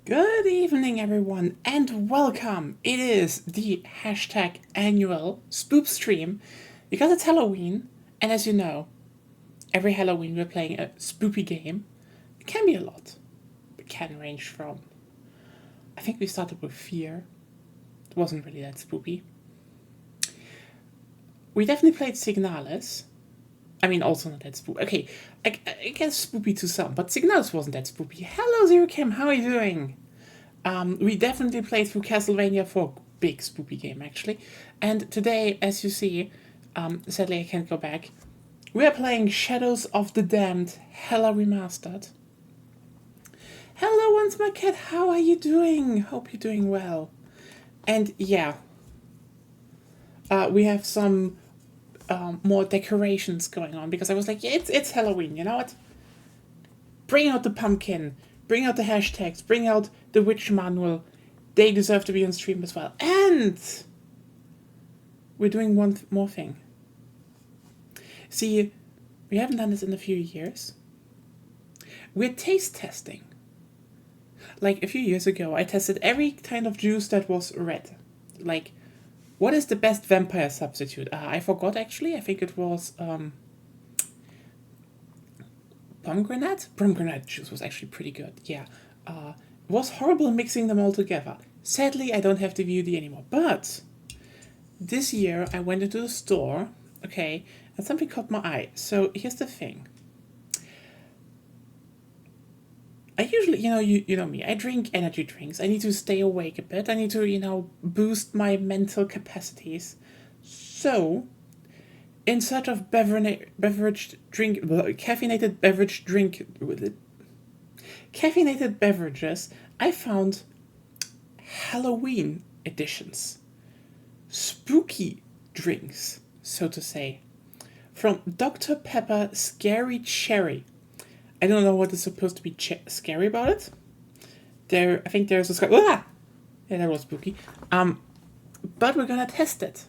Good evening, everyone, and welcome. It is the annual Spoopstream because it's Halloween, and as you know, every Halloween we're playing a spoopy game. It can be a lot. It can range from, I think we started with Fear. It wasn't really that spoopy. We definitely played Signalis. I mean, also not that spoopy. Okay, I guess spoopy to some, but Signalis wasn't that spoopy. Hello, Zero Kim, how are you doing? We definitely played through Castlevania 4, big spoopy game actually. And today, as you see, sadly I can't go back, we are playing Shadows of the Damned Hella Remastered. Hello once more, cat, how are you doing? Hope you're doing well. And yeah, we have some more decorations going on because I was like, yeah, it's Halloween, you know what? Bring out the pumpkin, bring out the hashtags, bring out the witch manual. They deserve to be on stream as well. And we're doing one more thing. See, we haven't done this in a few years. We're taste testing. Like a few years ago, I tested every kind of juice that was red. Like, what is the best vampire substitute? I forgot actually. I think it was pomegranate? Pomegranate juice was actually pretty good, yeah. It was horrible mixing them all together. Sadly, I don't have the VOD anymore. But this year, I went into the store, okay, and something caught my eye. So here's the thing. I usually, you know me, I drink energy drinks. I need to stay awake a bit. I need to, boost my mental capacities. So, in search of caffeinated beverages, I found Halloween editions. Spooky drinks, so to say. From Dr. Pepper Scary Cherry. I don't know what is supposed to be scary about it. I think there's a yeah, that was spooky. But we're gonna test it.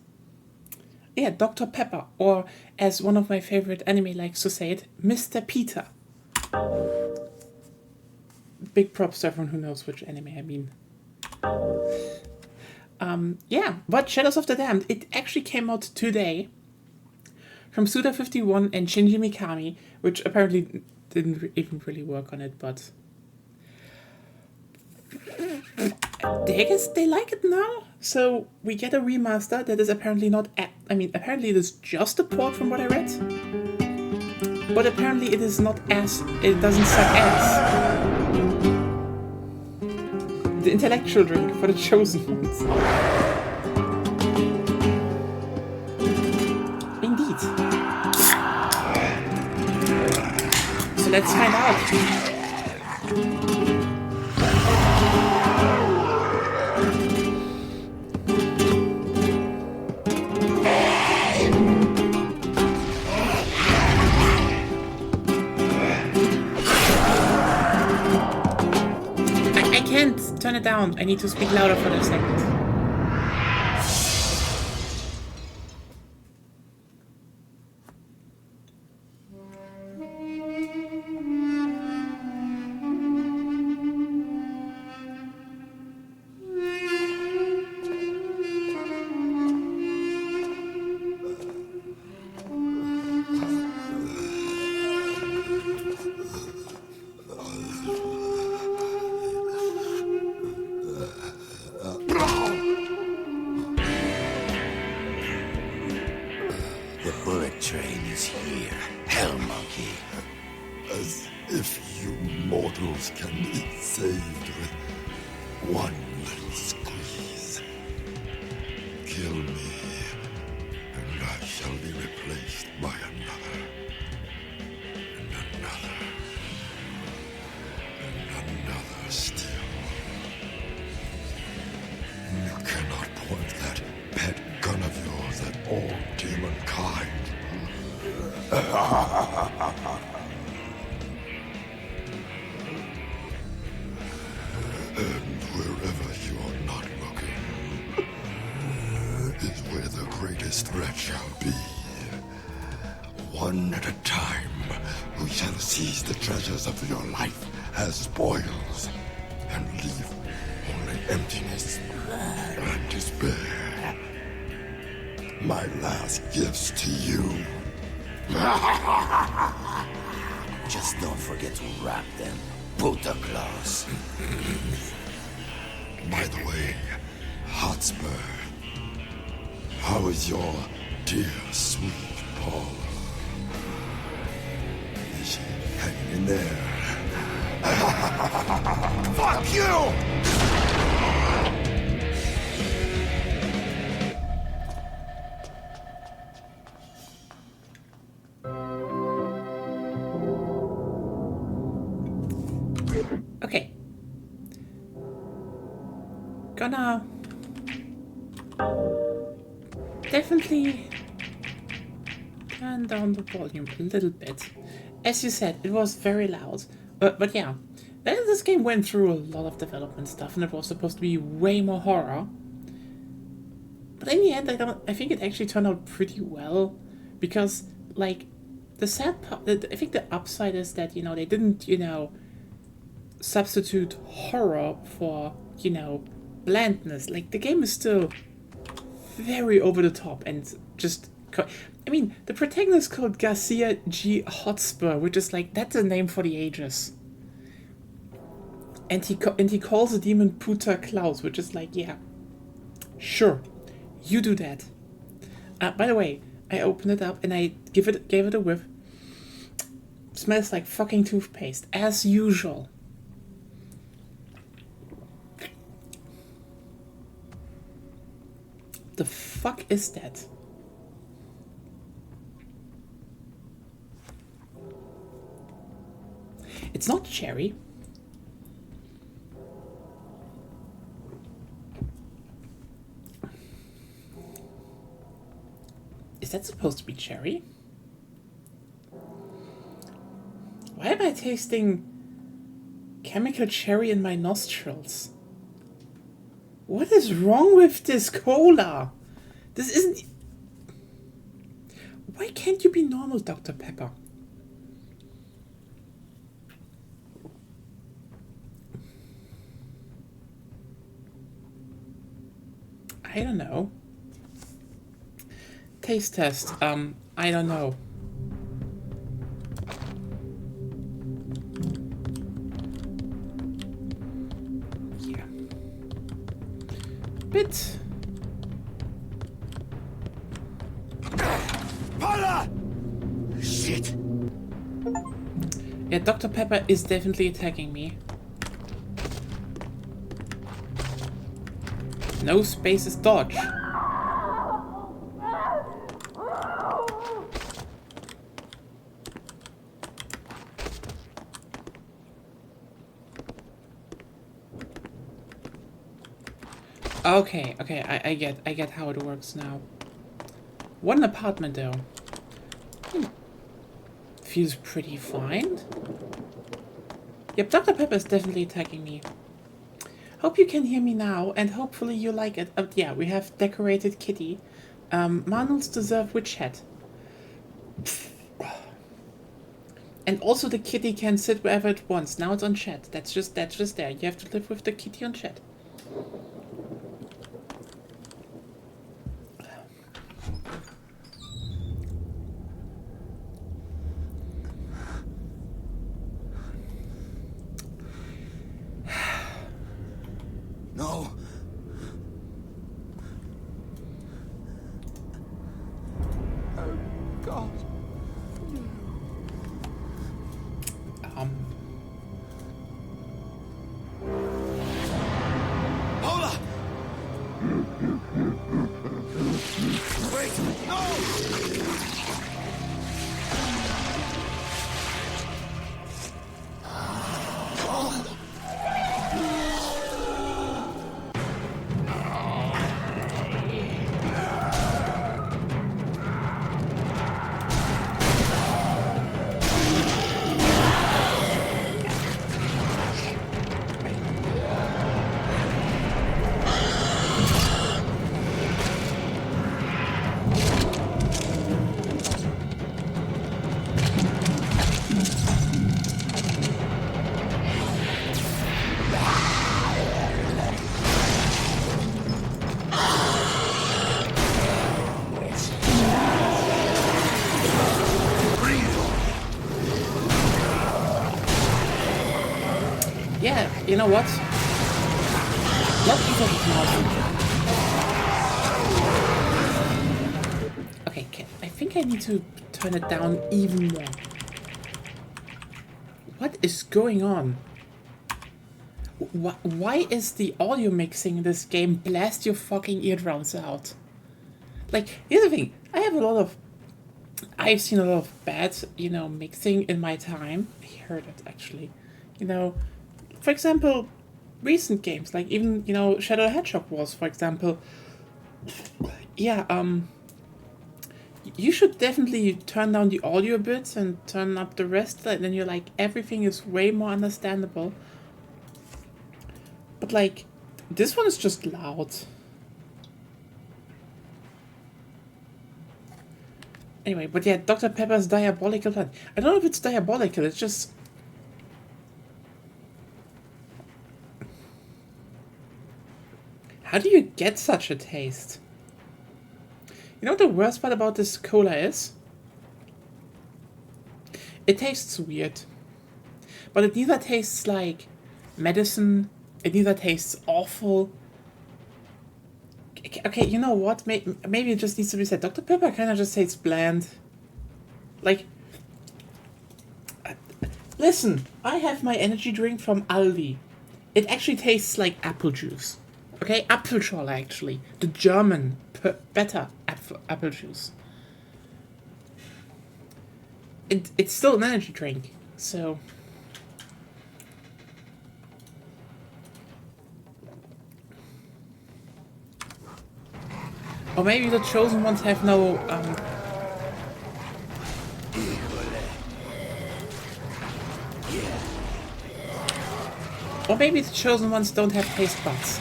Yeah, Dr. Pepper, or as one of my favorite anime likes to say it, Mr. Peter. Big props to everyone who knows which anime I mean. Yeah, but Shadows of the Damned, it actually came out today from Suda51 and Shinji Mikami, which apparently didn't even really work on it, but I guess they like it now. So we get a remaster that is apparently not, apparently it is just a port from what I read, but apparently it is not it doesn't suck ass. The intellectual drink for the chosen ones. Indeed. So let's find out. Turn it down. I need to speak louder for a second. Can be saved with one little squeeze. Kill me, and I shall be replaced by another, and another, and another still. You cannot point that pet gun of yours at all demon kind. And wherever you're not looking is where the greatest threat shall be. One at a time, we shall seize the treasures of your life as spoils and leave emptiness and despair. My last gifts to you. Just don't forget to wrap them, Buddha Claus. By the way, Hotspur, how is your dear, sweet Paula? Is she hanging in there? Fuck you! Okay. Gonna definitely turn down the volume a little bit. As you said, it was very loud. But yeah, this game went through a lot of development stuff, and it was supposed to be way more horror. But in the end, I think it actually turned out pretty well, because like the sad part, I think the upside is that they didn't substitute horror for blandness. Like the game is still very over the top and just. I mean, the protagonist is called Garcia G. Hotspur, which is like, that's a name for the ages. And he calls the demon Puta Klaus, which is like, yeah, sure, you do that. By the way, I opened it up and I gave it a whiff. Smells like fucking toothpaste, as usual. The fuck is that? It's not cherry. Is that supposed to be cherry? Why am I tasting chemical cherry in my nostrils? What is wrong with this cola? This isn't... Why can't you be normal, Dr. Pepper? I don't know. Taste test. I don't know. Yeah. Bit. Paula! Shit. Yeah, Dr. Pepper is definitely attacking me. No spaces dodge. Okay, I get how it works now. What an apartment though. Feels pretty fine. Yep, Dr. Pepper is definitely attacking me. Hope you can hear me now, and hopefully you like it. Yeah, we have decorated kitty. Manuals deserve witch hat. And also the kitty can sit wherever it wants. Now it's on chat. That's just there. You have to live with the kitty on chat. No. Oh, God. Paula! Wait, no! know what? Not even mouse. Okay, I think I need to turn it down even more. What is going on? Why is the audio mixing in this game blast your fucking eardrums out? Like, here's the thing. I've seen a lot of bad, mixing in my time. I heard it, actually. For example, recent games, like even, Shadow the Hedgehog Wars, for example. Yeah, you should definitely turn down the audio bits and turn up the rest, and then you're like, everything is way more understandable. But like, this one is just loud. Anyway, but yeah, Dr. Pepper's diabolical plan. I don't know if it's diabolical, it's just... How do you get such a taste? You know what the worst part about this cola is? It tastes weird. But it neither tastes like medicine, it neither tastes awful. Okay, you know what? Maybe it just needs to be said. Dr. Pepper kind of just tastes bland. Like, listen, I have my energy drink from Aldi. It actually tastes like apple juice. Okay, Apfelschorle actually. The German, better apple juice. It's still an energy drink, so... Or maybe the chosen ones have no, Or maybe the chosen ones don't have taste buds.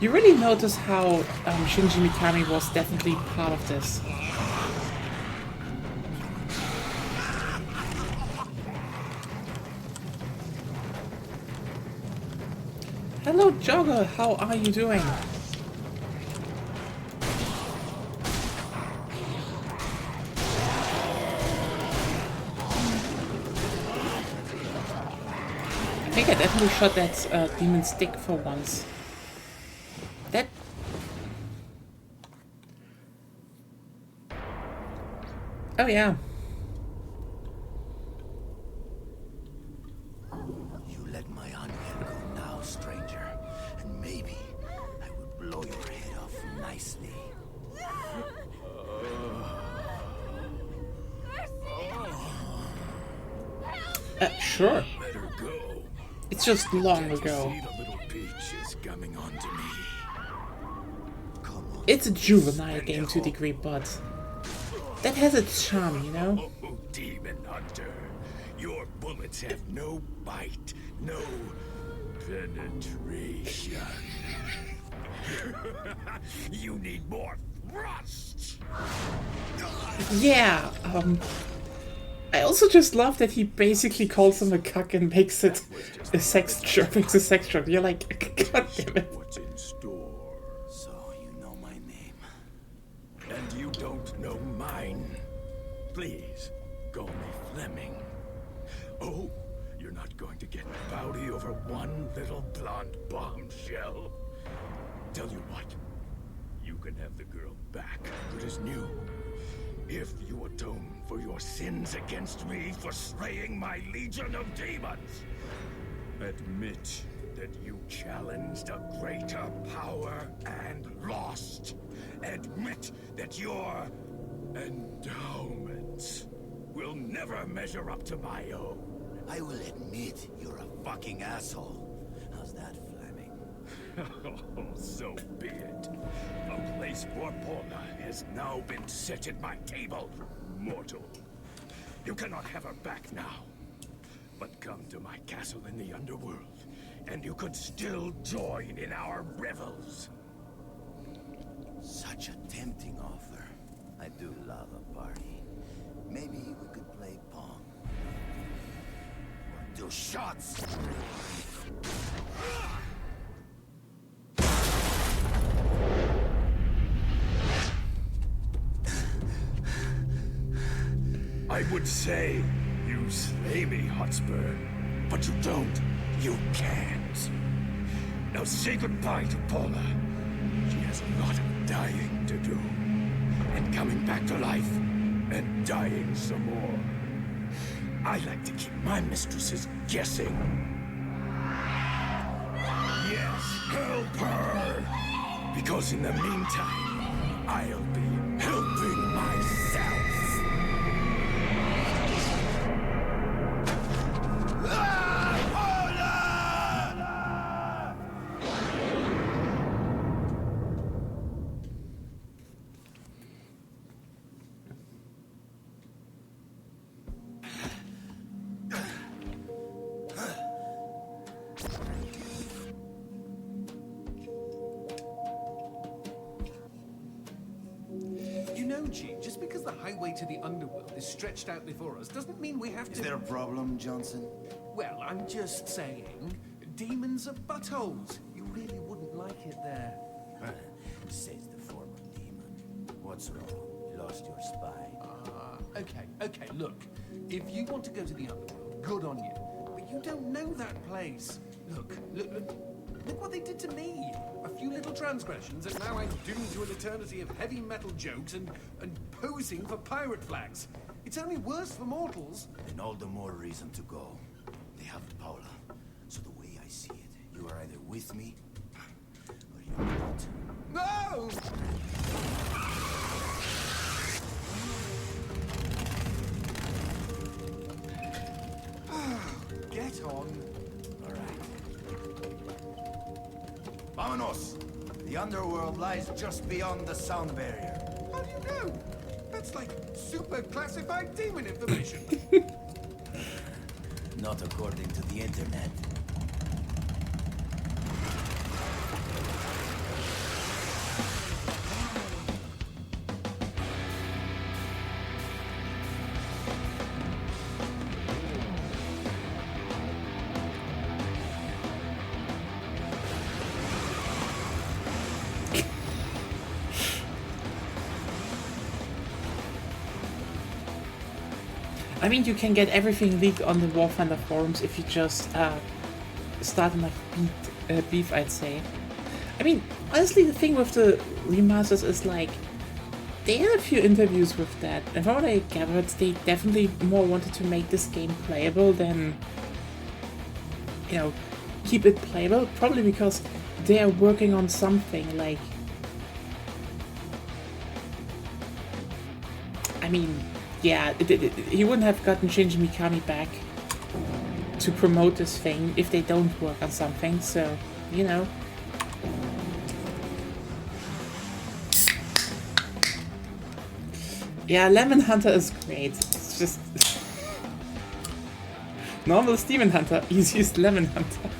You really notice how Shinji Mikami was definitely part of this. Hello, Jogger. How are you doing? I think I definitely shot that demon stick for once. That... Oh yeah. You let my onion go now, stranger, and maybe I will blow your head off nicely. Sure. Let her go. It's just long Can't ago. you see the little peach is coming on to me? Come on. It's a juvenile game to a degree, but that has its charm, you know? Oh, demon hunter. Your bullets have no bite, no penetration. You need more thrust. Yeah, I also just love that he basically calls him a cuck and makes it a sex joke. Makes a sex joke. You're like, god damn it. What's in store? So you know my name. And you don't know mine. Please, call me Fleming. Oh, you're not going to get rowdy over one little blonde bombshell. Tell you what, you can have the girl back. It is new. If you atone for your sins against me for slaying my legion of demons. Admit that you challenged a greater power and lost. Admit that your endowments will never measure up to my own. I will admit you're a fucking asshole. How's that, Fleming? Oh, so be it. A place for Paula has now been set at my table, mortal. You cannot have her back now. But come to my castle in the underworld, and you could still join in our revels. Such a tempting offer. I do love a party. Maybe we could play pong. Or do shots. I would say you slay me, Hotspur, but you don't. You can't. Now say goodbye to Paula. She has a lot of dying to do. And coming back to life, and dying some more. I like to keep my mistresses guessing. Yes, help her! Because in the meantime, I'll be helping myself. Just because the highway to the underworld is stretched out before us doesn't mean we have to... Is there a problem, Johnson? Well, I'm just saying, demons are buttholes. You really wouldn't like it there. Says the former demon. What's wrong? You lost your spine? Okay, look. If you want to go to the underworld, good on you. But you don't know that place. Look what they did to me. A few little transgressions, and now I'm doomed to an eternity of heavy metal jokes and posing for pirate flags. It's only worse for mortals. Then all the more reason to go. They have Paula. So the way I see it, you are either with me, or you're not. No! Get on. All right. Vámonos! The underworld lies just beyond the sound barrier. How do you know? That's like super classified demon information. Not according to the internet. I mean, you can get everything leaked on the War Thunder forums if you just start enough beef, I'd say. I mean, honestly, the thing with the remasters is like, they had a few interviews with that, and from what I gathered, they definitely more wanted to make this game playable than, you know, keep it playable, probably because they are working on something like, I mean, yeah, he wouldn't have gotten Shinji Mikami back to promote this thing if they don't work on something, so, you know. Yeah, Lemon Hunter is great. It's just... normal Demon Hunter, easiest Lemon Hunter.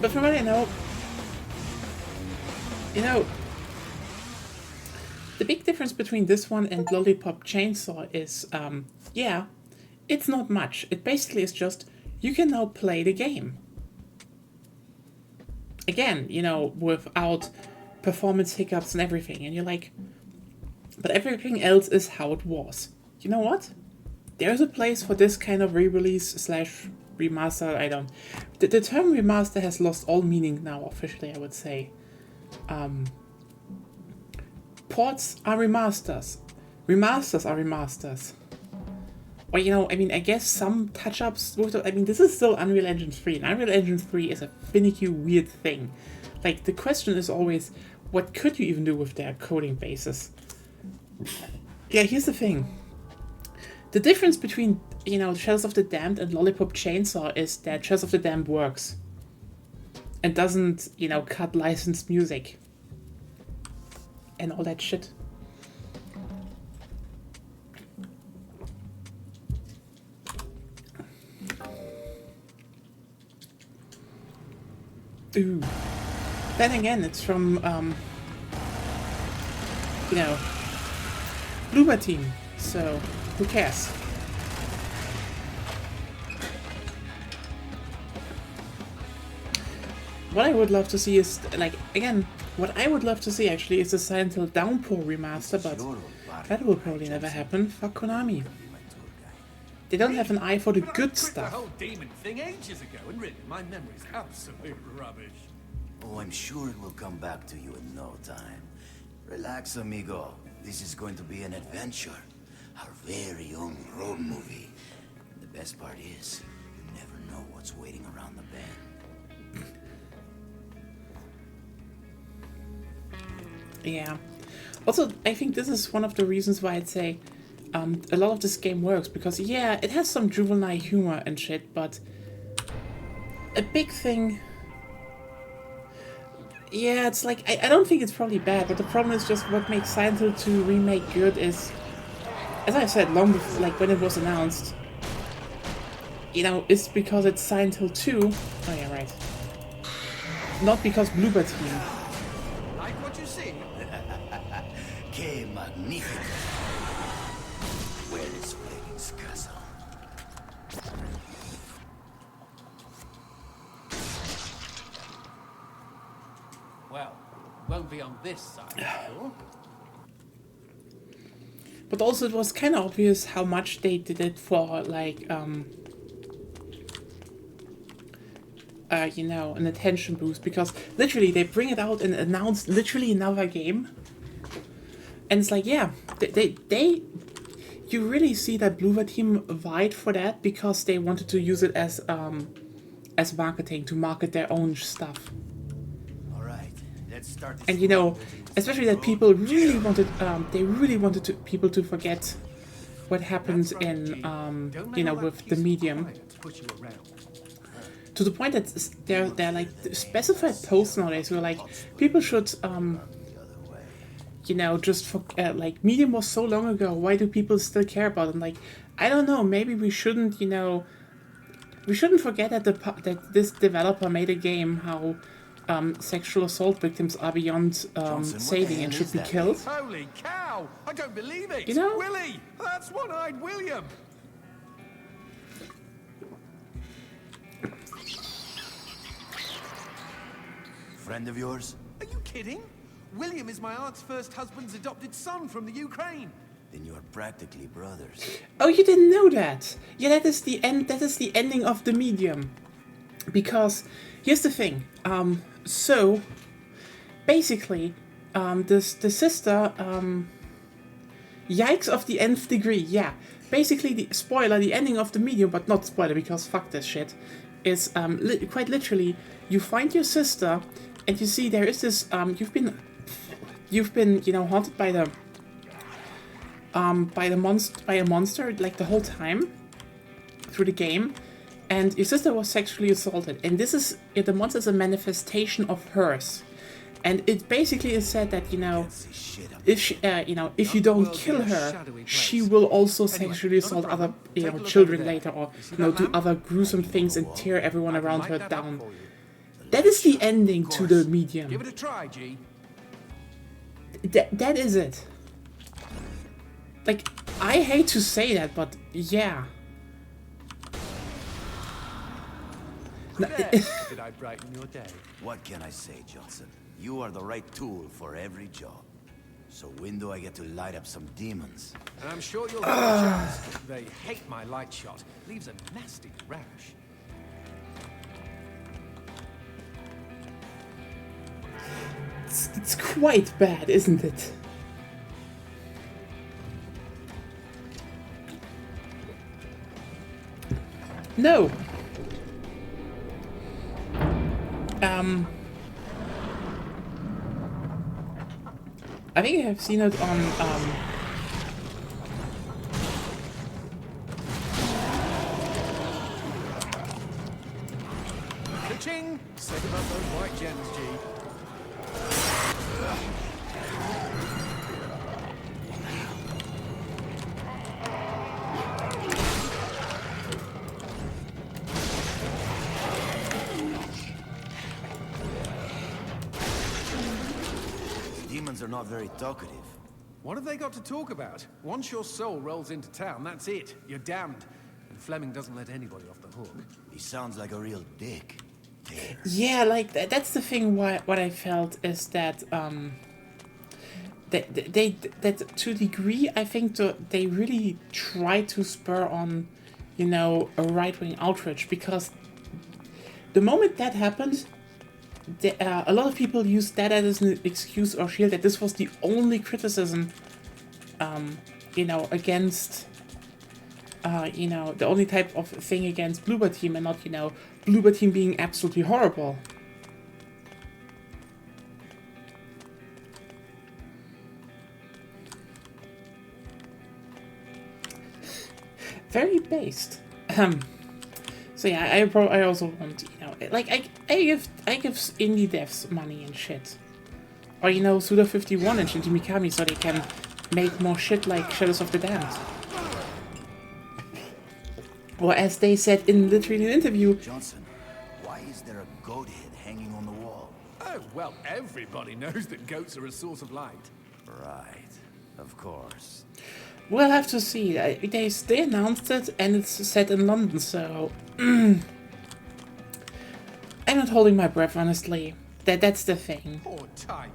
But from what I know, you know, the big difference between this one and Lollipop Chainsaw is, yeah, it's not much. It basically is just, you can now play the game. Again, you know, without performance hiccups and everything. And you're like, but everything else is how it was. You know what? There's a place for this kind of re-release slash remaster. I don't... The term remaster has lost all meaning now, officially, I would say. Ports are remasters. Remasters are remasters. Or, you know, I mean, I guess some touch-ups... I mean, this is still Unreal Engine 3, and Unreal Engine 3 is a finicky, weird thing. Like, the question is always, what could you even do with their coding basis? Yeah, here's the thing. The difference between, you know, Shadows of the Damned and Lollipop Chainsaw is that Shadows of the Damned works. And doesn't, you know, cut licensed music. And all that shit. Ooh. Then again, it's from, you know, Bloober Team, so who cares? what I would love to see is, like, again, what I would love to see actually is a Silent Hill Downpour remaster, but that will probably never happen. Fuck Konami. They don't have an eye for the But I good quit stuff. the whole demon thing ages ago, and really, my memory's absolute rubbish. Oh, I'm sure it will come back to you in no time. Relax, amigo. This is going to be an adventure. Our very own road movie. The best part is, you never know what's waiting around the bend. Yeah. Also, I think this is one of the reasons why I'd say a lot of this game works, because yeah, it has some juvenile humor and shit, but a big thing... Yeah, it's like, I don't think it's probably bad, but the problem is just what makes Silent Hill 2 Remake good is, as I said long before, like when it was announced, you know, it's because it's Silent Hill 2. Oh yeah, right. Not because Bluebird Team. Like what you see? Que magnifico! Where is Fleming's castle? Well, won't be on this side, sure. But also it was kind of obvious how much they did it for, like, you know, an attention boost, because literally they bring it out and announce literally another game. And it's like, yeah, you really see that Bluebird Team vied for that because they wanted to use it as marketing, to market their own stuff. And you know, especially that people really wanted, people to forget what happens in, you know, with the medium. To the point that they're like specified posts nowadays where like people should, you know, just for like medium was so long ago. Why do people still care about it? And like, I don't know. Maybe we shouldn't, you know, we shouldn't forget that that this developer made a game how. Sexual assault victims are beyond saving and should be killed. Holy cow! I don't believe it! You know? Willie! That's One-Eyed William! Friend of yours? Are you kidding? William is my aunt's first husband's adopted son from the Ukraine. Then you are practically brothers. Oh, you didn't know that? Yeah, that is the end. That is the ending of the medium. Because here's the thing. So basically, the sister, yikes of the nth degree. Yeah, basically the spoiler, the ending of the medium, but not spoiler because fuck this shit. Is quite literally, you find your sister, and you see there is this. You've been you know haunted by the. By a monster like the whole time through the game. And your sister was sexually assaulted, and this is the monster is a manifestation of hers, and it basically is said that you know, if she, you know, if you don't kill her, she will also sexually assault other children later, or you know, do other gruesome things and tear everyone around her down. That is the ending to the medium. Give it a try, G. That is it. Like, I hate to say that, but yeah. Did I brighten your day? What can I say, Johnson? You are the right tool for every job. So when do I get to light up some demons? And I'm sure you'll have a chance. They hate my light shot. Leaves a nasty rash. It's quite bad, isn't it? No. I think I have seen it on Ka-ching! Say about those white gems, G. Demons are not very talkative. What have they got to talk about? Once your soul rolls into town, that's it. You're damned. And Fleming doesn't let anybody off the hook. He sounds like a real dick. there. Yeah, like that's the thing. What I felt is that that to a degree, I think they really try to spur on, you know, a right-wing outrage, because the moment that happened, a lot of people used that as an excuse or shield that this was the only criticism, you know, against, you know, the only type of thing against Bloober Team, and not, you know, Bloober Team being absolutely horrible. Very based. So yeah, I also want, you know, like I give indie devs money and shit, or, you know, Suda51 and Shinji Mikami, so they can make more shit like Shadows of the Damned. Or as they said in literally an interview, Johnson, why is there a goat head hanging on the wall? Oh, well, everybody knows that goats are a source of light. Right, of course. we'll have to see. They announced it, and it's set in London, so I'm not holding my breath, honestly. That's the thing. Poor Tyke.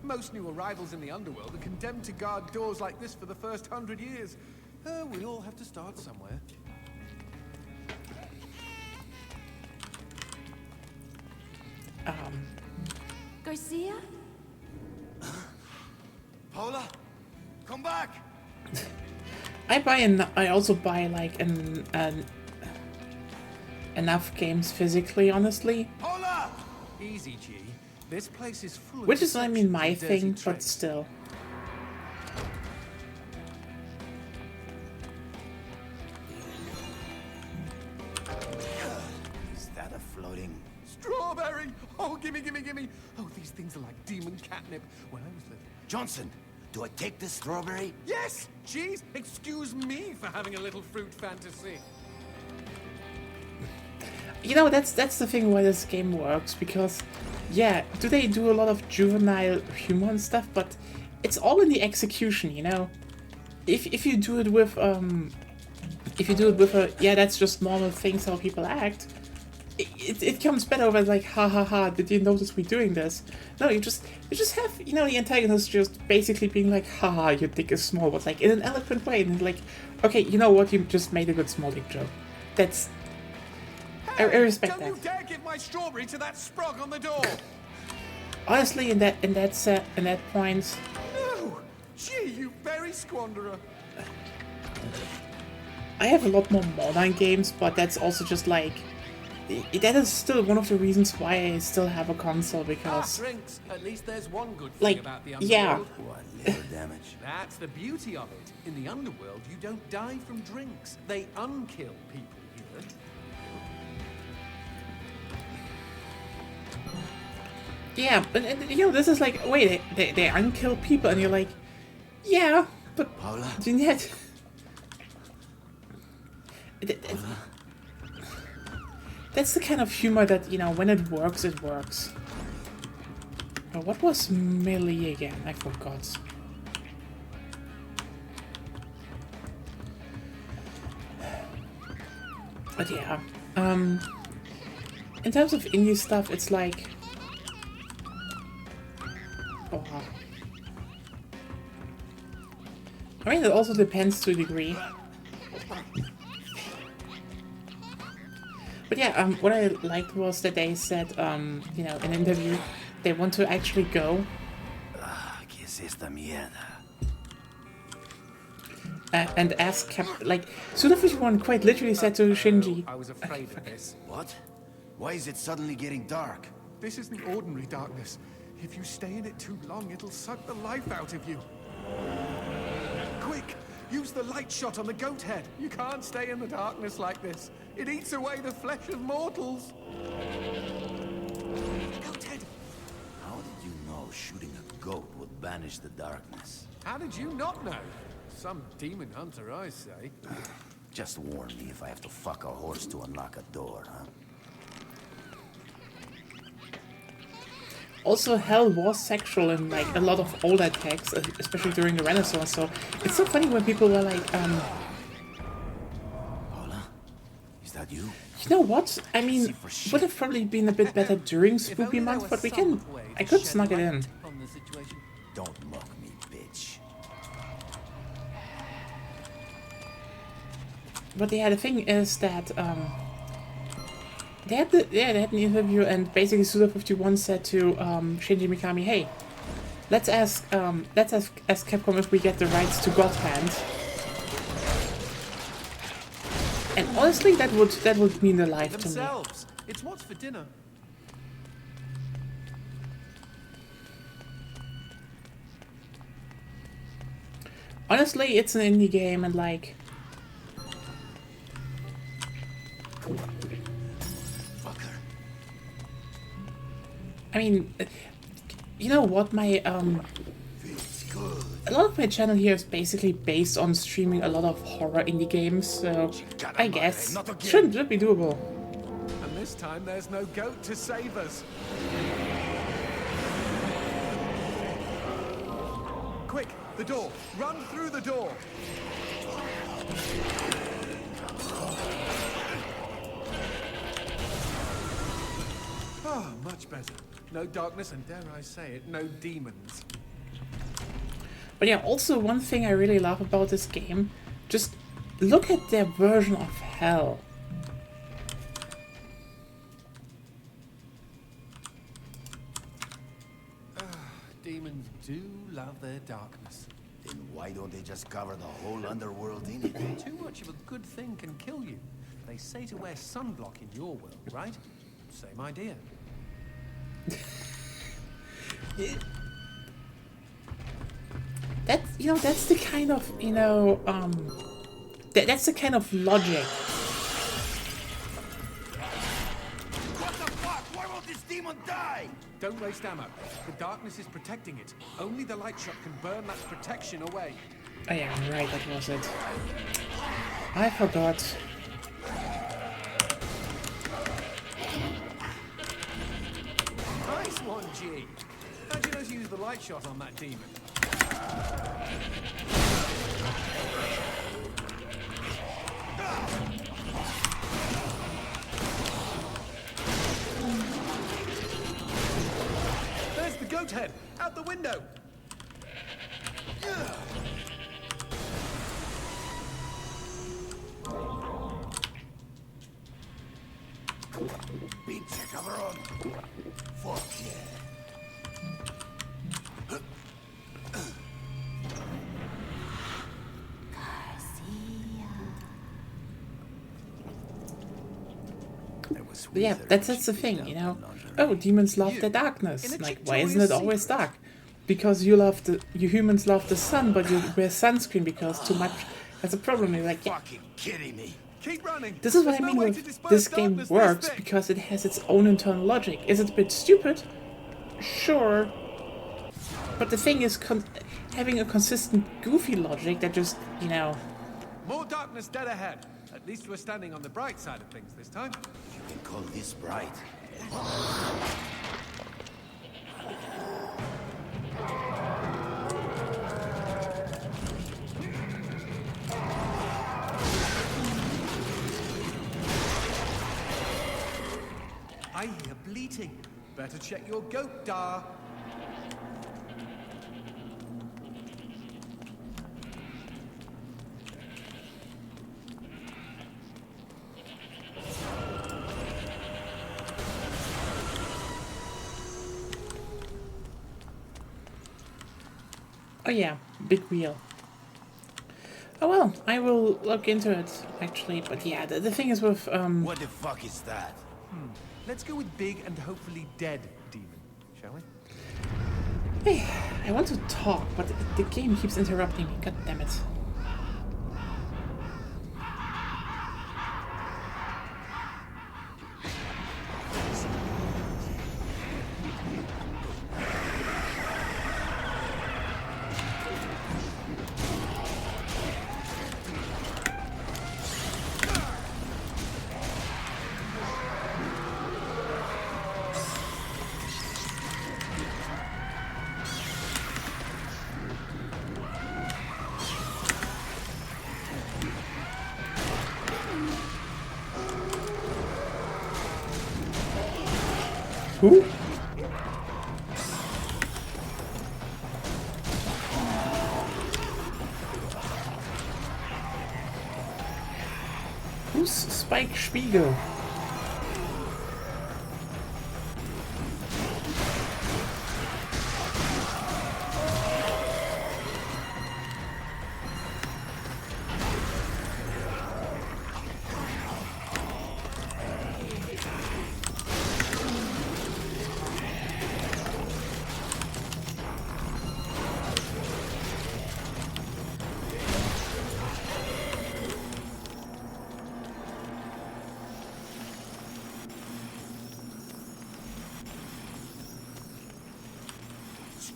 Most new arrivals in the underworld are condemned to guard doors like this for the first 100 years. We all have to start somewhere. Garcia? Paula, come back! I also buy like enough games physically, honestly, Paula! Easy, G. This place is full of which is, I mean, my deceptions and dirty thing, but tricks. still. Is that a floating... Strawberry! Oh, gimme, gimme, gimme! Oh, these things are like demon catnip. When I was little. Johnson, do I take this strawberry? Yes! Jeez, excuse me for having a little fruit fantasy. You know, that's the thing why this game works, because, yeah, do they do a lot of juvenile humor and stuff, but it's all in the execution, you know? If you do it with, yeah, that's just normal things how people act, it comes better over like, ha ha ha, did you notice me doing this? No, you just have, you know, the antagonist just basically being like, haha, your dick is small, but like in an eloquent way, and like, okay, you know what, you just made a good small dick joke. That's... I respect Don't you that. dare give my strawberry to that sprog on the door! Honestly, in that point, No! Gee, you berry squanderer! I have a lot more modern games, but that's also just like, that is still one of the reasons why I still have a console, because Drinks. At least there's one good thing like, about the yeah, underworld. What little damage? That's the beauty of it. In the underworld, you don't die from drinks. They unkill people here. yeah, and you know, this is like, wait, they unkill people, and you're like, yeah, but Paula? yet, that's the kind of humor that, you know, when it works, it works. Oh, what was Millie again? I forgot. But yeah, in terms of indie stuff, it's like, oh, I mean, it also depends to a degree. But yeah, what I liked was that they said, you know, in an interview, they want to actually go ¿Qué es esta mierda? and ask, like, Suda51 quite literally said to Shinji, I was afraid of this. What? Why is it suddenly getting dark? This isn't ordinary darkness. If you stay in it too long, it'll suck the life out of you. Quick! Use the light shot on the goat head. You can't stay in the darkness like this. It eats away the flesh of mortals. Goat head! How did you know shooting a goat would banish the darkness? How did you not know? Some demon hunter, I say. Just warn me if I have to fuck a horse to unlock a door, huh? also hell was sexual in like a lot of older texts, especially during the Renaissance, so it's so funny when people were like, Paula? Is that you? You know what? I mean, See for shit. would have probably been a bit better during Spooky Month, but we can. I could snug it in. On the situation. Don't mock me, bitch. But yeah, the thing is that they had an interview, and basically Suda51 said to Shinji Mikami, "Hey, let's ask Capcom if we get the rights to God Hand." And honestly, that would mean a life to me. Themselves. It's what's for dinner. Honestly, it's an indie game, and like, Fucker. I mean, you know what? My Feels good. a lot of my channel here is basically based on streaming a lot of horror indie games, so I guess should be doable. And this time there's no goat to save us. Quick, the door. Run through the door. Oh, much better. No darkness and, dare I say it, no demons. But yeah, also one thing I really love about this game, just look at their version of hell. Demons do love their darkness. Then why don't they just cover the whole underworld in it? Too much of a good thing can kill you. They say to wear sunblock in your world, right? Same idea. That's the kind of, that's the kind of logic. What the fuck? Why won't this demon die? Don't waste ammo. The darkness is protecting it. Only the light shot can burn that protection away. Oh yeah, right, that was it. I forgot. Nice one, G. How'd you know to use the light shot on that demon? There's the goat head! Out the window! Pinche cabrón. Fuck yeah. But yeah, that's the thing, you know. Oh, demons love the darkness. Like, why isn't it always dark? Because you humans love the sun, but you wear sunscreen because too much. That's a problem. You're like, yeah. Fucking kidding me. Keep running! This is what There's I no mean way with to disperse this game darkness works thick. because it has its own internal logic. Is it a bit stupid? Sure. But the thing is, having a consistent, goofy logic that just, you know. More darkness dead ahead. At least we're standing on the bright side of things this time. You can call this bright. I hear bleating. Better check your goat, Dar. Oh yeah, big wheel. Oh well, I will look into it, actually. But yeah, the thing is with, What the fuck is that? Let's go with big and hopefully dead demon, shall we? Hey, I want to talk, but the game keeps interrupting me. God damn it. Who? Who's Spike Spiegel?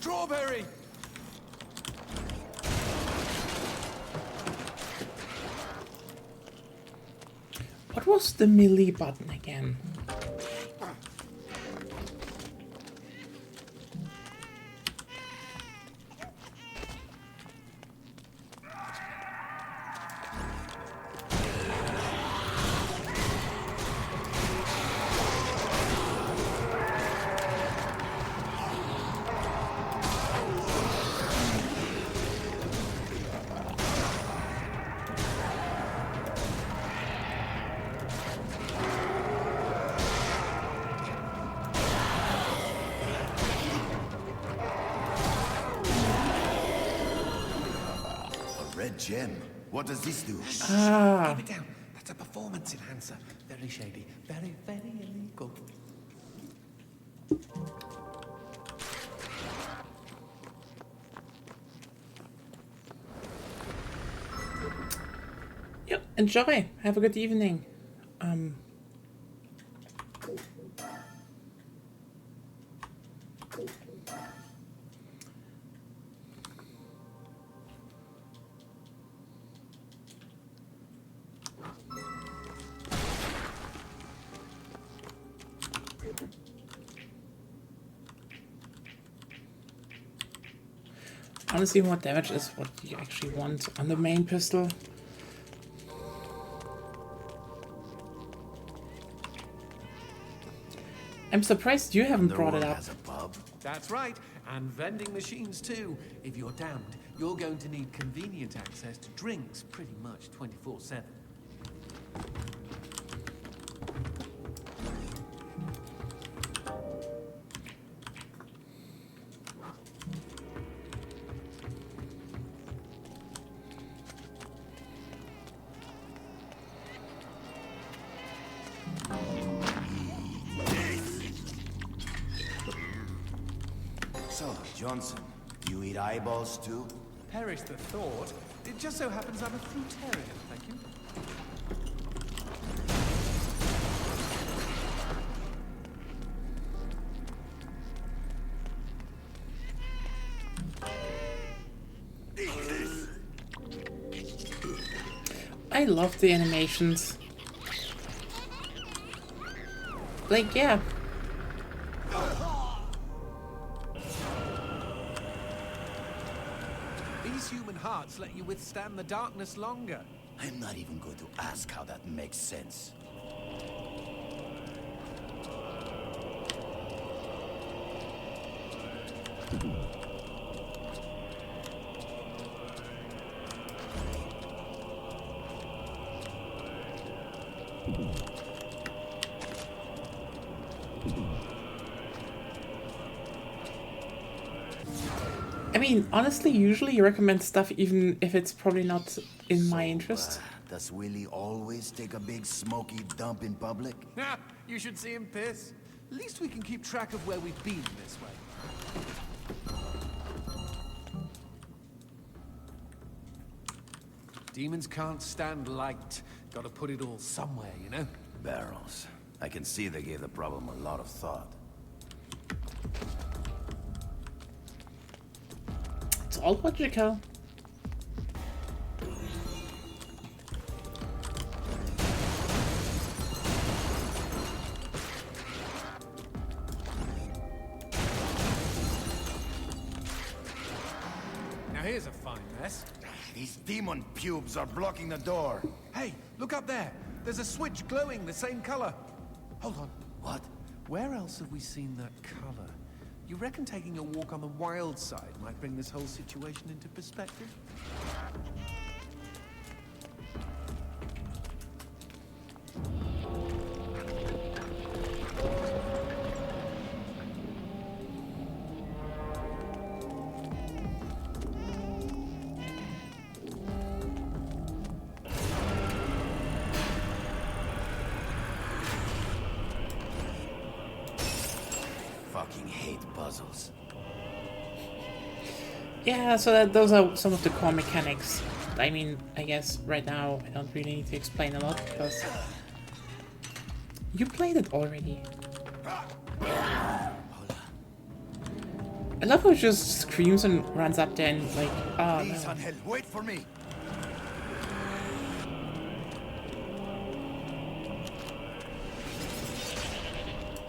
Strawberry! What was the melee button again? Red gem. What does this do? Keep it down. That's a performance enhancer. Very shady. Very, very illegal. Yep, enjoy. Have a good evening. Honestly, more damage is what you actually want on the main pistol. I'm surprised you haven't brought it world up. has a pub. That's right. And vending machines too. If you're damned, you're going to need convenient access to drinks pretty much 24/7. So, Johnson, you eat eyeballs too? Perish the thought. It just so happens I'm a fruitarian, thank you. I love the animations. Like, yeah. These human hearts let you withstand the darkness longer. I'm not even going to ask how that makes sense. I mean, honestly, usually you recommend stuff even if it's probably not in my interest. Does Willie always take a big smoky dump in public? Ha! You should see him piss. At least we can keep track of where we've been this way. Demons can't stand light. Gotta put it all somewhere, you know? Barrels. I can see they gave the problem a lot of thought. It's all logical. Now here's a fine mess. These demon pubes are blocking the door. Hey, look up there. There's a switch glowing the same color. Hold on. What? Where else have we seen that color? You reckon taking a walk on the wild side might bring this whole situation into perspective? Fucking hate puzzles. Yeah, so those are some of the core mechanics. I mean, I guess right now I don't really need to explain a lot because you played it already. I love how it just screams and runs up there and like, oh Please, no. Angel, wait for me.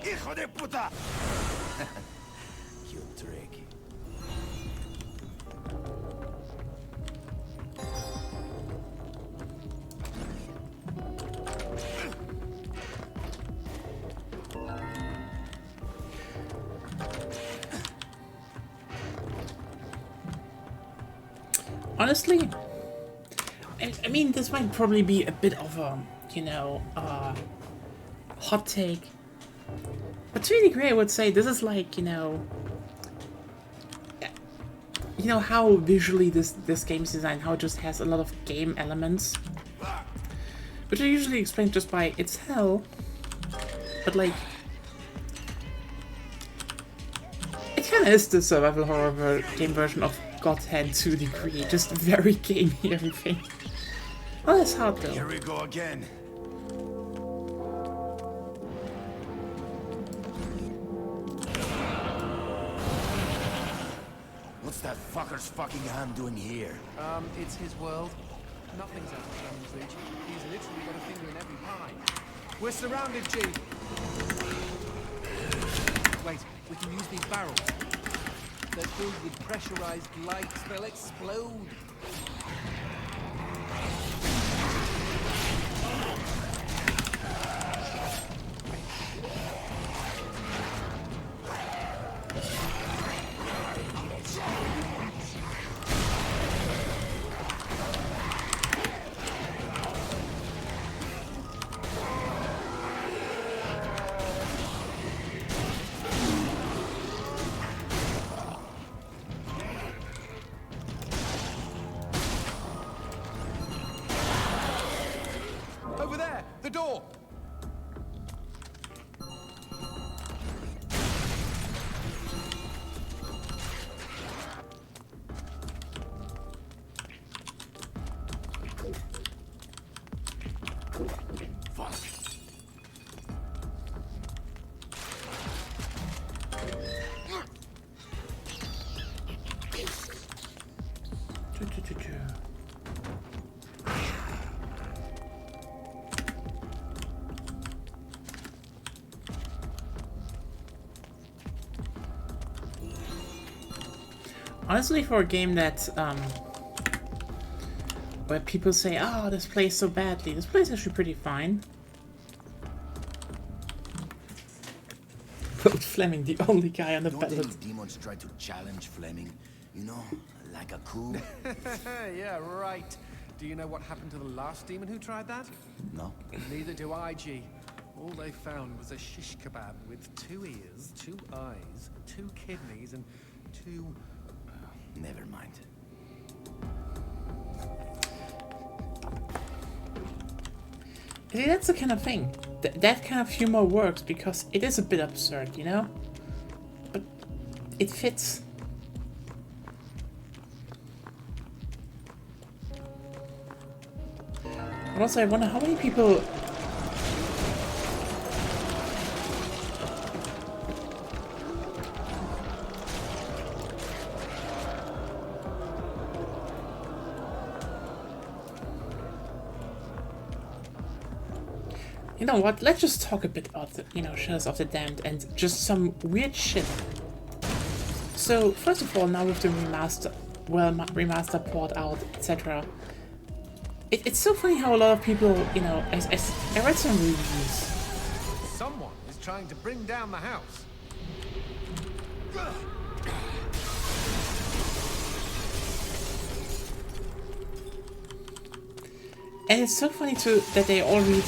Hijo de puta! You trick. Honestly, I mean, this might probably be a bit of a, you know, hot take. But to a degree, I would say this is like, you know how visually this game's designed, how it just has a lot of game elements, which are usually explained just by it's hell, but like, it kind of is the survival horror game version of God Hand to a degree, just very gamey everything. Well, that's hard though. Here we go again. What's that fucker's fucking hand doing here? It's his world. Nothing's out of Fleming's reach. He's literally got a finger in every pie. We're surrounded, Chief. Wait, we can use these barrels. They're filled with pressurized lights. They'll explode. Over there, the door. Fuck. Honestly, for a game that, where people say, oh, this plays so badly, this plays actually pretty fine. Quote Fleming, the only guy on the Don't ballot. any demons try to challenge Fleming? You know, like a coup? Yeah, right. Do you know what happened to the last demon who tried that? No? Neither do I, G. All they found was a shish kebab with 2 ears, 2 eyes, 2 kidneys, and 2... Never mind. See, that's the kind of thing. That kind of humor works because it is a bit absurd, you know? But it fits. But also, I wonder how many people... You know what, let's just talk a bit about the, Shadows of the Damned and just some weird shit. So, first of all, now with the remaster port out, etc. It's so funny how a lot of people, I read some reviews. Someone is trying to bring down the house. And it's so funny too that they all read,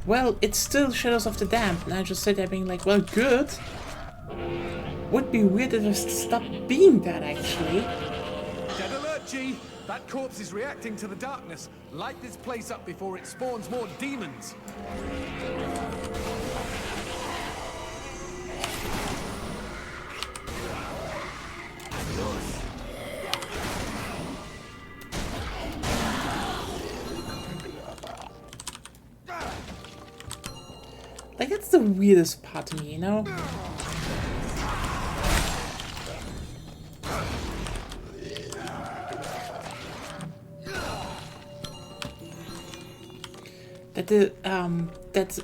well, it's still Shadows of the Damned. And I just sit there being like, well, good. Would be weird if it stopped being that, actually. Dead alert, G! That corpse is reacting to the darkness. Light this place up before it spawns more demons. Like, that's the weirdest part to me, you know? That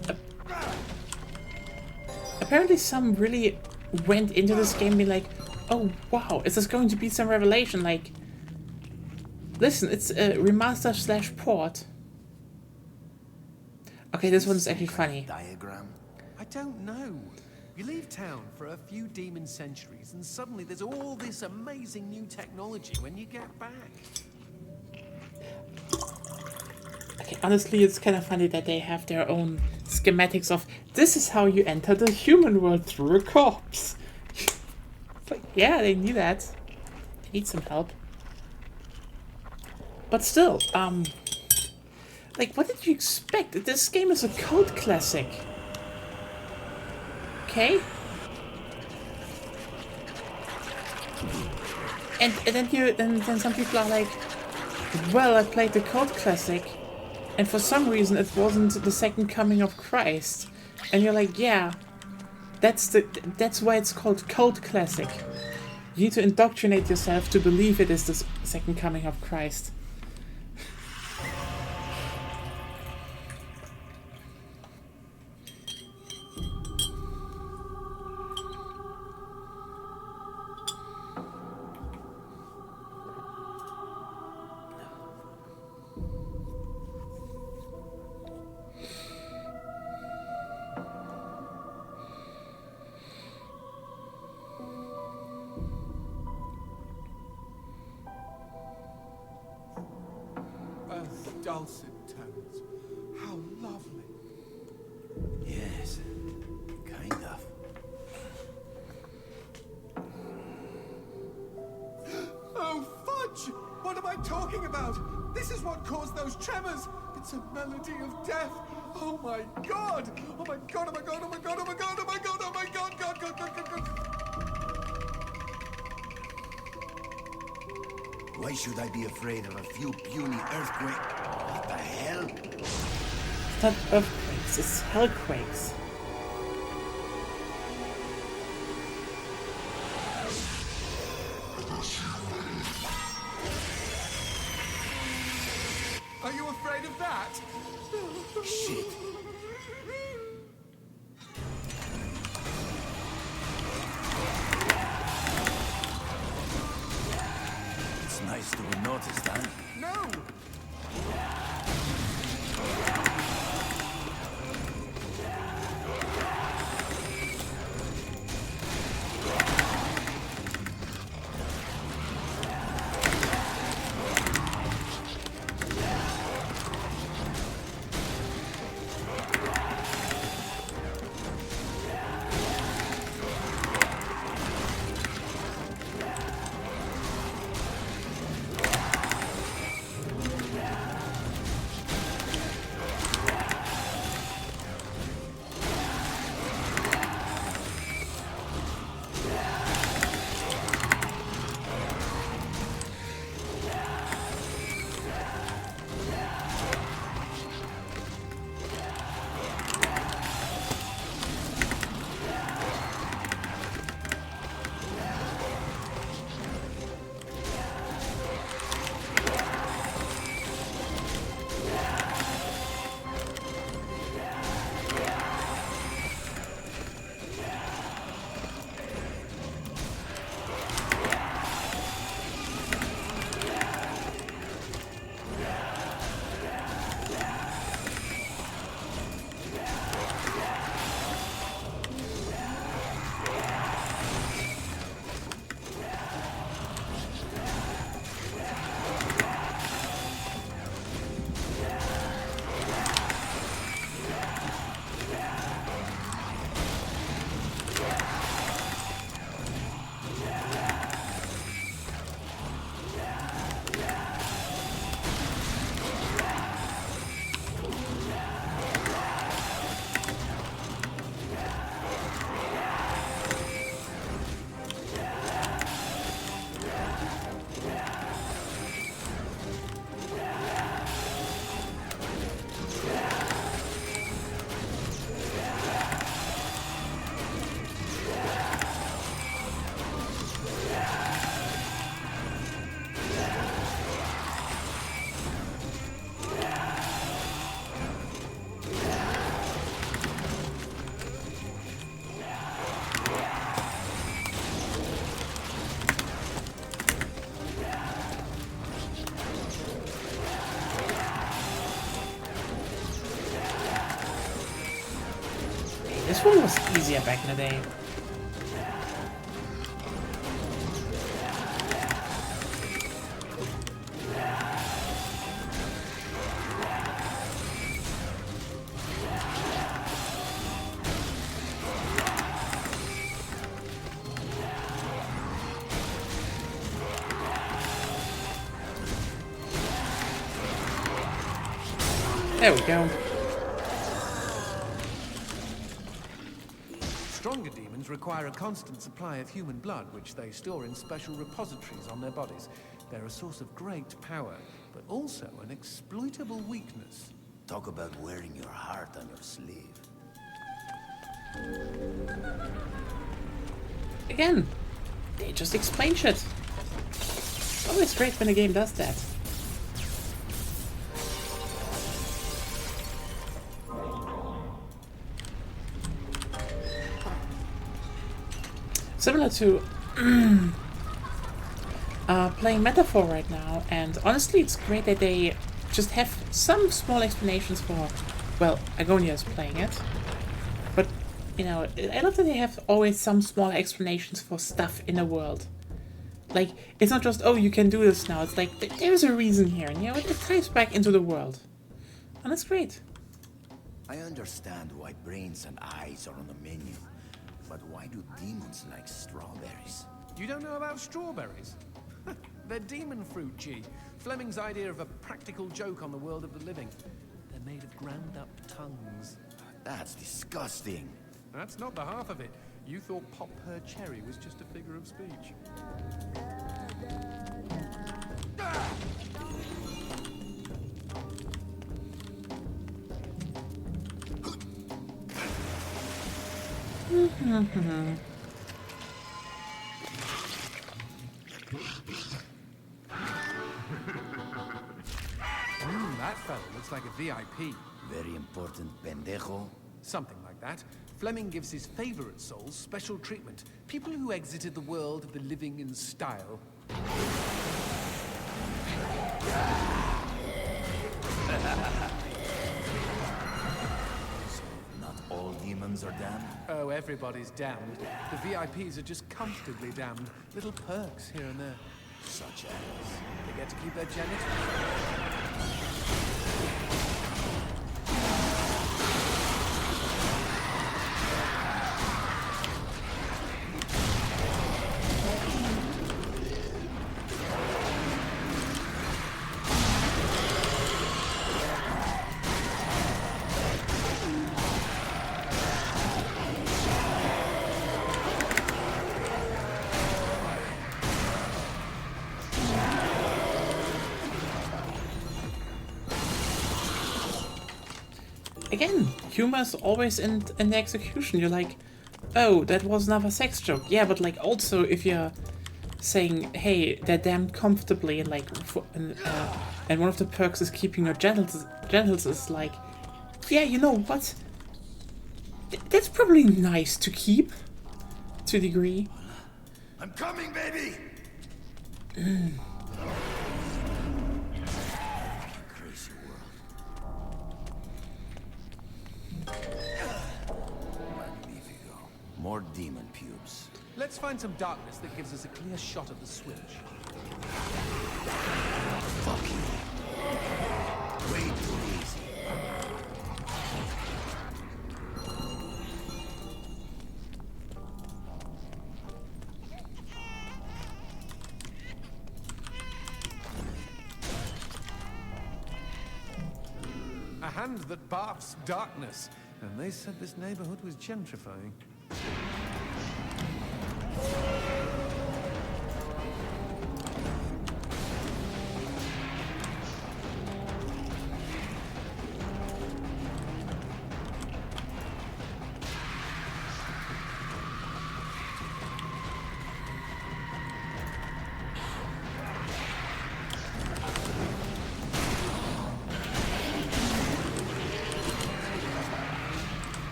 apparently some really went into this game being like, oh wow, is this going to be some revelation? Like, listen, it's a remaster / port. Okay, this one's actually funny. Diagram? I don't know. You leave town for a few demon centuries and suddenly there's all this amazing new technology when you get back. Okay, honestly, it's kind of funny that they have their own schematics of, this is how you enter the human world through a corpse. It's like, yeah, they need that. They need some help. But still, like, what did you expect? This game is a cult classic. Okay? And then some people are like, well, I played the cult classic, and for some reason it wasn't the second coming of Christ. And you're like, yeah, that's why it's called cult classic. You need to indoctrinate yourself to believe it is the second coming of Christ. Dulcet tones. How lovely. Yes, kind of. Oh, fudge! What am I talking about? This is what caused those tremors. It's a melody of death. Oh my god! Oh my god, oh my god, oh my god, oh my god, oh my god, oh my god, god. Why should I be afraid of a few puny earthquakes? What the hell? It's not earthquakes, it's hellquakes. Are you afraid of that? Shit. It's nice to be noticed, huh? No! This one was easier back in the day. There we go. Stronger demons require a constant supply of human blood, which they store in special repositories on their bodies. They're a source of great power, but also an exploitable weakness. Talk about wearing your heart on your sleeve. Again, they just explain shit. It's always great when a game does that. Similar to playing Metaphor right now, and honestly it's great that they just have some small explanations for, well, Agonia is playing it, but, you know, I love that they have always some small explanations for stuff in the world. Like, it's not just, oh, you can do this now, it's like, there's a reason here, and, you know, it ties back into the world. And that's great. I understand why brains and eyes are on the menu, but why do demons like strawberries? You don't know about strawberries? They're demon fruit, G. Fleming's idea of a practical joke on the world of the living. They're made of ground-up tongues. That's disgusting. That's not the half of it. You thought Pop Her Cherry was just a figure of speech. That fellow looks like a VIP. Very important pendejo. Something like that. Fleming gives his favorite souls special treatment. People who exited the world of the living in style. Not all demons are damned. Oh, everybody's damned. The VIPs are just comfortably damned. Little perks here and there. Such as... They get to keep their genitals. Again, humor's always in the execution. You're like, oh, that was another sex joke. Yeah, but like also if you're saying, hey, they're damned comfortably and like, and one of the perks is keeping your genitals is like, yeah, you know what? That's probably nice to keep, to a degree. I'm coming, baby! Crazy world. Magnifico. More demon pubes. Let's find some darkness that gives us a clear shot of the switch. Fuck you. Way too easy. A hand that barfs darkness. And they said this neighborhood was gentrifying.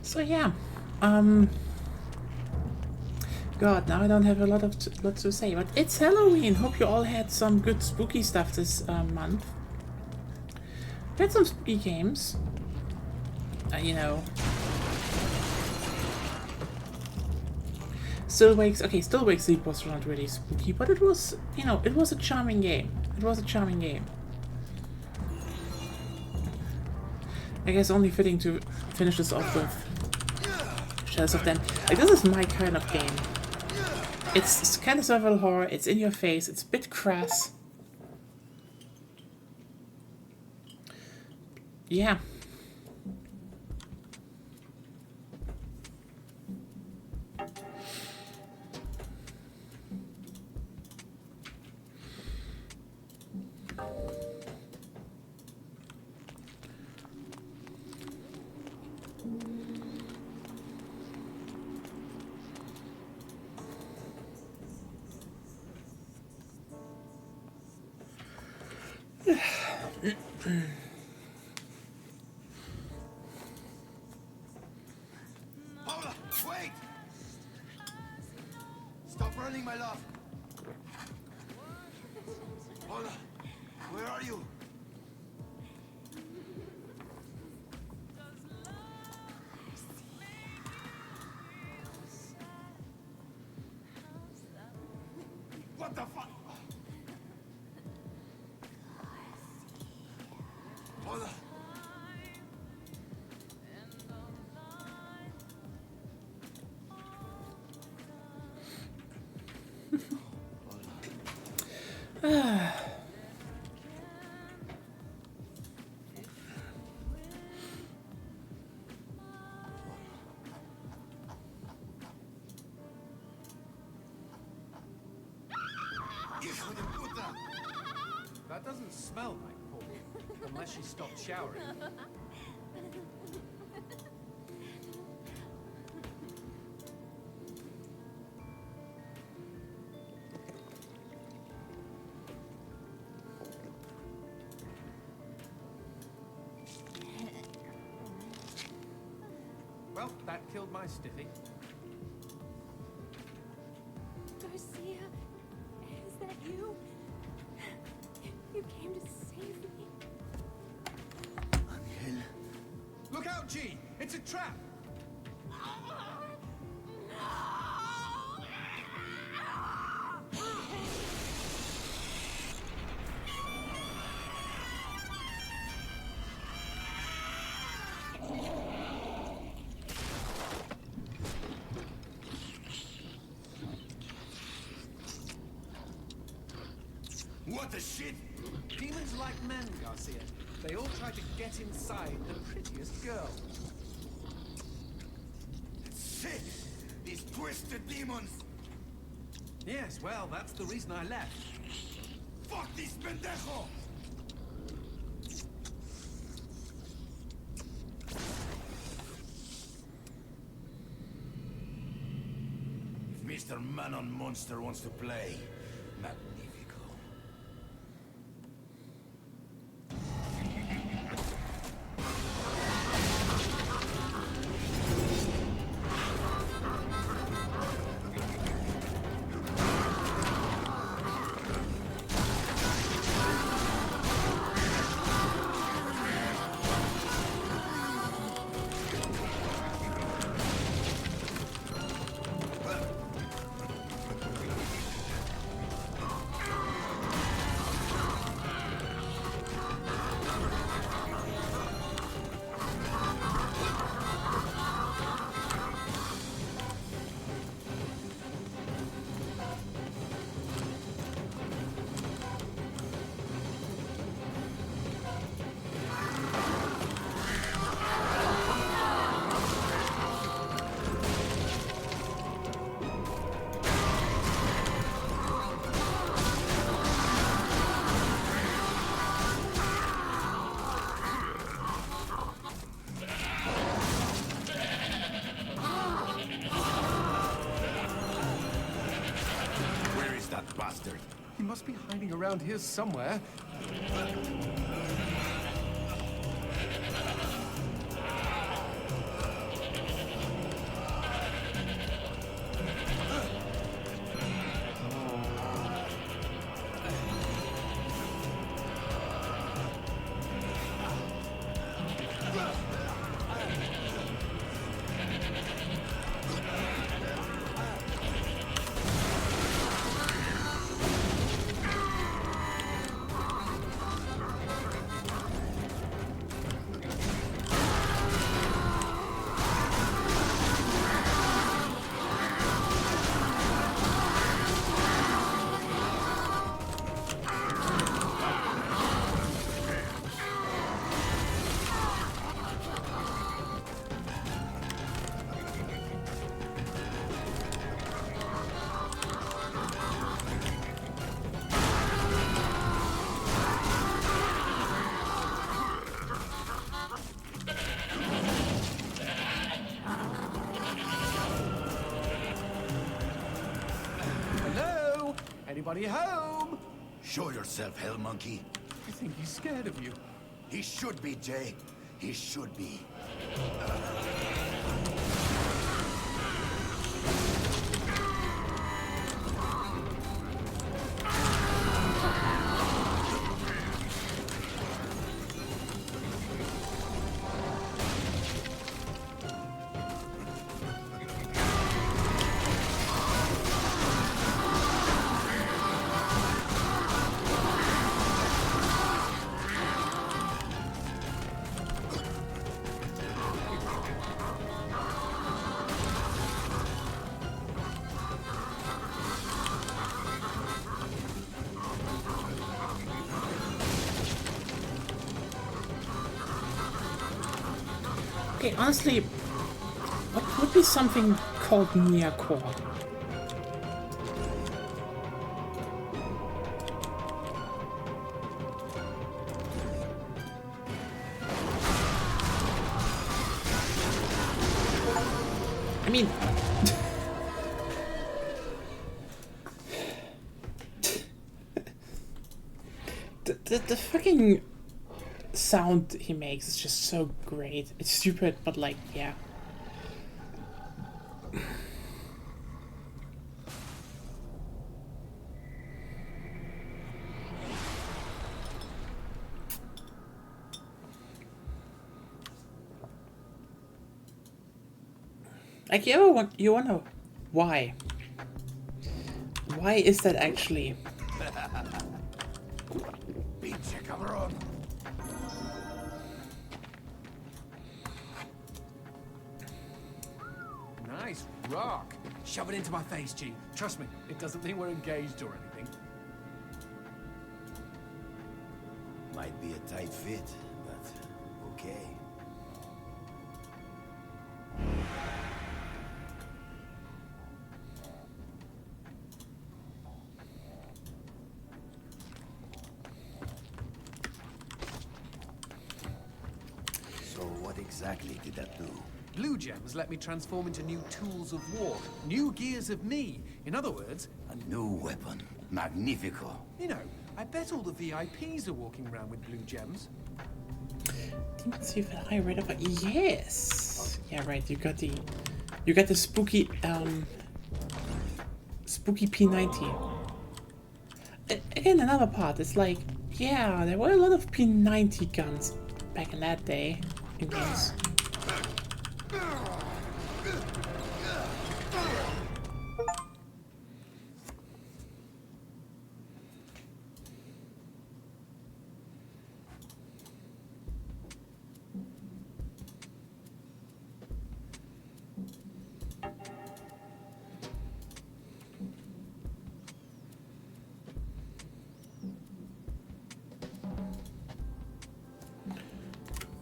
So yeah, God, now I don't have a lot to say, but it's Halloween. Hope you all had some good spooky stuff this month. We had some spooky games. You know, Still Wakes. Okay, Still Wakes Sleep was not really spooky, but it was, you know, it was a charming game. It was a charming game. I guess only fitting to finish this off with Shadows of Them. Like, this is my kind of game. It's kind of survival horror, it's in your face, it's a bit crass. Yeah. Paula, wait! Stop running, my love. Paula, where are you? What the fuck? Paula. That doesn't smell like Paul, unless she stopped showering. Well, that killed my stiffy. Garcia, is that you? You came to save me. Angel. Look out, G! It's a trap! What the shit? Demons like men, Garcia. They all try to get inside the prettiest girl. Shit! These twisted demons! Yes, well, that's the reason I left. Fuck this pendejo! If Mr. Man-on-Monster wants to play, magnifico. bastard. He must be hiding around here somewhere. Hello? Anybody home? Show yourself, hell monkey. I think he's scared of you. He should be, Jay. He should be. Okay, honestly, what would be something called Miyako? I mean, the fucking sound he makes is just so great. It's stupid, but like, yeah. Like, you wanna why? Why is that actually? Pinche cabrón. Nice rock. Shove it into my face, G. Trust me, it doesn't think we're engaged or anything. Might be a tight fit, but okay. So what exactly did that do? Blue gems let me transform into new tools of war, new gears of me. In other words, A new weapon. Magnifico. you know, I bet all the VIPs are walking around with blue gems. Demons with a high rate of yes. Yeah, right. You got the spooky spooky P90. Again, another part. It's like, yeah, there were a lot of P90 guns back in that day in games.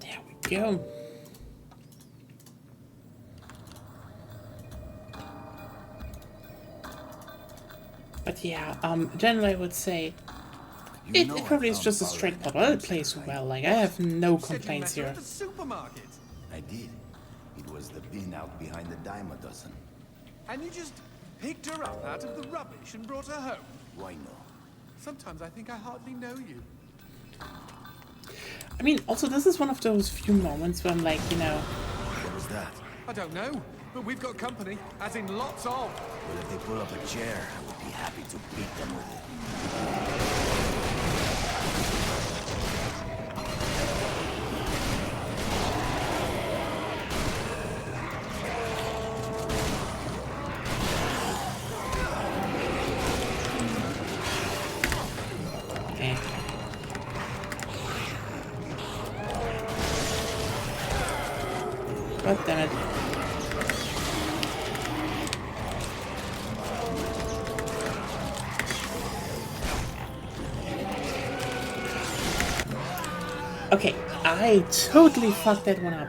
There we go. But yeah, generally I would say it probably is just a straight plot, but it plays well. Like, I have no complaints here. At the supermarket. I did. It was the bin out behind the dime a dozen. And you just picked her up out of the rubbish and brought her home? Why no? Sometimes I think I hardly know you. I mean, also, this is one of those few moments where I'm like, you know... What was that? I don't know, but we've got company, as in lots of. Well, if they pull up a chair, I would be happy to beat them with it. Eh. God damn it. Okay, I totally fucked that one up.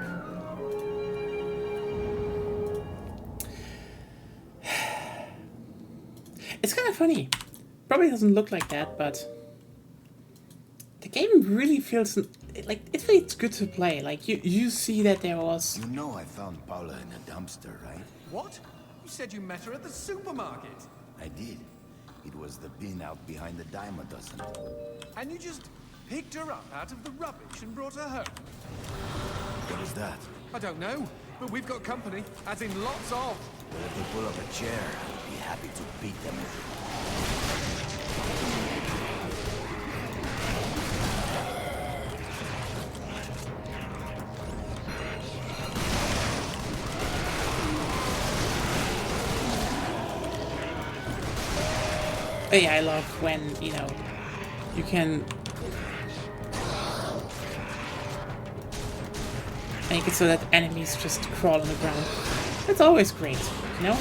It's kind of funny. Probably doesn't look like that, but the game really feels like it feels good to play. Like you see that there was. You know I found Paula in a dumpster, right? What? You said you met her at the supermarket. I did. It was the bin out behind the dime a dozen. And you just picked her up out of the rubbish and brought her home? What is that? I don't know, but we've got company, as in lots of. Well, if they pull up a chair, I would be happy to beat them with it. Oh yeah, I love when, you know, you can make it so that enemies just crawl on the ground. That's always great, you know?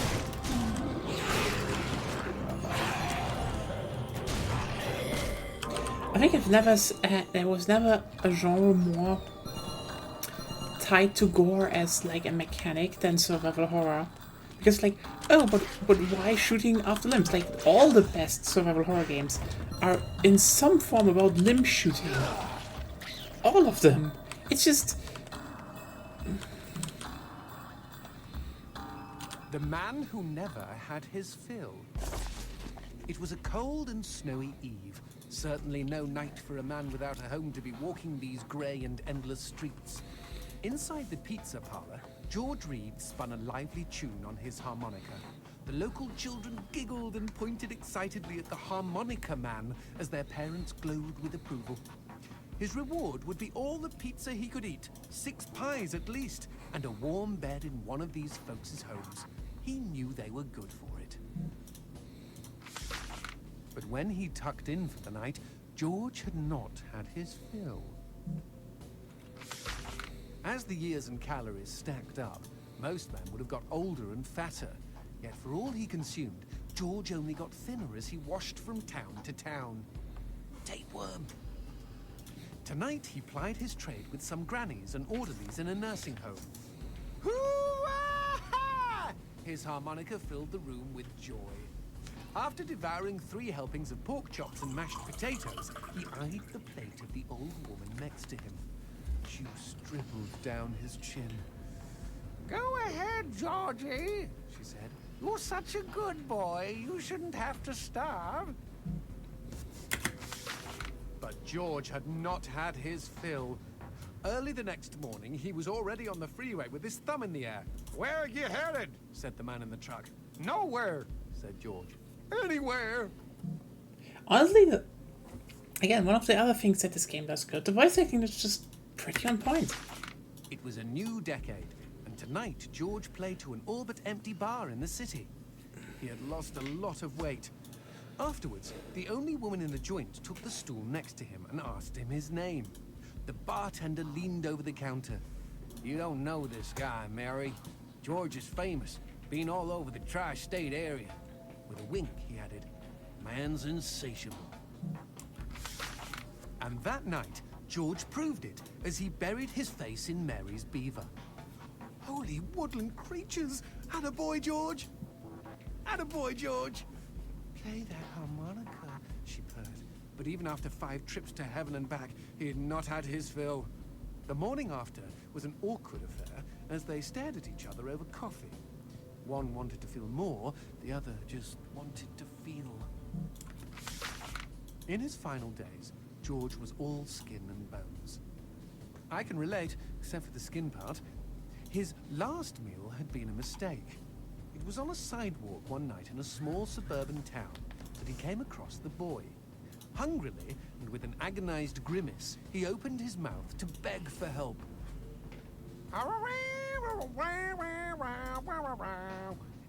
I think there was never a genre more tied to gore as like a mechanic than survival horror. Because like, oh, but why shooting after limbs? Like, all the best survival horror games are in some form about limb shooting. All of them. It's just... The man who never had his fill. It was a cold and snowy eve. Certainly no night for a man without a home to be walking these grey and endless streets. Inside the pizza parlor, George Reed spun a lively tune on his harmonica. The local children giggled and pointed excitedly at the harmonica man as their parents glowed with approval. His reward would be all the pizza he could eat, 6 pies at least, and a warm bed in one of these folks' homes. He knew they were good for it. But when he tucked in for the night, George had not had his fill. As the years and calories stacked up, most men would have got older and fatter. Yet for all he consumed, George only got thinner as he washed from town to town. Tapeworm. Tonight he plied his trade with some grannies and orderlies in a nursing home. Hoo-ah! His harmonica filled the room with joy. After devouring 3 helpings of pork chops and mashed potatoes, he eyed the plate of the old woman next to him. Juice dribbled down his chin. Go ahead, Georgie, she said. You're such a good boy. You shouldn't have to starve. But George had not had his fill. Early the next morning, he was already on the freeway with his thumb in the air. Where are you headed? Said the man in the truck. Nowhere, Said George. anywhere. Honestly, again, one of the other things that this game does good, the voice acting is just pretty on point. It was a new decade, and tonight George played to an all but empty bar in the city. He had lost a lot of weight. Afterwards, the only woman in the joint took the stool next to him and asked him his name. The bartender leaned over the counter. You don't know this guy, Mary. George is famous, been all over the tri-state area. With a wink, he added, Man's insatiable. and that night, George proved it as he buried his face in Mary's beaver. Holy woodland creatures! Attaboy, George! Attaboy, George! Play that harmonica, she purred. But even after 5 trips to heaven and back, he had not had his fill. The morning after was an awkward affair as they stared at each other over coffee. One wanted to feel more, the other just wanted to feel. In his final days, George was all skin and bones. I can relate, except for the skin part. His last meal had been a mistake. It was on a sidewalk one night in a small suburban town that he came across the boy. Hungrily, and with an agonized grimace, he opened his mouth to beg for help.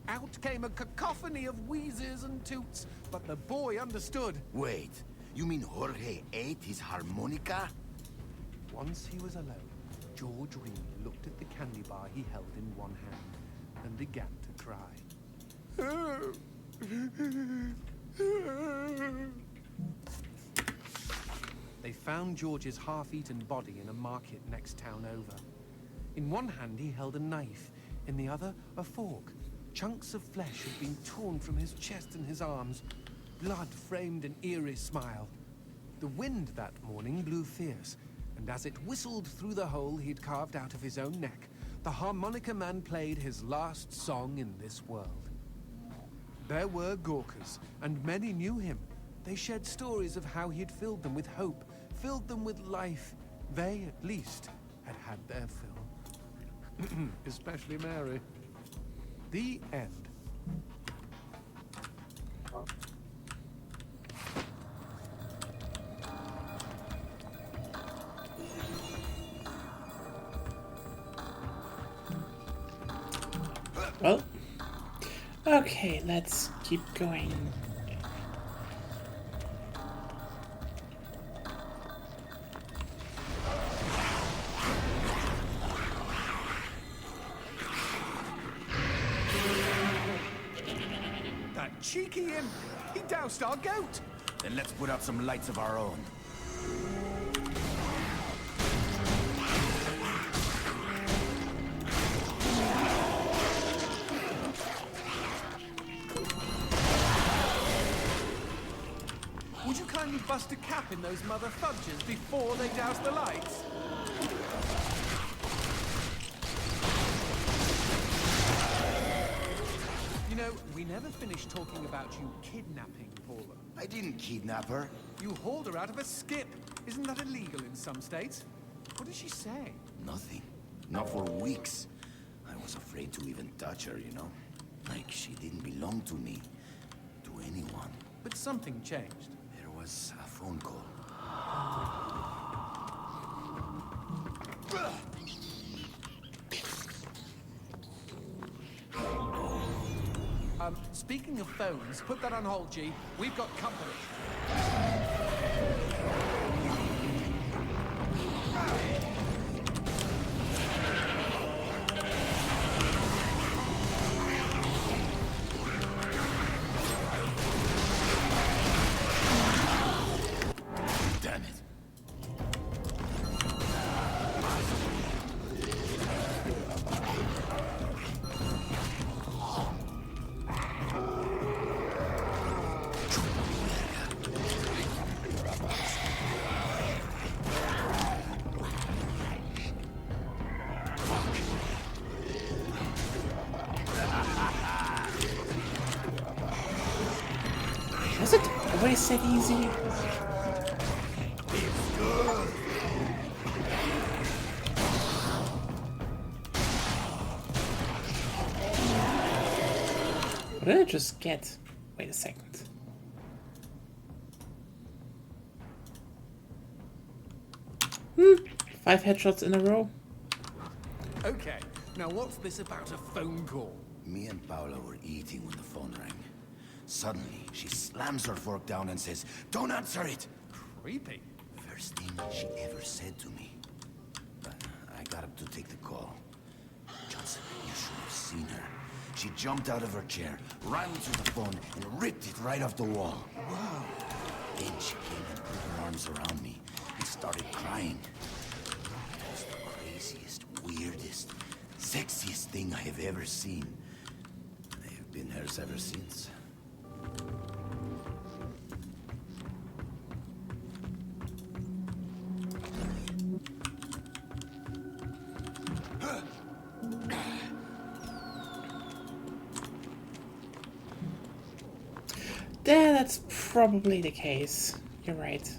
Out came a cacophony of wheezes and toots, but the boy understood. Wait, you mean Jorge ate his harmonica? Once he was alone, George Reed looked at the candy bar he held in one hand and began to cry. They found George's half-eaten body in a market next town over. In one hand he held a knife, in the other a fork. Chunks of flesh had been torn from his chest and his arms. Blood framed an eerie smile. The wind that morning blew fierce, and as it whistled through the hole he'd carved out of his own neck, the harmonica man played his last song in this world. There were Gawkers, and many knew him. They shared stories of how he'd filled them with hope, filled them with life. They, at least, had had their fill. Especially Mary. The end. Well, okay, let's keep going. That cheeky imp! He doused our goat! Then let's put out some lights of our own. Would you kindly bust a cap in those mother fudges before they douse the lights? You know, we never finished talking about you kidnapping Paula. I didn't kidnap her. You hauled her out of a skip. Isn't that illegal in some states? What did she say? Nothing. Not for weeks. I was afraid to even touch her, you know? Like she didn't belong to me. To anyone. But something changed. There was a phone call. Speaking of phones, put that on hold, G. We've got company. Damn it. Was it always that easy? What did I just get? Wait a second. Five headshots in a row. Okay, now what's this about a phone call? Me and Paula were eating when the phone rang. Suddenly, she slams her fork down and says, "Don't answer it!" Creepy. First thing she ever said to me. But I got up to take the call. Johnson, you should have seen her. She jumped out of her chair, ran to the phone, and ripped it right off the wall. Whoa. Then she came and put her arms around me and started crying. It was the craziest, weirdest, sexiest thing I have ever seen. I have been hers ever since. probably the case. You're right.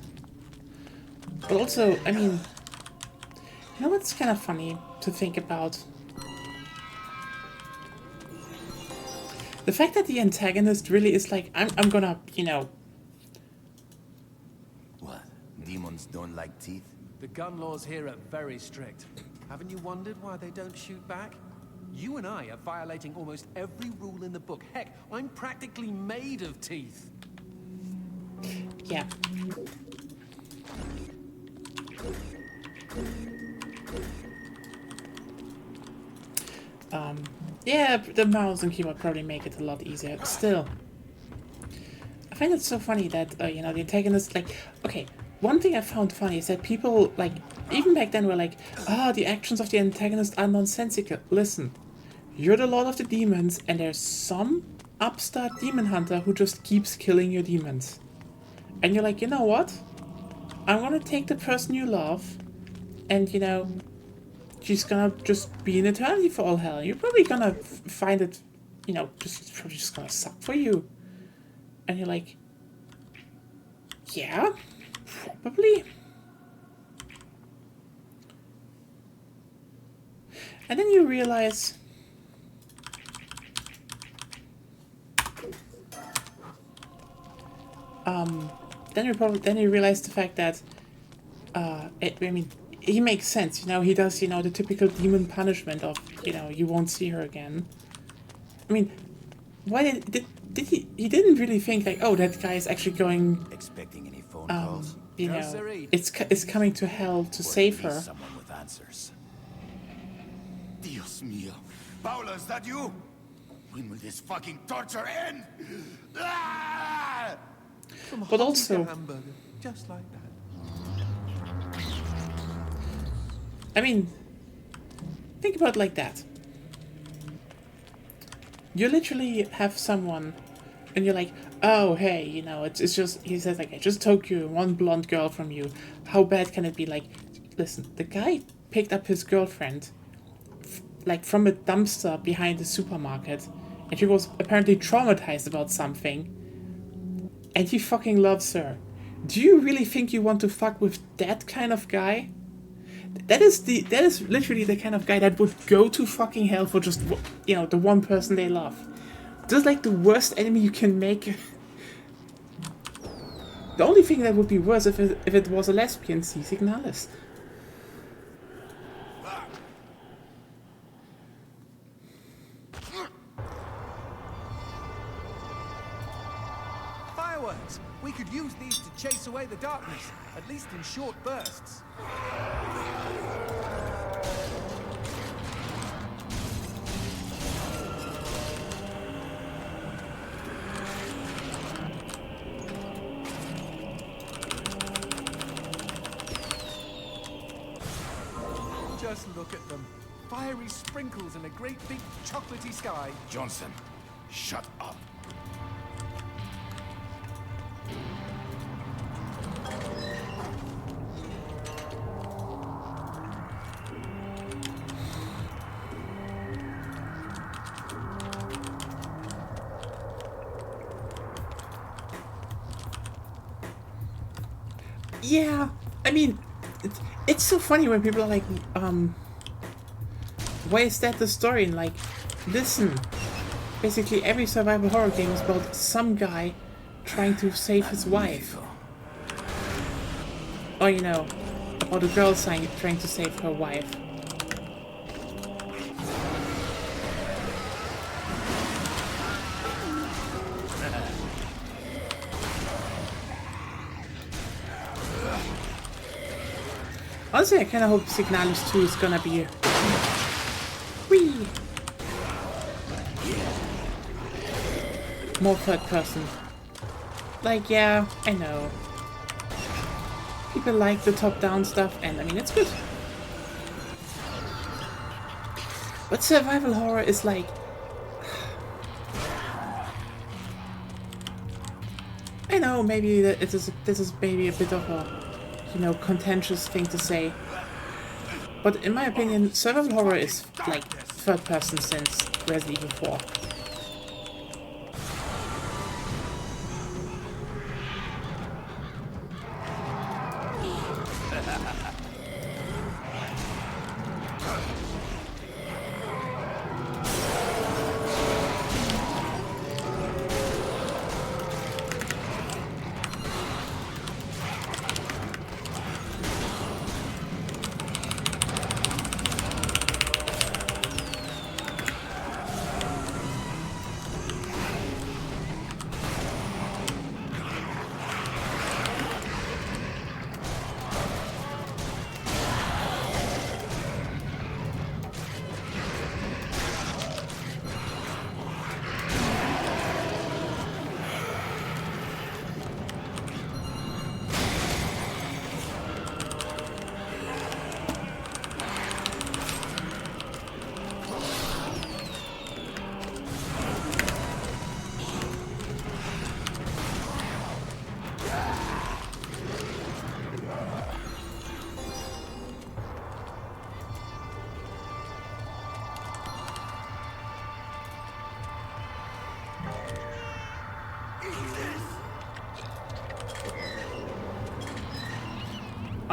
But also, I mean, you know what's kind of funny to think about? The fact that the antagonist really is like, I'm gonna, you know... What? Demons don't like teeth? The gun laws here are very strict. Haven't you wondered why they don't shoot back? You and I are violating almost every rule in the book. Heck, I'm practically made of teeth. Yeah. Yeah, the mouse and keyboard probably make it a lot easier. Still, I find it so funny that, you know, the antagonist, like, okay, one thing I found funny is that people, like, even back then were like, the actions of the antagonist are nonsensical. Listen, you're the Lord of the Demons, and there's some upstart demon hunter who just keeps killing your demons. And you're like, you know what? I'm gonna take the person you love, and, you know, she's gonna just be in eternity for all hell. You're probably gonna find it, you know, it's probably just gonna suck for you. And you're like, yeah, probably. And then you realize, then you realize the fact that, I mean, he makes sense, you know, he does, you know, the typical demon punishment of, you know, you won't see her again. I mean, why did he didn't really think like, oh, that guy is actually going, Expecting any phone calls? you No, know, siree. it's coming to hell to save her. Someone with answers. Dios mío. Paula, is that you? When will this fucking torture end? Ah! But also, Hamburger, just like that. I mean, think about it like that. You literally have someone, and you're like, oh, hey, you know, it's just, he says, like, I just took you, one blonde girl from you. How bad can it be? Like, listen, the guy picked up his girlfriend, like, from a dumpster behind the supermarket, and she was apparently traumatized about something, and he fucking loves her. Do you really think you want to fuck with that kind of guy? That is literally the kind of guy that would go to fucking hell for just, you know, the one person they love. Just like the worst enemy you can make. The only thing that would be worse if it was a lesbian, C. Signalis. Fireworks! We could use these to chase away the darkness, at least in short bursts. Just look at them. Fiery sprinkles in a great big chocolatey sky. Johnson, shut up. Yeah, I mean, it's so funny when people are like, why is that the story? And like, listen, basically every survival horror game is about some guy trying to save his wife. Or, you know, about a girl trying to save her wife. Honestly, I kind of hope Signalis 2 is gonna be... Whee! More third person. Like, yeah, I know. People like the top-down stuff, and I mean, it's good. But survival horror is like... I know, maybe this is maybe a bit of a, you know, contentious thing to say. But in my opinion, survival horror is like third person since Resident Evil 4.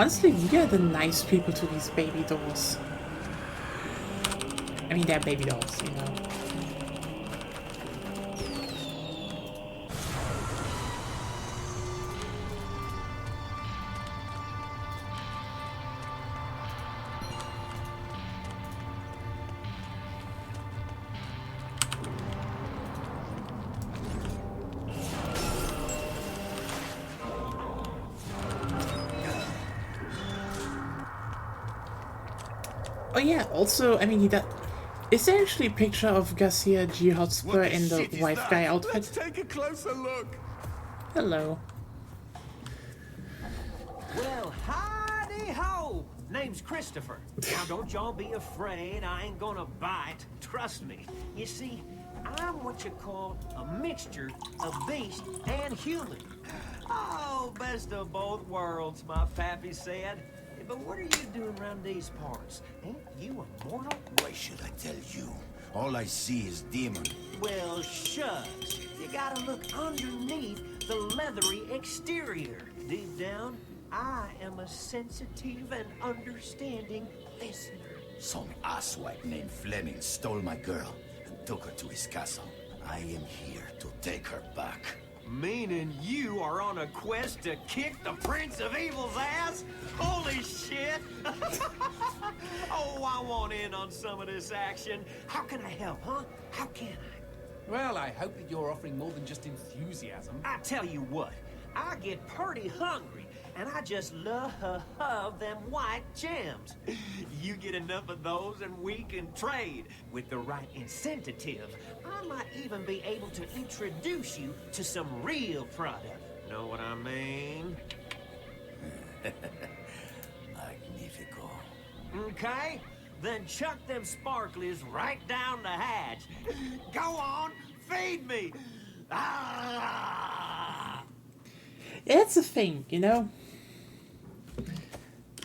Honestly, we are the nice people to these baby dolls. I mean, they're baby dolls, you know. Oh yeah, also, I mean, he does... Is there actually a picture of Garcia G. Hotspur in the wife guy outfit? Let's take a closer look. Hello. Well, howdy ho! Name's Christopher. Now don't y'all be afraid, I ain't gonna bite. Trust me. You see, I'm what you call a mixture of beast and human. Oh, best of both worlds, my pappy said. But what are you doing around these parts? Ain't you immortal? Why should I tell you? All I see is demon. Well, shucks. You gotta look underneath the leathery exterior. Deep down, I am a sensitive and understanding listener. Some asswipe named Fleming stole my girl and took her to his castle. I am here to take her back. Meaning you are on a quest to kick the Prince of Evil's ass? Holy shit! Oh, I want in on some of this action. How can I help, huh? How can I? Well, I hope that you're offering more than just enthusiasm. I tell you what, I get pretty hungry, and I just love them white gems. You get enough of those and we can trade. With the right incentive, I might even be able to introduce you to some real product. Know what I mean? Magnifico. Okay, then chuck them sparklies right down the hatch. Go on, feed me! Ah! Yeah, that's the thing, you know?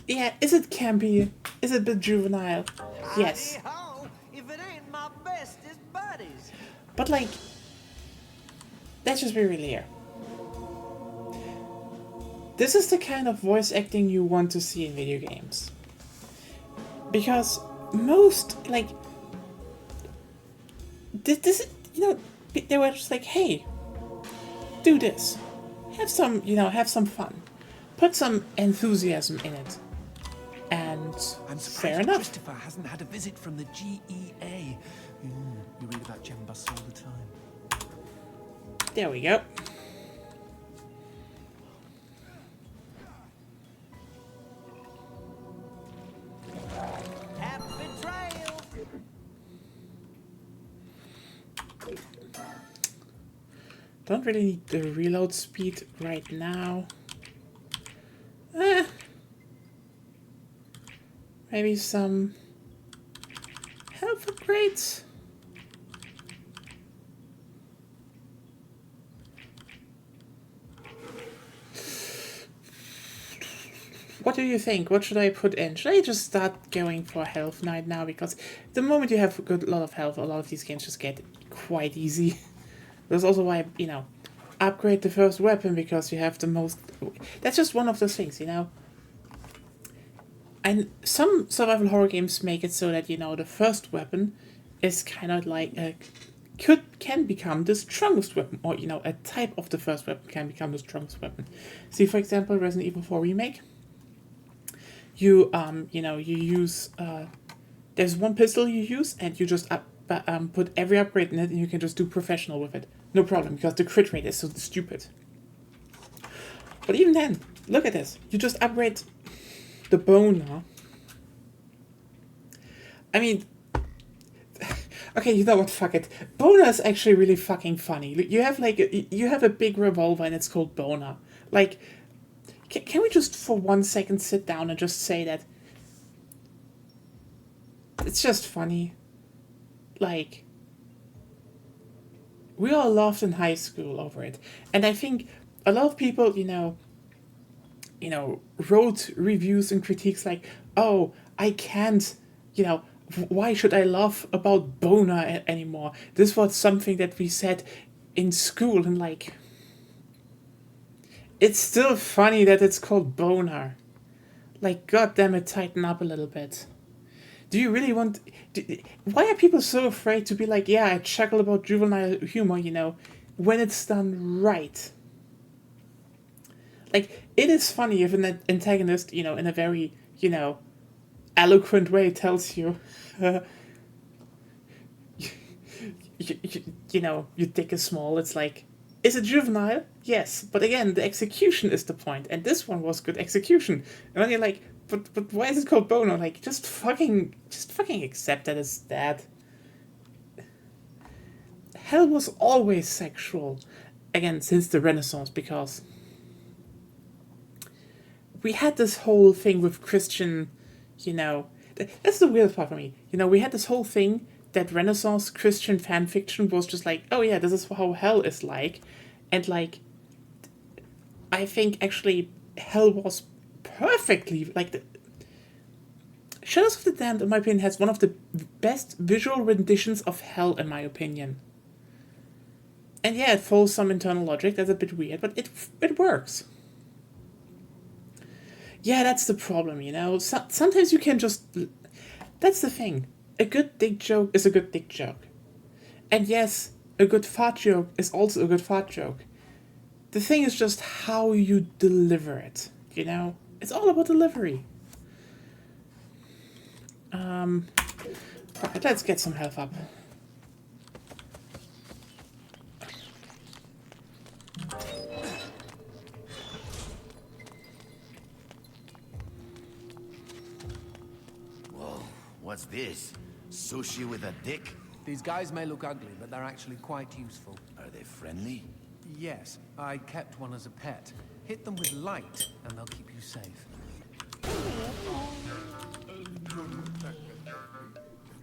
Yeah, is it campy? Is it a bit juvenile? Yes. Howdy-ho, if it ain't my bestest buddies. But like, let's just be real here. This is the kind of voice acting you want to see in video games. Because most, like, this, you know, they were just like, hey, do this. Have some, you know, have some fun. Put some enthusiasm in it. And I'm fair surprised enough. Christopher hasn't had a visit from the GEA. You read about gem busts all the time. There we go. Happy trails! Don't really need the reload speed right now. Maybe some health upgrades. What do you think? What should I put in? Should I just start going for Health Knight now? Because the moment you have a good lot of health, a lot of these games just get quite easy. That's also why, you know, upgrade the first weapon because you have the most... That's just one of those things, you know? And some survival horror games make it so that, you know, the first weapon is kind of like can become the strongest weapon, or, you know, a type of the first weapon can become the strongest weapon. See, for example, Resident Evil 4 Remake. You you know, you use there's one pistol you use, and you just put every upgrade in it, and you can just do professional with it, no problem, because the crit rate is so stupid. But even then, look at this. You just upgrade the boner. I mean, okay, you know what? Fuck it. Boner is actually really fucking funny. You have like you have a big revolver and it's called Boner. Like, can we just for 1 second sit down and just say that it's just funny? Like, we all laughed in high school over it, and I think a lot of people, you know, wrote reviews and critiques like, oh, I can't, you know, why should I laugh about boner anymore? This was something that we said in school, and like, it's still funny that it's called boner. Like, god damn it, tighten up a little bit. Do you really want... why are people so afraid to be like, yeah, I chuckle about juvenile humor, you know, when it's done right? Like, it is funny if an antagonist, you know, in a very, you know, eloquent way tells you, you know, your dick is small. It's like, is it juvenile? Yes. But again, the execution is the point. And this one was good execution. And then you're like, but why is it called Bono? Like, just fucking accept that it's that. Hell was always sexual. Again, since the Renaissance, because we had this whole thing with Christian, you know, that's the weird part for me. You know, we had this whole thing that Renaissance Christian fan fiction was just like, oh yeah, this is how hell is like. And like, I think actually hell was perfectly, like, Shadows of the Damned, in my opinion, has one of the best visual renditions of hell, in my opinion. And yeah, it follows some internal logic, that's a bit weird, but it works. Yeah, that's the problem, you know? Sometimes you can just... That's the thing. A good dick joke is a good dick joke. And yes, a good fart joke is also a good fart joke. The thing is just how you deliver it, you know? It's all about delivery. Right, let's get some health up. Whoa, what's this? Sushi with a dick? These guys may look ugly, but they're actually quite useful. Are they friendly? Yes, I kept one as a pet. Hit them with light, and they'll keep you safe.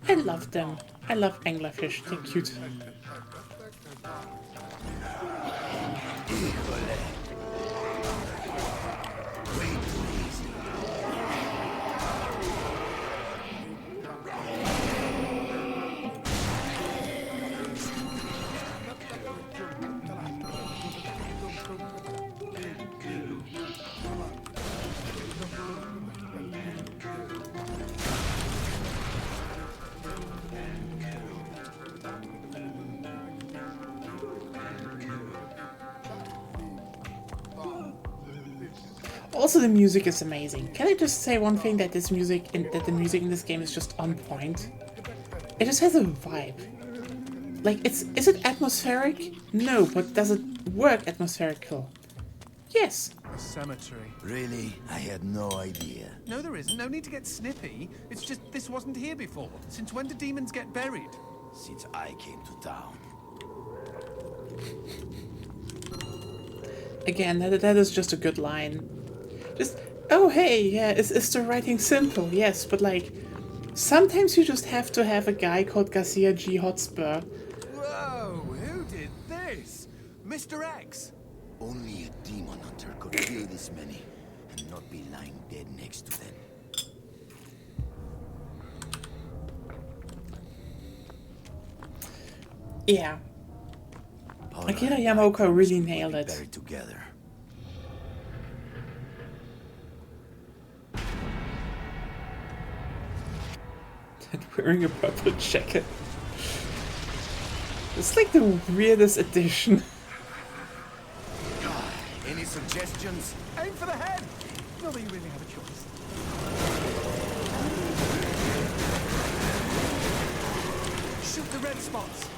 I love them. I love anglerfish. They're cute. Also, the music is amazing. Can I just say one thing, that the music in this game is just on point? It just has a vibe. Like, is it atmospheric? No, but does it work atmospherical? Yes. A cemetery. Really? I had no idea. No, there isn't. No need to get snippy. It's just this wasn't here before. Since when do demons get buried? Since I came to town. Again, that is just a good line. Just, oh hey, yeah, is the writing simple? Yes, but like, sometimes you just have to have a guy called Garcia G. Hotspur. Whoa, who did this? Mr. X? Only a demon hunter could kill this many and not be lying dead next to them. Yeah. Akira Yamaoka really nailed it. Buried together. Wearing a purple jacket. It's like the weirdest addition. Any suggestions? Aim for the head! Not that you really have a choice. Shoot the red spots.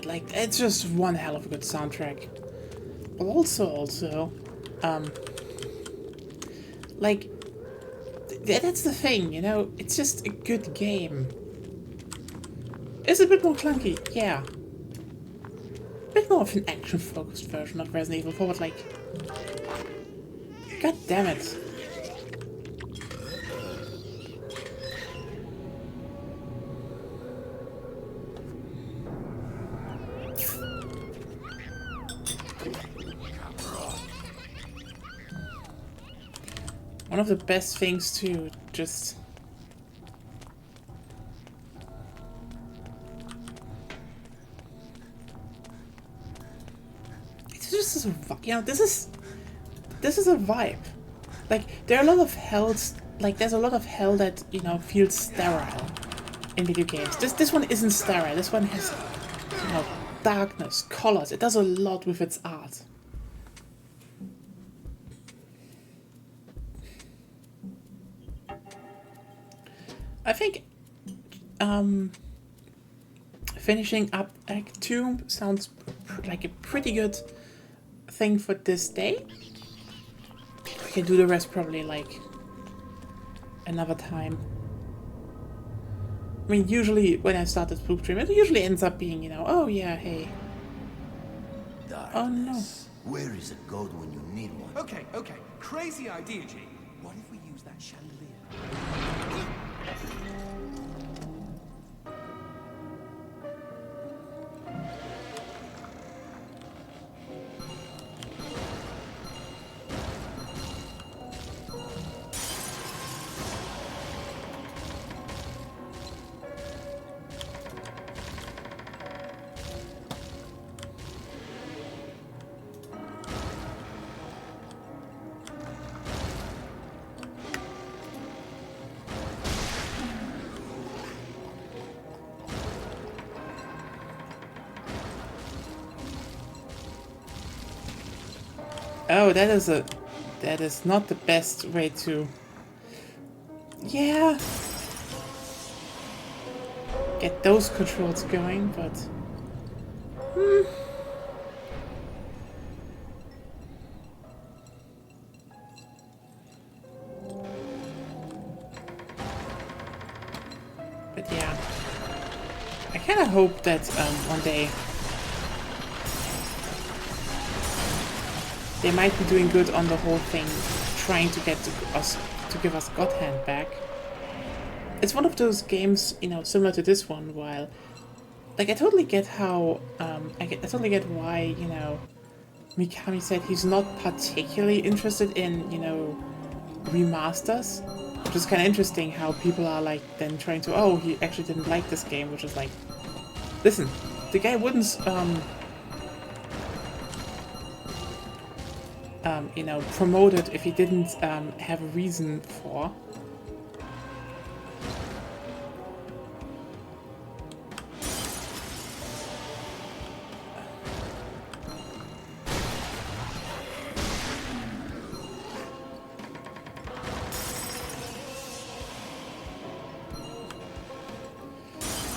Like, it's just one hell of a good soundtrack. But also, Like, that's the thing, you know? It's just a good game. It's a bit more clunky, yeah. A bit more of an action-focused version of Resident Evil 4, but like... God damn it. One of the best things to just... It's just a, you know, this is a vibe. Like, there are a lot of hells, like, there's a lot of hell that, you know, feels sterile in video games. This one isn't sterile. This one has, you know, darkness, colors. It does a lot with its art. I think finishing up Act 2 sounds like a pretty good thing for this day. We can do the rest probably like another time. I mean, usually when I start this Spoopstream, it usually ends up being, you know, oh yeah, hey. Darkness. Oh no. Where is a goat when you need one? Okay, okay. Crazy idea, G. What if we use that chandelier? Oh, that is not the best way to... Yeah. Get those controls going, but... But yeah. I kind of hope that one day they might be doing good on the whole thing, trying to get to give us God Hand back. It's one of those games, you know, similar to this one, while, like, I totally get how, I totally get why, you know, Mikami said he's not particularly interested in, you know, remasters. Which is kind of interesting how people are, like, then trying to, oh, he actually didn't like this game, which is like, listen, the guy wouldn't, you know, promote it if he didn't have a reason for.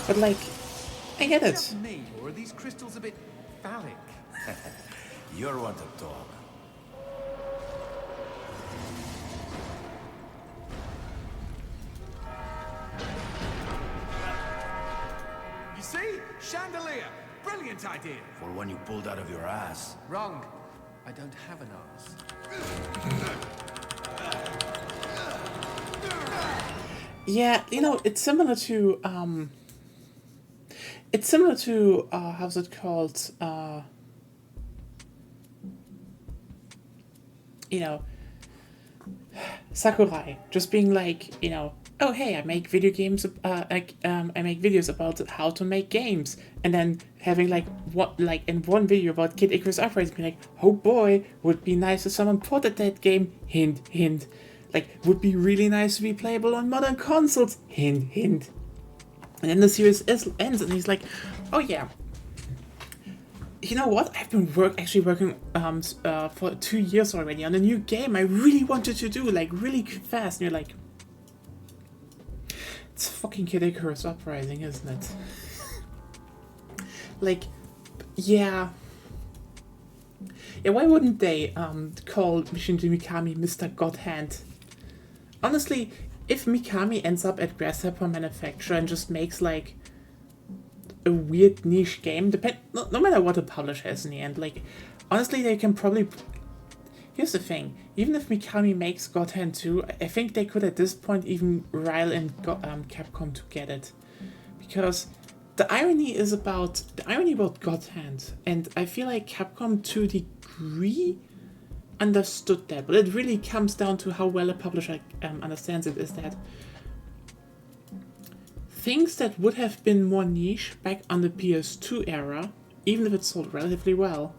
But like, I get it. Just me, or are these crystals a bit phallic? You're one to talk. You see? Chandelier! Brilliant idea! For one you pulled out of your ass. Wrong. I don't have an ass. Yeah, you know, it's similar to how's it called? You know, Sakurai just being like, you know, oh hey, I make video games. I make videos about how to make games, and then having like what, like in one video about Kid Icarus Uprising, being like, oh boy, would be nice if someone ported that game. Hint, hint. Like, would be really nice to be playable on modern consoles. Hint, hint. And then the series ends, and he's like, oh yeah. You know what? I've been actually working for 2 years already on a new game I really wanted to do, like, really fast. And you're like, it's fucking Kid Icarus Uprising, isn't it? Like, yeah. Yeah, why wouldn't they call Shinji Mikami Mr. Godhand? honestly, if Mikami ends up at Grasshopper Manufacturer and just makes like a weird niche game, no matter what the publisher is in the end, like honestly, they can probably. Here's the thing: even if Mikami makes God Hand 2, I think they could at this point even rile in Capcom to get it, because the irony about God Hand, and I feel like Capcom to a degree understood that, but it really comes down to how well a publisher understands it, is that things that would have been more niche back on the PS2 era, even if it sold relatively well,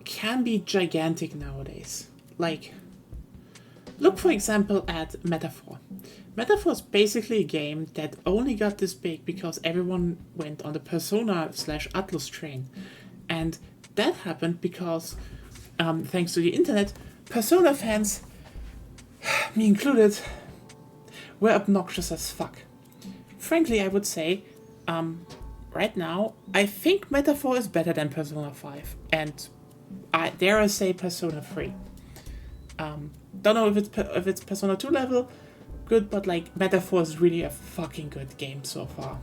can be gigantic nowadays. Like, look for example at Metaphor. Metaphor is basically a game that only got this big because everyone went on the Persona/Atlus train. And that happened because, thanks to the internet, Persona fans, me included, were obnoxious as fuck. Frankly, I would say, right now, I think Metaphor is better than Persona 5. And I dare I say Persona 3. Don't know if it's Persona 2 level good, but like Metaphor is really a fucking good game so far.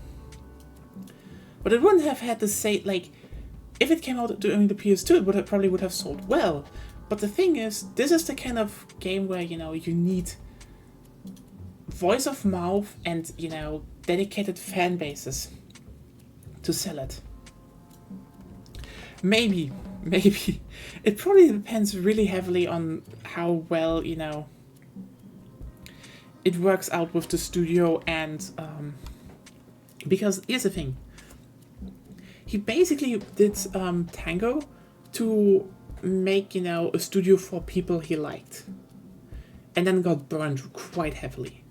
But it wouldn't have had the same, like, if it came out during the PS2, it probably would have sold well. But the thing is, this is the kind of game where, you know, you need voice of mouth and, you know, dedicated fan bases to sell it. Maybe. It probably depends really heavily on how well, you know, it works out with the studio, and because here's the thing. He basically did Tango to make, you know, a studio for people he liked, and then got burned quite heavily.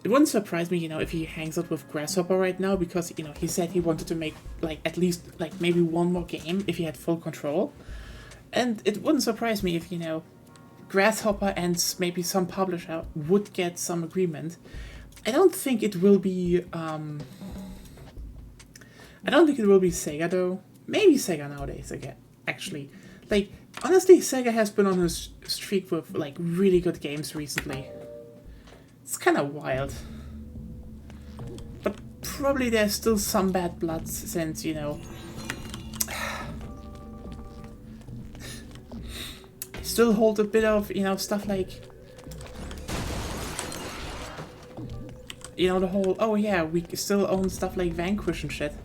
It wouldn't surprise me, you know, if he hangs out with Grasshopper right now, because, you know, he said he wanted to make, like, at least, like, maybe one more game if he had full control. And it wouldn't surprise me if, you know, Grasshopper and maybe some publisher would get some agreement. I don't think it will be, Sega, though. Maybe Sega nowadays, again, actually. Like, honestly, Sega has been on a streak with, like, really good games recently. It's kind of wild. But probably there's still some bad blood since, you know, I still hold a bit of, you know, stuff like, you know, the whole, oh yeah, we still own stuff like Vanquish and shit.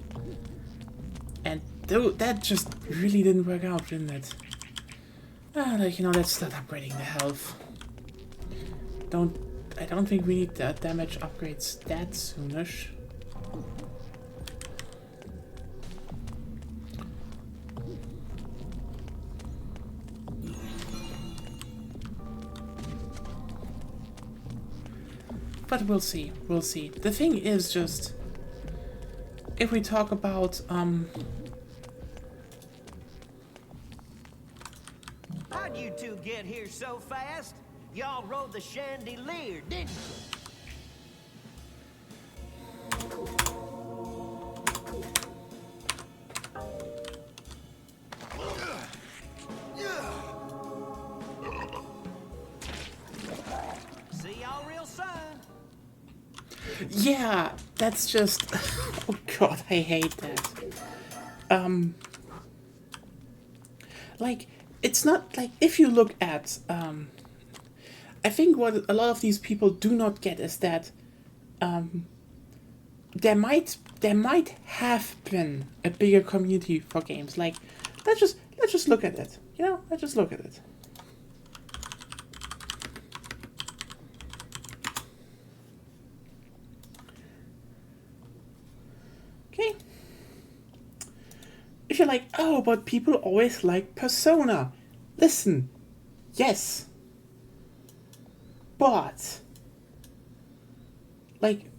And that just really didn't work out, didn't it? Like, you know, let's start upgrading the health. I don't think we need damage upgrades that soonish. But we'll see. The thing is just, if we talk about How'd you two get here so fast? Y'all rode the chandelier, didn't you? See y'all real soon. yeah, that's just oh god, I hate that. Like, it's not like, if you look at I think what a lot of these people do not get is that there might have been a bigger community for games. Like, let's just look at it. You know, let's just look at it. Okay. If you're like, oh, but people always like Persona. Listen, yes. But, like,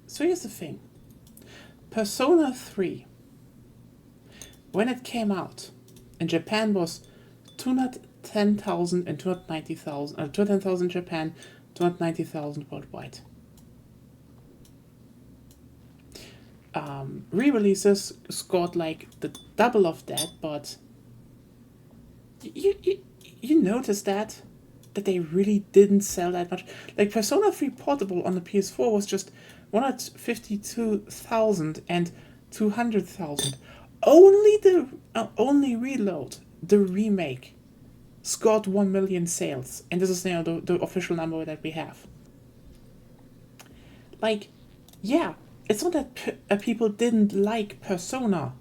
so here's the thing. Persona 3, when it came out, in Japan was 210,000 and 290,000, 210,000 in Japan, 290,000 worldwide. re-releases scored like the double of that, but you notice that they really didn't sell that much. Like Persona 3 Portable on the PS4 was just 152,000 and 200,000. Only Reload, the remake, scored 1 million sales, and this is now the official number that we have. Like, yeah, it's not that people didn't like Persona.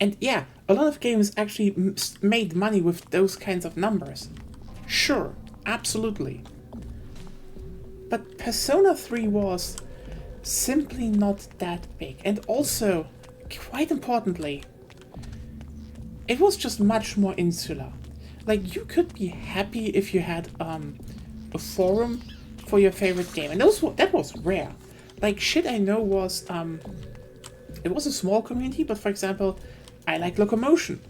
And yeah, a lot of games actually made money with those kinds of numbers. Sure, absolutely. But Persona 3 was simply not that big. And also, quite importantly, it was just much more insular. Like, you could be happy if you had a forum for your favorite game. And that was rare. Like, Shit I Know was, it was a small community, but for example, I Like Locomotion,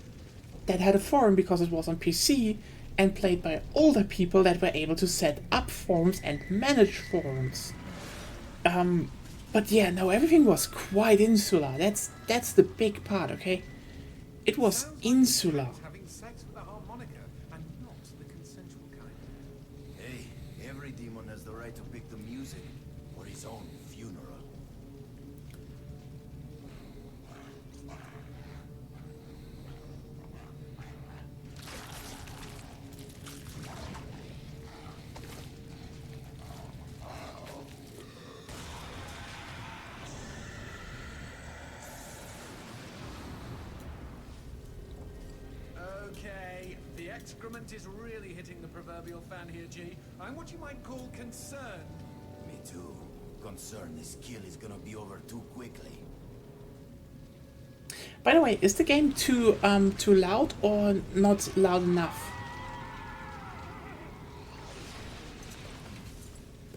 that had a forum because it was on PC and played by older people that were able to set up forums and manage forums. But yeah, no, everything was quite insular. That's the big part, okay? It was insular. Having sex with a harmonica and not the consensual kind. Hey, every demon has the right to pick the music for his own funeral. Okay, the excrement is really hitting the proverbial fan here, G. I'm what you might call concerned. Me too. Concerned this kill is gonna be over too quickly. By the way, is the game too loud or not loud enough?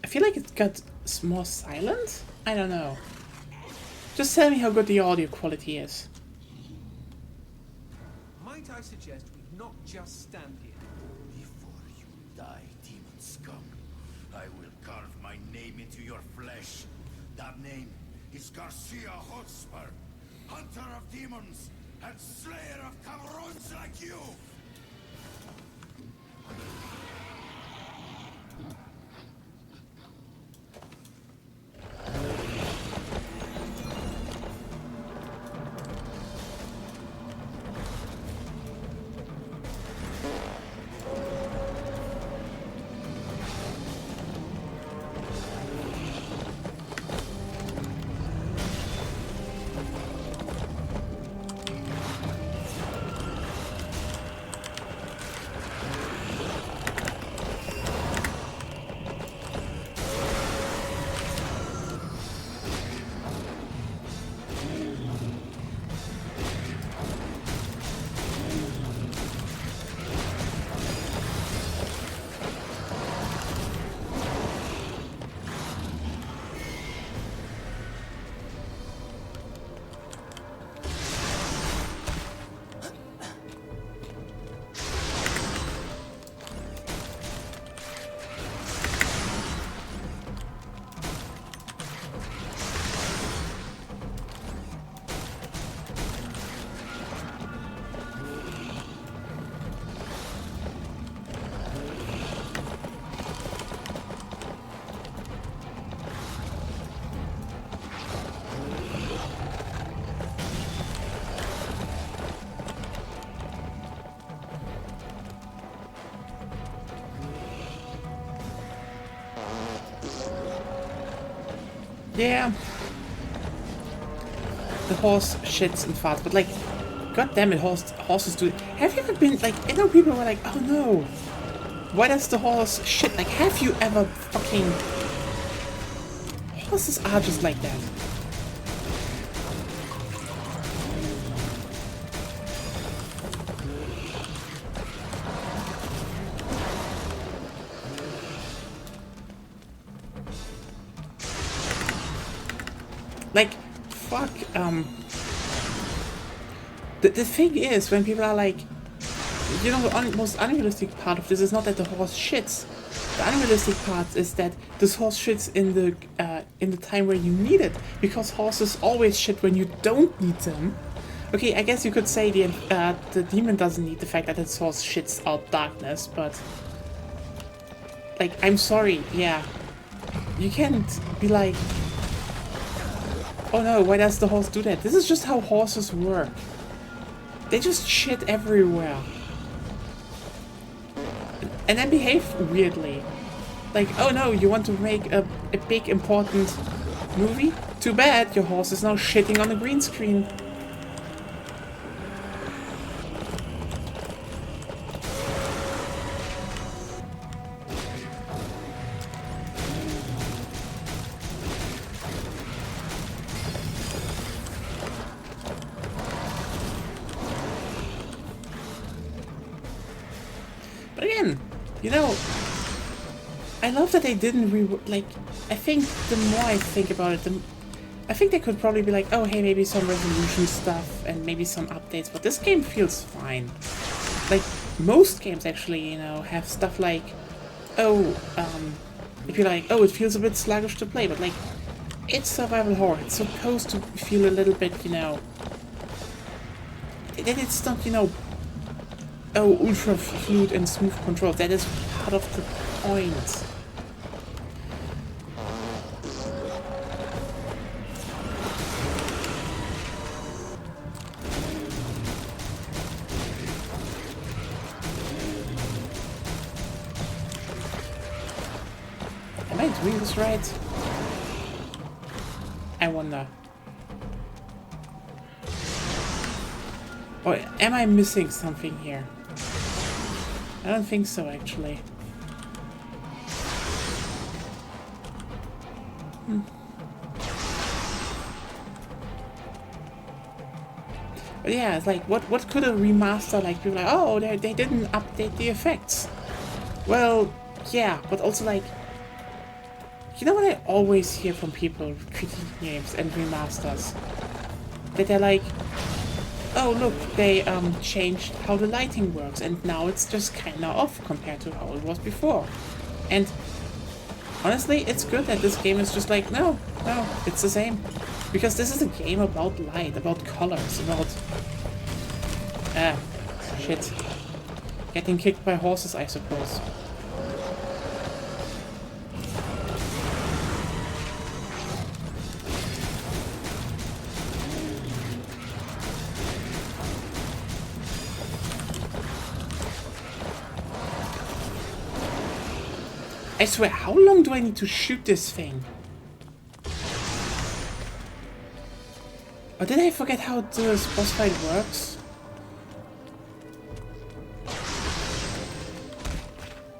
I feel like it got more silent? I don't know. Just tell me how good the audio quality is. Might I suggest we not just stand here? Before you die, demon scum, I will carve my name into your flesh. That name is Garcia Hotspur, hunter of demons and slayer of cabrons like you. Yeah. The horse shits and farts, but like, god damn it, horses do it. Have you ever been, like, I know people were like, oh no, why does the horse shit? Like, have you ever fucking... Horses are just like that. Like, fuck, the thing is, when people are like, you know, the most unrealistic part of this is not that the horse shits. The unrealistic part is that this horse shits in the in the time where you need it, because horses always shit when you don't need them. Okay, I guess you could say the demon doesn't need the fact that its horse shits out darkness, but like, I'm sorry, yeah. You can't be like, oh no, why does the horse do that? This is just how horses work. They just shit everywhere. And then behave weirdly. Like, oh no, you want to make a big important movie? Too bad, your horse is now shitting on the green screen. But again, you know, I love that they didn't I think the more I think about it, I think they could probably be like, oh hey, maybe some resolution stuff and maybe some updates, but this game feels fine. Like, most games actually, you know, have stuff like, oh, if you're like, oh, it feels a bit sluggish to play, but like, it's survival horror, it's supposed to feel a little bit, you know, that it's not, you know, oh, ultra fluid and smooth control. That is part of the point. Am I doing this right? I wonder. Or am I missing something here? I don't think so, actually. But yeah, it's like, what could a remaster, like, people like, oh, they didn't update the effects. Well, yeah, but also, like, you know what I always hear from people critiquing games and remasters? That they're like, oh look, they changed how the lighting works and now it's just kinda off compared to how it was before. And honestly, it's good that this game is just like, no, it's the same. Because this is a game about light, about colors, about... shit. Getting kicked by horses, I suppose. I swear, how long do I need to shoot this thing? Or did I forget how the boss fight works?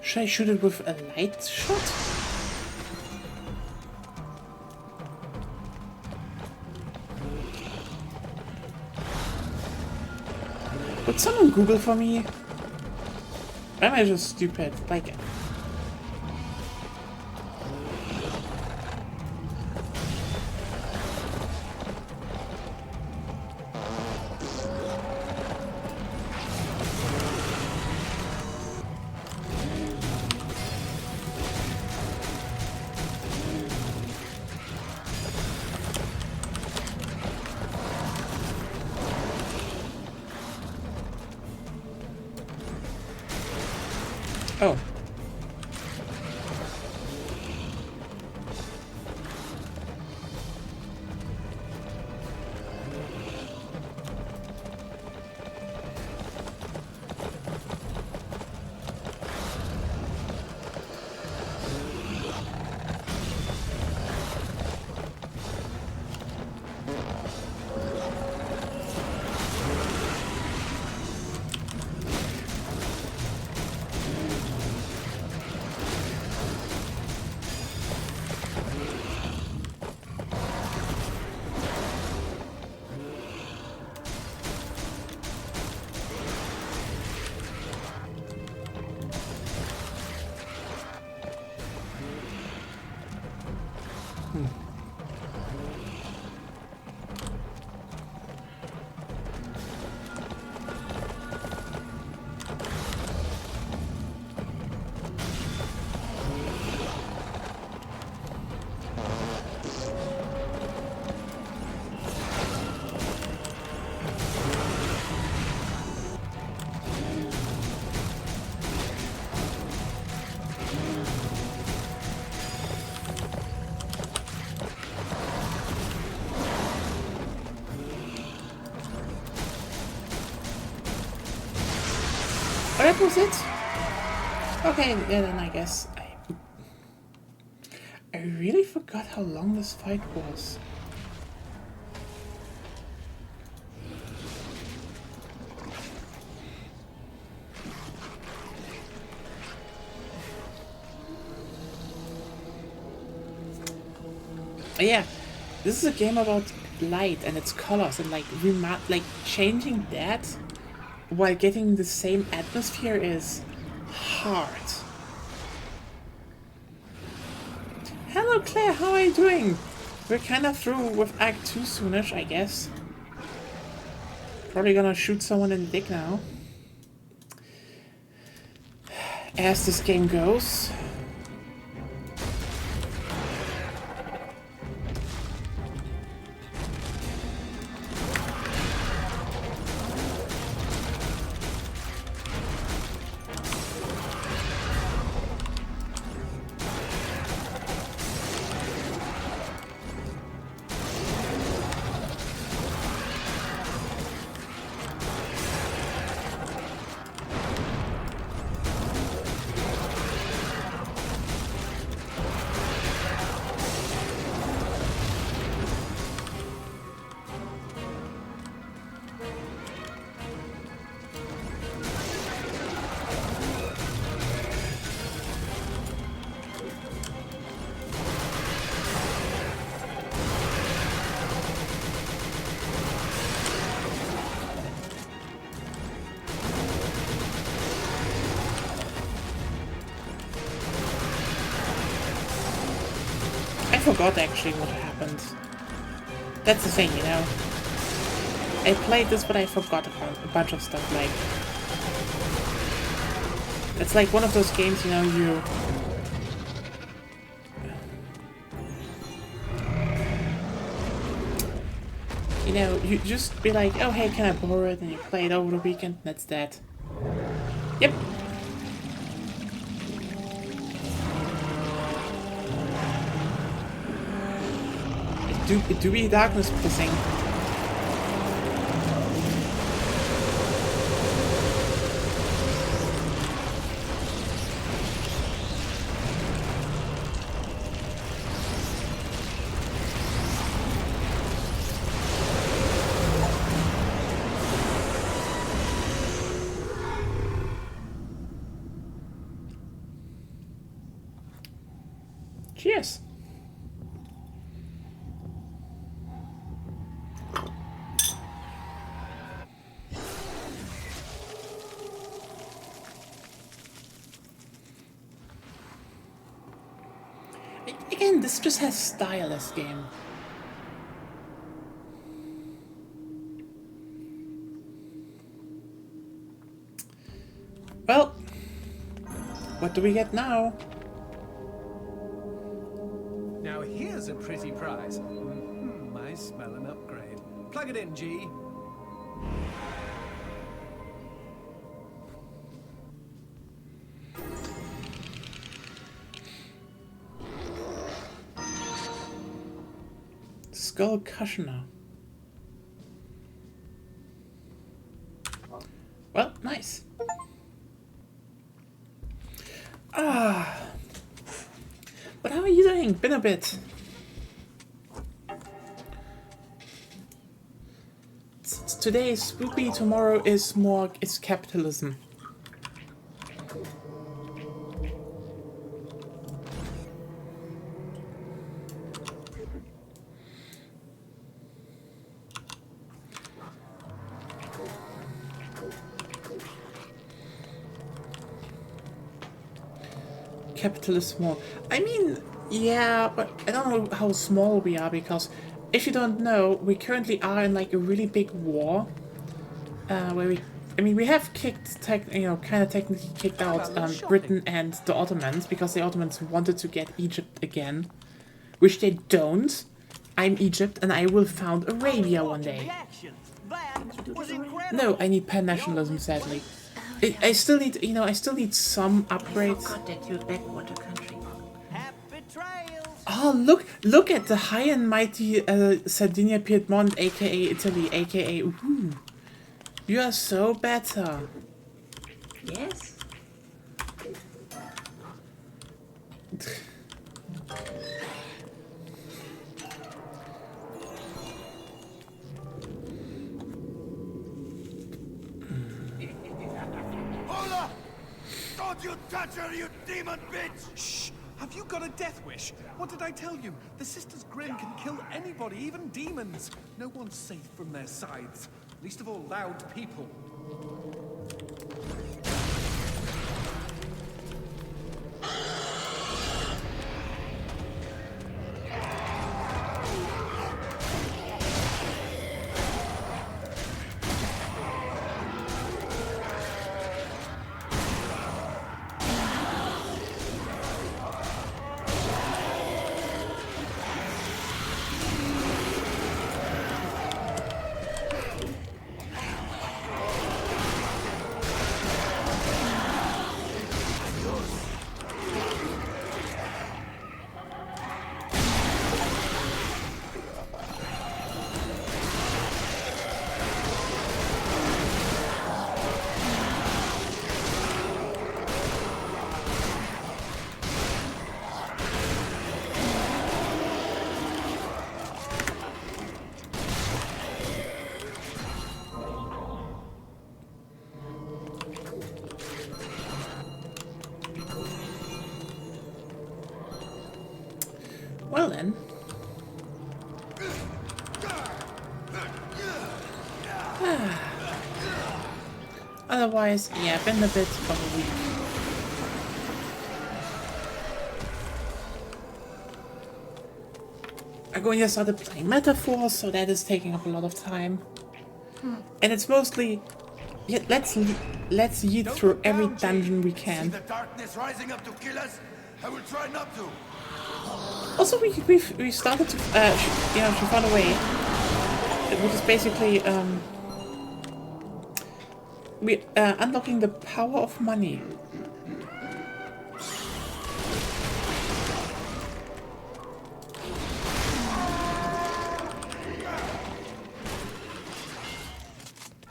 Should I shoot it with a light shot? Would someone Google for me? Or am I just stupid? Like... Oh. that was it? Okay, yeah, then I guess I really forgot how long this fight was. Yeah, this is a game about light and its colors and like changing that while getting the same atmosphere is hard. Hello Claire, how are you doing? We're kind of through with Act 2 soonish, I guess. Probably gonna shoot someone in the dick now. As this game goes. I forgot actually what happened. That's the thing, you know. I played this, but I forgot about a bunch of stuff. Like, it's like one of those games, you know, you just be like, oh hey, can I borrow it? And you play it over the weekend. And that's that. Yep. It do be darkness pissing. Cheers. Again, this just has style, this game. Well, what do we get now? Now here's a pretty prize. I smell an upgrade. Plug it in, G. Skull Cushioner. Well, nice. But how are you doing? Been a bit. Today is spooky, tomorrow is it's capitalism. Capitalist war. I mean, yeah, but I don't know how small we are, because if you don't know, we currently are in like a really big war, where we have kicked, kind of technically kicked out Britain and the Ottomans, because the Ottomans wanted to get Egypt again, which they don't. I'm Egypt, and I will found Arabia one day. No, I need pan-nationalism, sadly. I still need some upgrades. Oh, look at the high and mighty Sardinia Piedmont, aka Italy, aka ooh. You are so better. Yes. Hold up! Don't you touch her, you demon bitch! Shh! Have you got a death wish? What did I tell you? The Sister's Grin can kill anybody, even demons. No one's safe from their scythes. Least of all loud people. Well then. Otherwise, yeah, been a bit of a week. I'm going to start playing metaphors, so that is taking up a lot of time. And it's mostly, yeah, let's yeet through every dungeon we See can. the darkness rising up to kill us? I will try not to. Also, we started to, she found a way, which is basically, unlocking the power of money.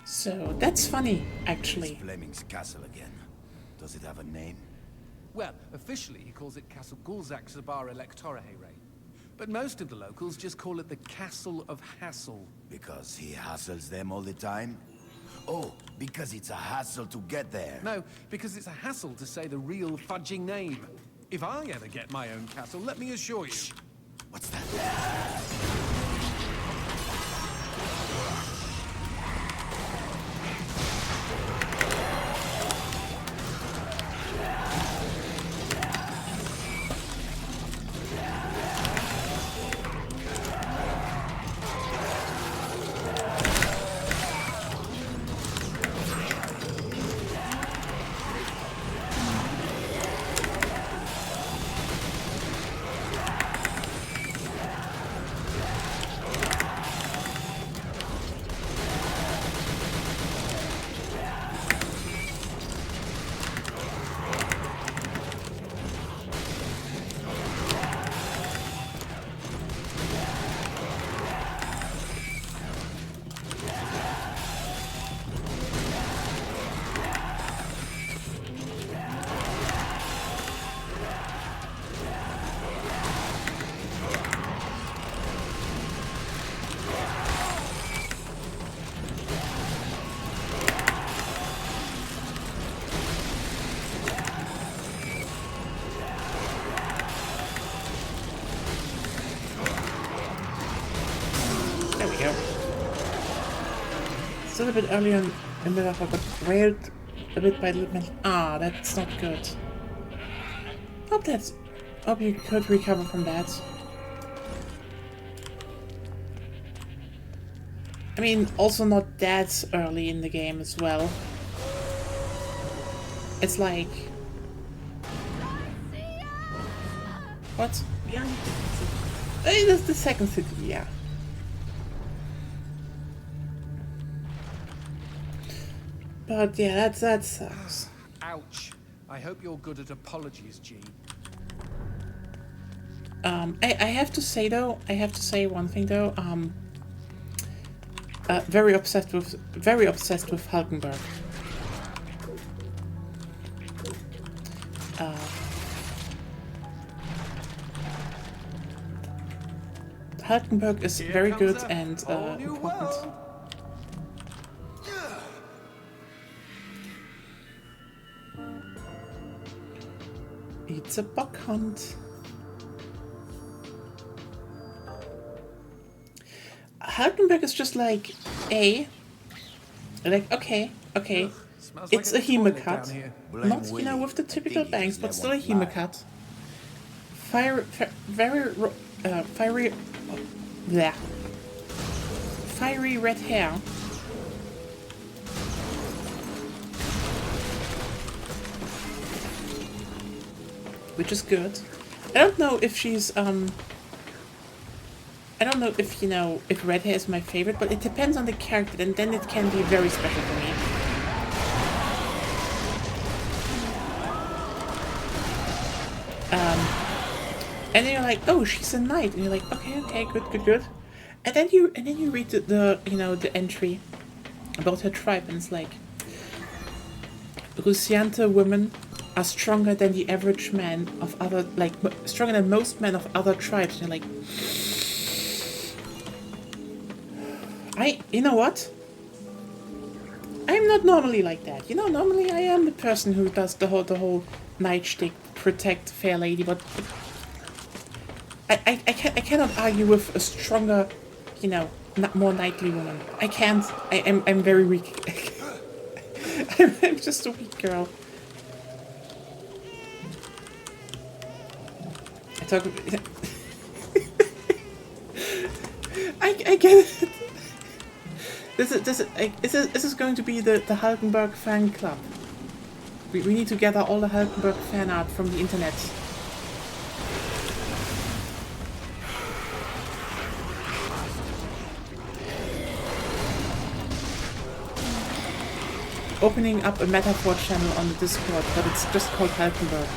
So, that's funny, actually. Fleming's castle again. Does it have a name? Well, officially he calls it Castle Gulzak Zabar Electora Heyre. But most of the locals just call it the Castle of Hassle. Because he hassles them all the time? Oh, because it's a hassle to get there. No, because it's a hassle to say the real fudging name. If I ever get my own castle, let me assure you... What's that? There we go. Still a bit early on in the level, but railed a bit by little. Ah, that's not good. Hope you could recover from that. I mean, also not that early in the game as well. It's like... What? Yeah. Hey, that's the second city, yeah. But yeah, that sucks. Ouch. I hope you're good at apologies, G. I have to say one thing though. Very obsessed with Hulkenberg. Hulkenberg is Here very comes good a and whole new important. world. It's a buck hunt. Hulkenberg is just like okay, Smells it's like a toilet hemocut, down here. not with the typical bangs, but still a hemocut. Fiery, fiery red hair. Which is good. I don't know if she's I don't know if if red hair is my favorite, but it depends on the character, and then it can be very special for me. And then you're like, oh, she's a knight, and you're like, okay, good. And then you read the the entry about her tribe, and it's like, Rusiante women are stronger than the average man of other, stronger than most men of other tribes. And you're like, you know what? I'm not normally like that. Normally I am the person who does the whole knight shtick, protect fair lady, but I cannot argue with a stronger, more knightly woman. I can't. I'm very weak. I'm just a weak girl. I get it. This is going to be the Hulkenberg fan club. We need to gather all the Hulkenberg fan art from the internet. Opening up a metaphor channel on the Discord, but it's just called Hulkenberg.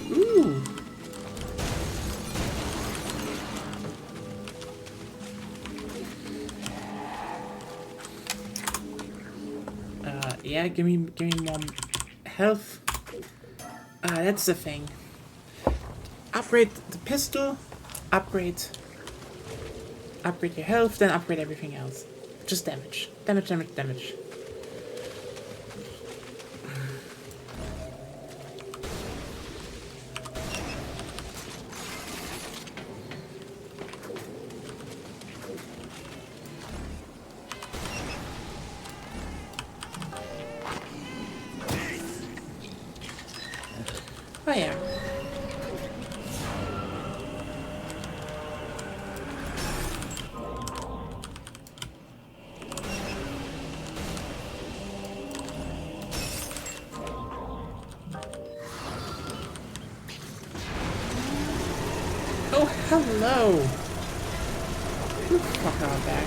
Ooh. Yeah, give me more health. That's the thing. Upgrade the pistol, upgrade your health, then upgrade everything else. Just damage. Damage. Oh yeah. Oh, hello. You fuck our back.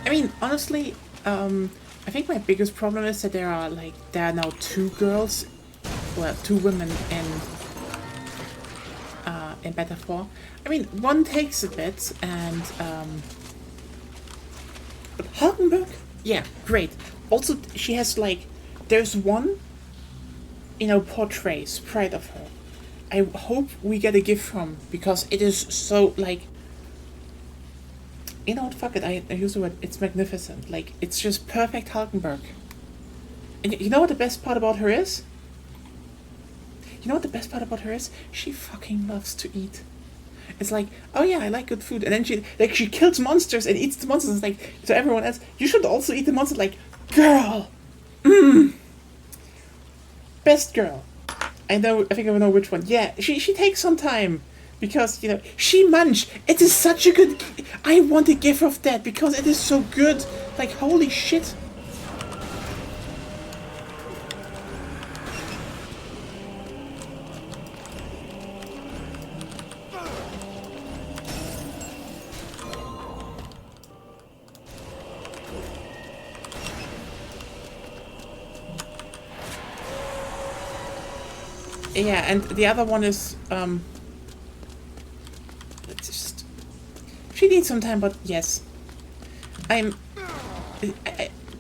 I mean, honestly, I think my biggest problem is that there are now two girls, well, two women in Beta 4. I mean, one takes a bit, and but Hulkenberg, yeah, great. Also, she has there's one, portray sprite of her. I hope we get a GIF from, because it is so you know what, fuck it, I use the word, it's magnificent. It's just perfect Hulkenberg. And you know what the best part about her is? She fucking loves to eat. It's like, oh yeah, I like good food, and then she kills monsters and eats the monsters. It's like, to everyone else, you should also eat the monster. Like, girl, best girl. I think I know which one. Yeah, she takes some time. Because, she munch. It is such a good... I want a gif of that because it is so good. Like, holy shit. Yeah, and the other one is, she needs some time, but yes. I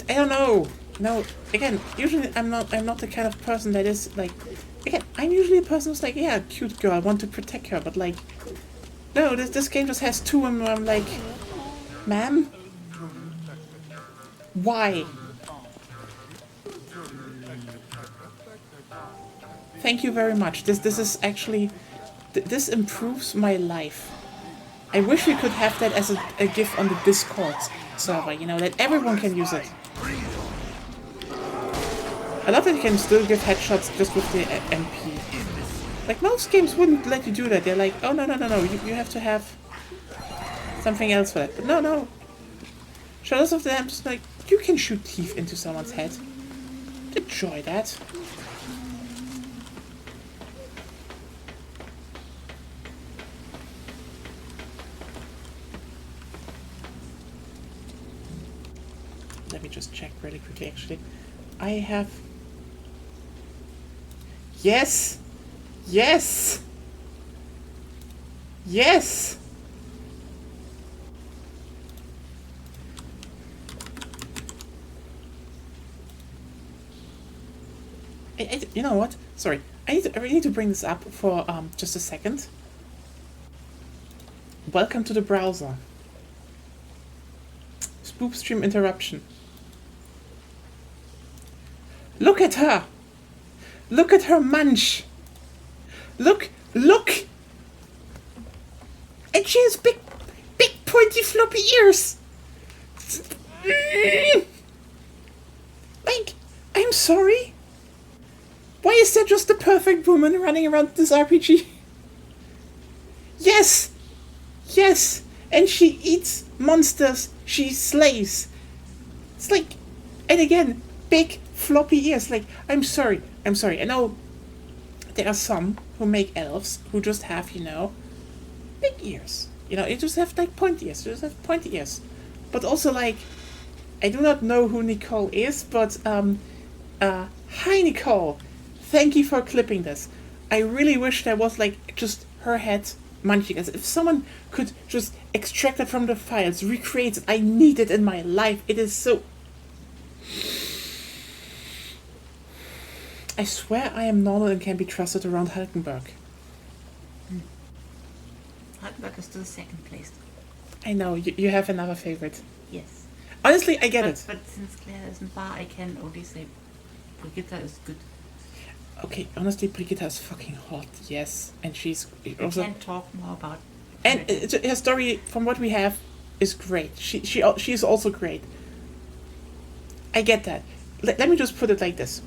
don't know. No, again, usually I'm not the kind of person that is like, again, I'm usually a person who's like, yeah, cute girl, I want to protect her, but like, no, this game just has two and I'm like, ma'am? Why? Thank you very much. This is actually, this improves my life. I wish we could have that as a GIF on the Discord server, that everyone can use it. I love that you can still give headshots just with the MP. Like, most games wouldn't let you do that. They're like, oh, no, you have to have something else for that. But no. Shadows of the Damned just like, you can shoot teeth into someone's head. Enjoy that. Let me just check really quickly, actually. I have... Yes! Yes! Yes! You know what? Sorry. I really need to bring this up for just a second. Welcome to the browser. Spoopstream interruption. Look at her! Look at her munch! Look! And she has big pointy floppy ears! Like, I'm sorry? Why is that just the perfect woman running around this RPG? Yes! Yes! And she eats monsters, she slays. It's like, and again, big floppy ears. Like, I'm sorry. I know there are some who make elves who just have, big ears. You just have like pointy ears. You just have pointy ears. But also like, I do not know who Nicole is, but hi Nicole. Thank you for clipping this. I really wish there was like just her head munching. As if someone could just extract it from the files, recreate it. I need it in my life. It is so... I swear I am normal and can be trusted around Hulkenberg. Hulkenberg is still second place. I know, you have another favorite. Yes. Honestly, I get it. But since Claire isn't bar, I can only say Brigitte is good. Okay, honestly, Brigitte is fucking hot, yes. And she's also... I can't talk more about... And her story, from what we have, is great. She is also great. I get that. Let me just put it like this.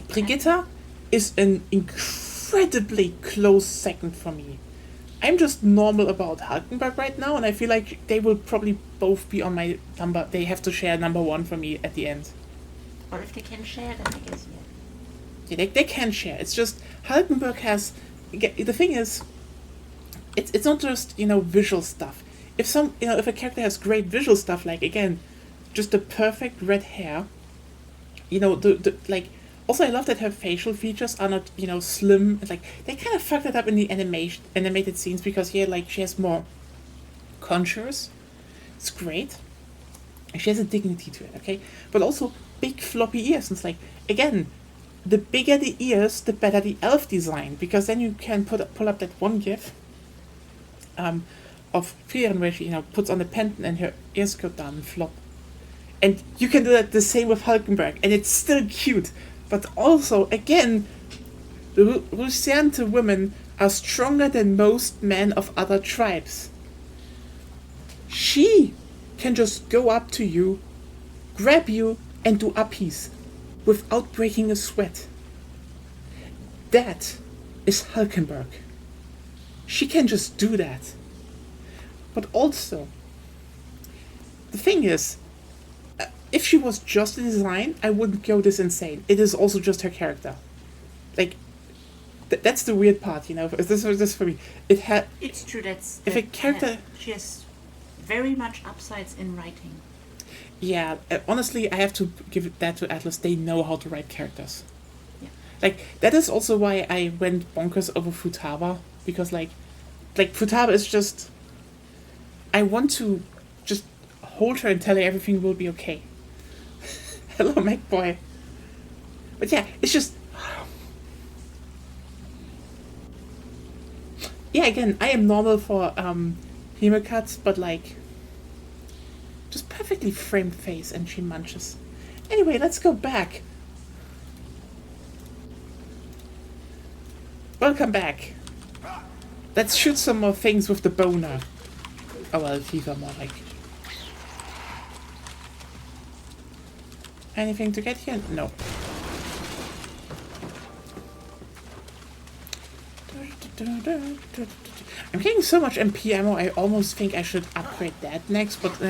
Brigitte is an incredibly close second for me. I'm just normal about Hulkenberg right now, and I feel like they will probably both be on my number. They have to share number one for me at the end. Or if they can share, then I guess, yeah. Yeah, they can share. It's just, Hulkenberg has... The thing is, it's not just, visual stuff. If a character has great visual stuff, like, again, just the perfect red hair, also, I love that her facial features are not, slim. It's like, they kind of fucked it up in the animated scenes because here, like, she has more contours. It's great. And she has a dignity to it, okay? But also, big floppy ears. And it's like, again, the bigger the ears, the better the elf design. Because then you can pull up that one gif of Frieren where she, puts on the pendant and her ears go down and flop. And you can do that the same with Hulkenberg. And it's still cute. But also, again, the Rusiante women are stronger than most men of other tribes. She can just go up to you, grab you, and do uppies without breaking a sweat. That is Hulkenberg. She can just do that. But also, the thing is, if she was just a design, I wouldn't go this insane. It is also just her character. Like, that's the weird part, you know. This for me. It's true. That's if a character. She has very much upsides in writing. Yeah, honestly, I have to give that to Atlas. They know how to write characters. Yeah. Like, that is also why I went bonkers over Futaba, because like Futaba is just. I want to just hold her and tell her everything will be okay. Hello, MacBoy. But yeah, it's just. Yeah, again, I am normal for humor cuts, but like. Just perfectly framed face, and she munches. Anyway, let's go back. Welcome back. Let's shoot some more things with the boner. Oh well, FIFA more like. Anything to get here? No. I'm getting so much MP ammo, I almost think I should upgrade that next, but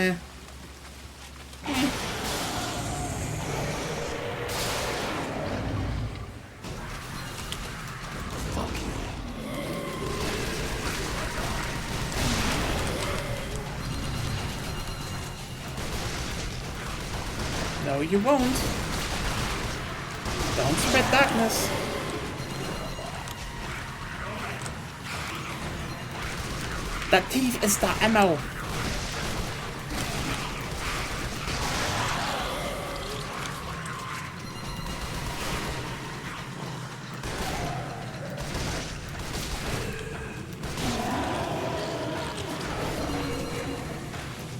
No, you won't. Don't spread darkness. The thief is the ammo.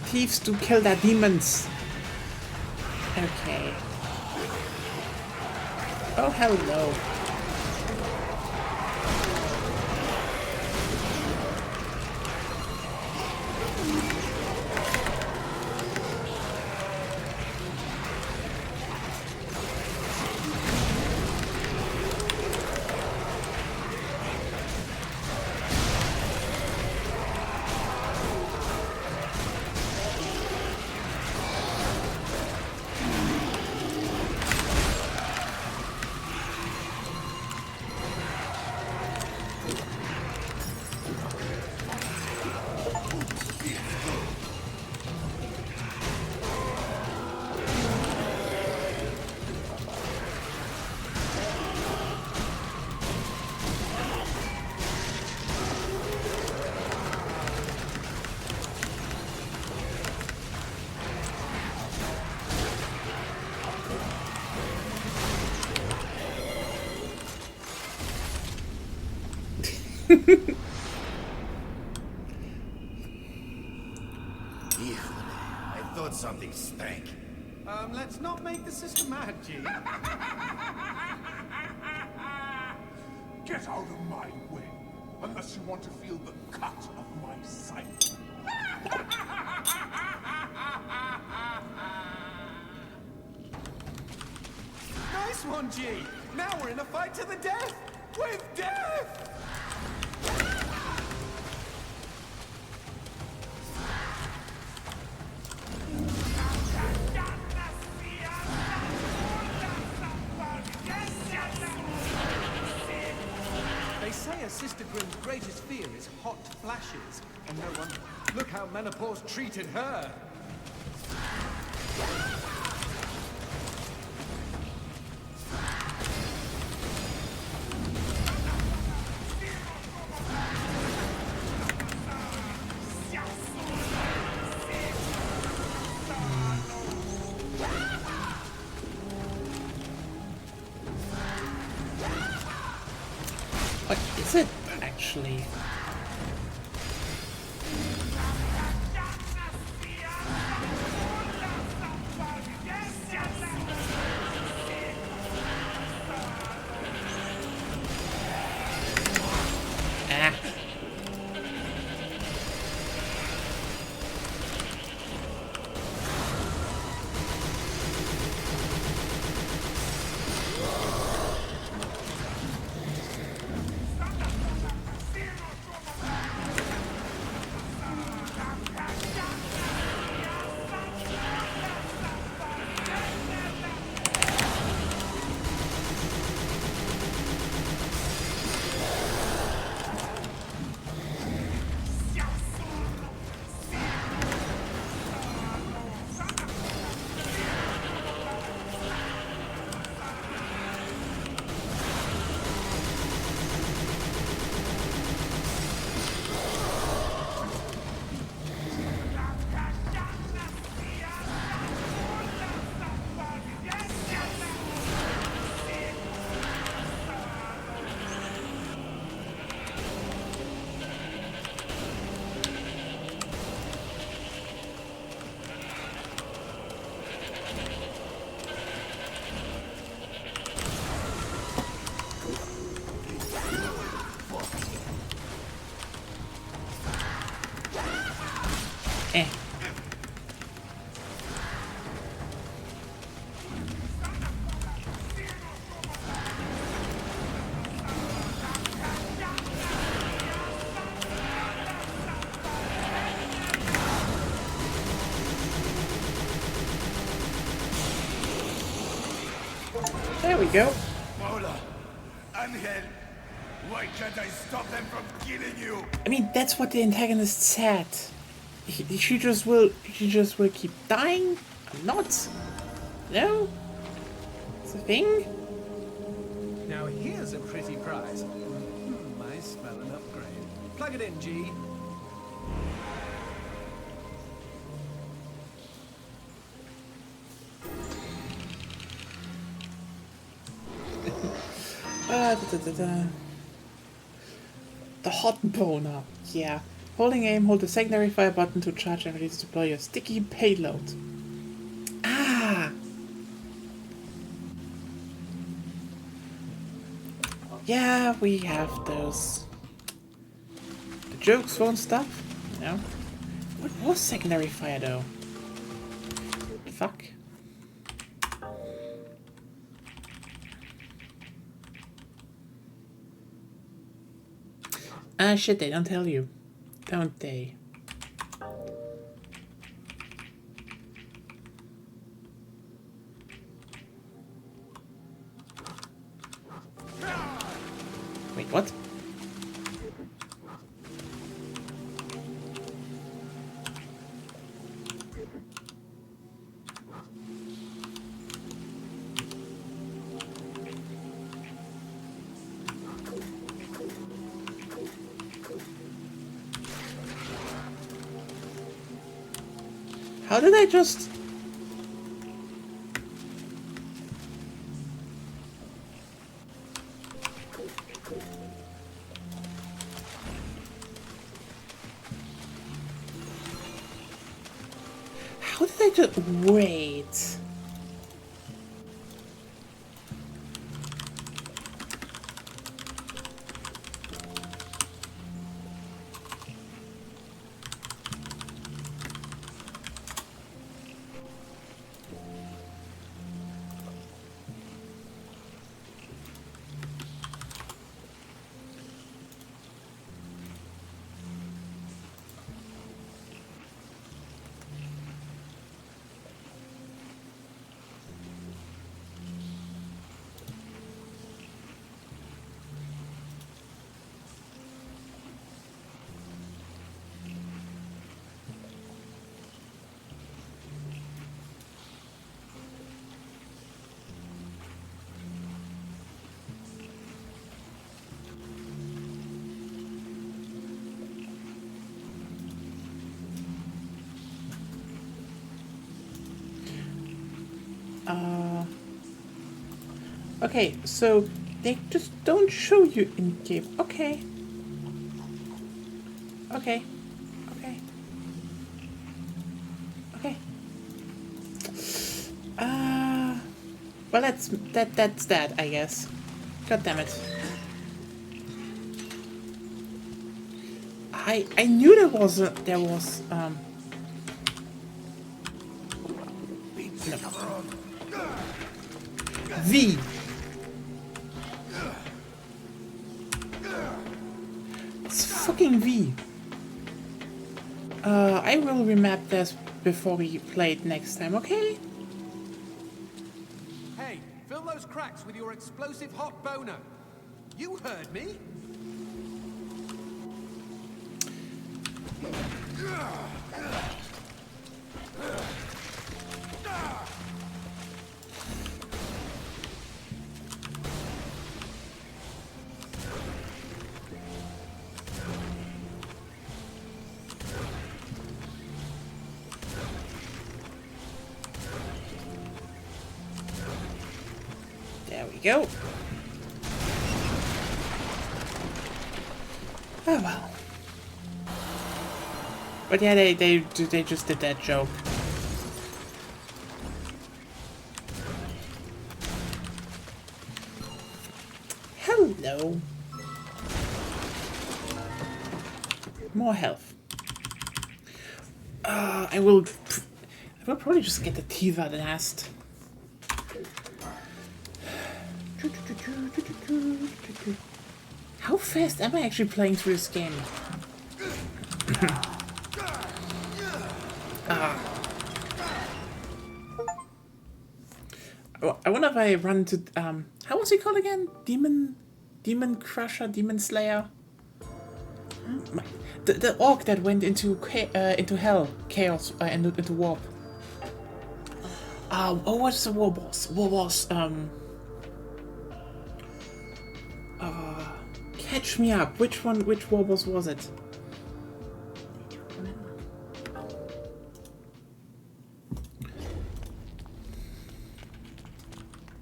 Thieves do kill their demons. Okay. Oh, hello. I thought something stank. Let's not make the sister mad, G. Get out of my way, unless you want to feel the cut of my sight. Nice one, G. Now we're in a fight to the death. With death! They say a Sister Grimm's greatest fear is hot flashes. And no wonder. Look how menopause treated her. What is it, actually? There we go. Mola, Angel, why can't I stop them from killing you? I mean, that's what the antagonist said. She just will keep dying? I'm not. No? It's a thing? Now here's a pretty prize. I smell an upgrade. Plug it in, G. The hot boner. Yeah. Holding aim, hold the secondary fire button to charge and release to deploy your sticky payload. Ah! Yeah, we have those. The jokes won't stop. No. What was secondary fire though? Fuck. Ah, shit, they don't tell you. Don't they? Wait, what? How did I just... How did I just... Wait... Okay, so they just don't show you in game. Okay. Okay. Okay. Okay. Well, that's that, I guess. God damn it. I knew there was no. V. It's fucking V. I will remap this before we play it next time, okay? Hey, fill those cracks with your explosive hot boner. You heard me. There we go. Oh well. But yeah, they just did that joke. Hello. More health. I will probably just get the teeth out last. How fast am I actually playing through this game? I wonder if I run into how was he called again? Demon Crusher, Demon Slayer. The orc that went into hell, chaos, and into warp. Oh, what's the war boss? War boss. Catch me up. Which one? Which war boss was it?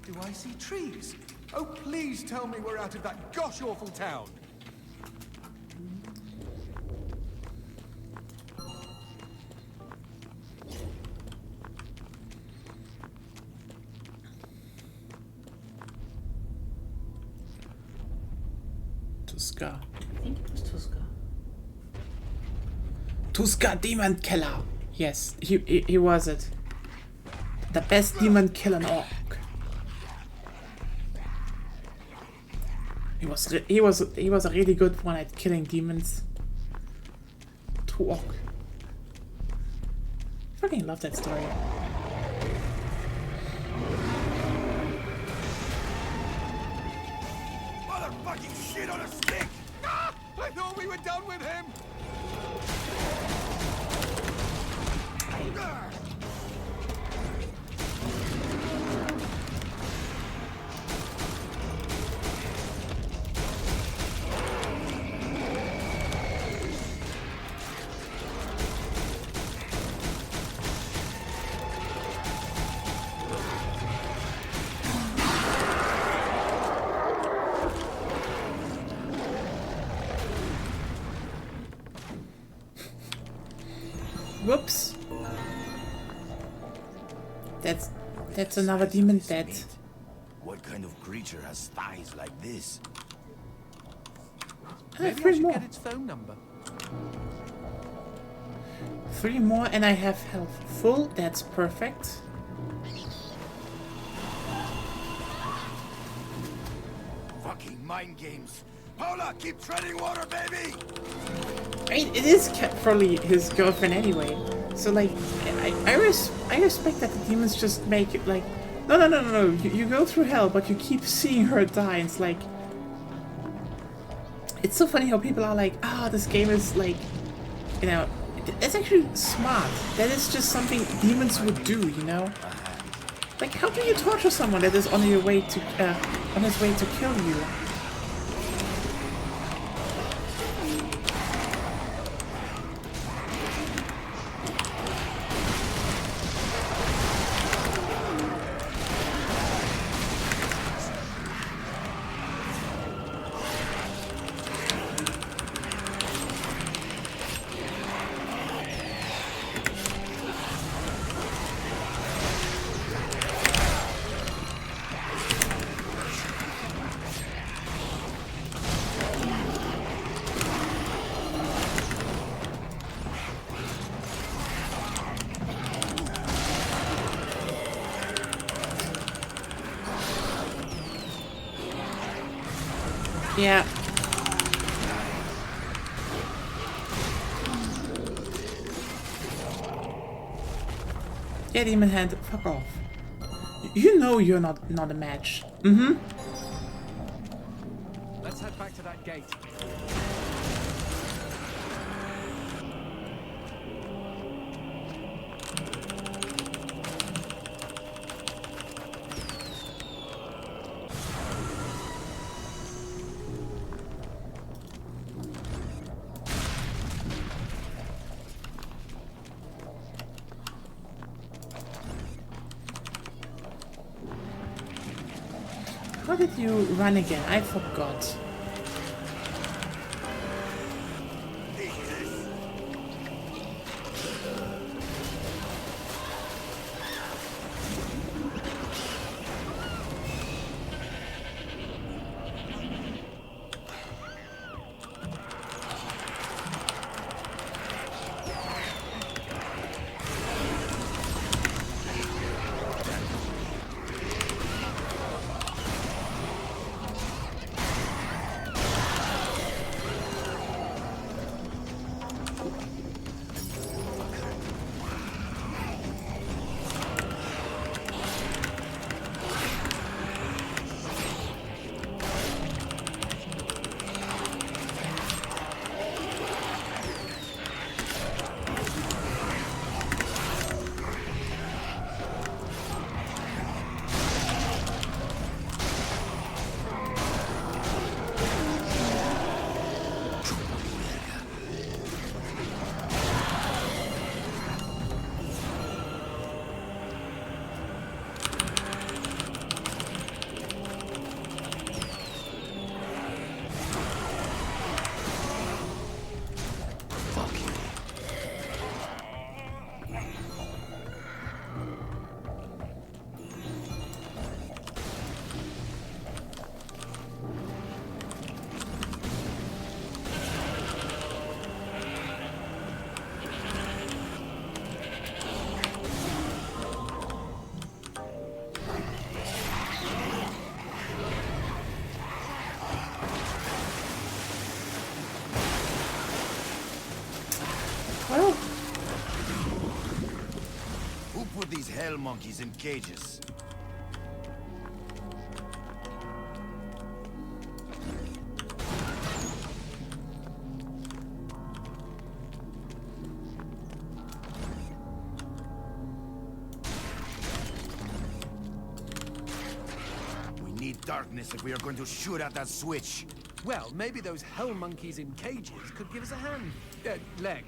Do I see trees? Oh, please tell me we're out of that gosh awful town. Tuska. I think it was Tuska. Tuska Demon Killer. Yes, he was it. The best demon killer orc. He was a really good one at killing demons. To orc. Fucking love that story. Motherfucking shit on a stick! Ah! I thought we were done with him! Whoops. That's another demon dead. What kind of creature has thighs like this? Maybe I Three should more. get its phone number. 3 more and I have health full. That's perfect. Fucking mind games. Paula, keep treading water, baby! Right, it is probably his girlfriend anyway. So like, I respect that the demons just make it like, no. You go through hell, but you keep seeing her die. It's like, it's so funny how people are like, this game is like, you know, it's actually smart. That is just something demons would do, you know. Like, how do you torture someone that is on his way to kill you? Yeah. Yeah, Demon Hand, fuck off. You know you're not a match. Mm-hmm. Let's head back to that gate. How did you run again? I forgot. hell monkeys in cages. We need darkness if we are going to shoot at that switch. Well, maybe those hell monkeys in cages could give us a hand. Leg.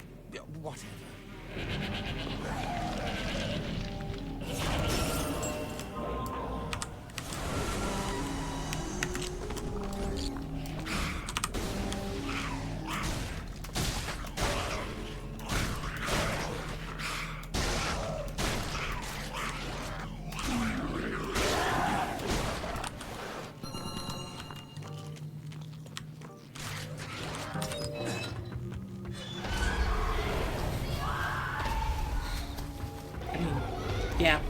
Whatever. Yeah.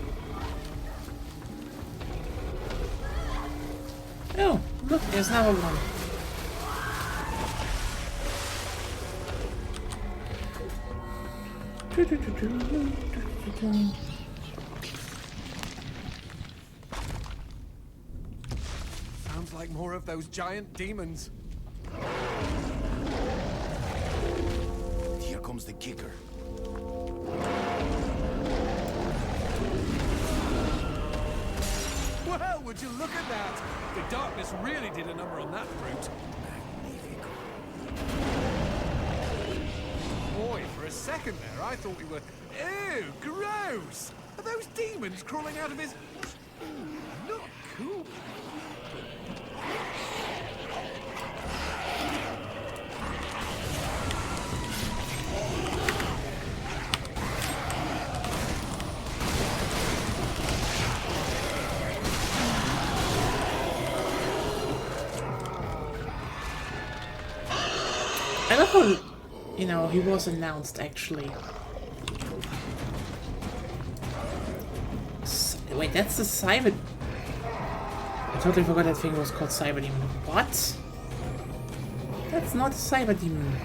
Oh, look, there's another one. Sounds like more of those giant demons. Here comes the kicker. Well, would you look at that? The darkness really did a number on that brute. Boy, for a second there, I thought we were... Ew, gross! Are those demons crawling out of his... Not cool. I love how, you know, he was announced actually. Wait, that's the Cyber... I totally forgot that thing was called Cyber Demon. What? That's not a Cyber Demon.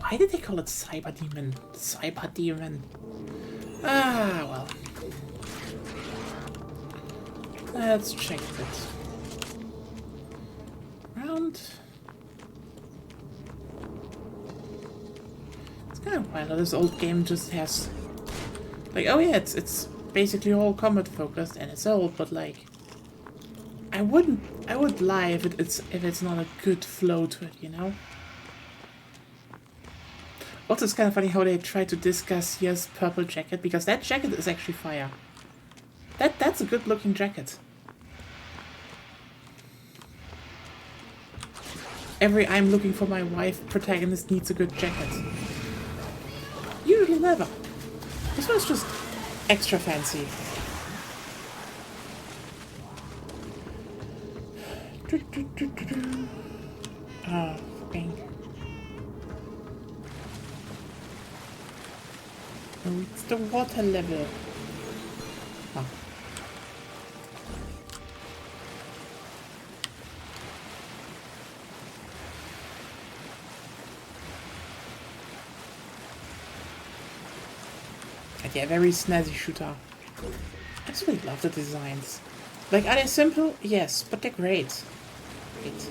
Why did they call it Cyber Demon? Cyber Demon. Ah, well. Let's check it. Round. It's kind of wild how this old game just has... Like, oh yeah, it's basically all combat focused and it's old, but like... I would lie if it's not a good flow to it, you know? Also, it's kind of funny how they try to discuss Ya's purple jacket, because that jacket is actually fire. That's a good looking jacket. Every I'm looking for my wife protagonist needs a good jacket. Usually never. This one's just extra fancy. Ah, fucking. Oh, it's the water level. Huh. And yeah, very snazzy shooter. I just really love the designs. Like, are they simple? Yes, but they're great. Great.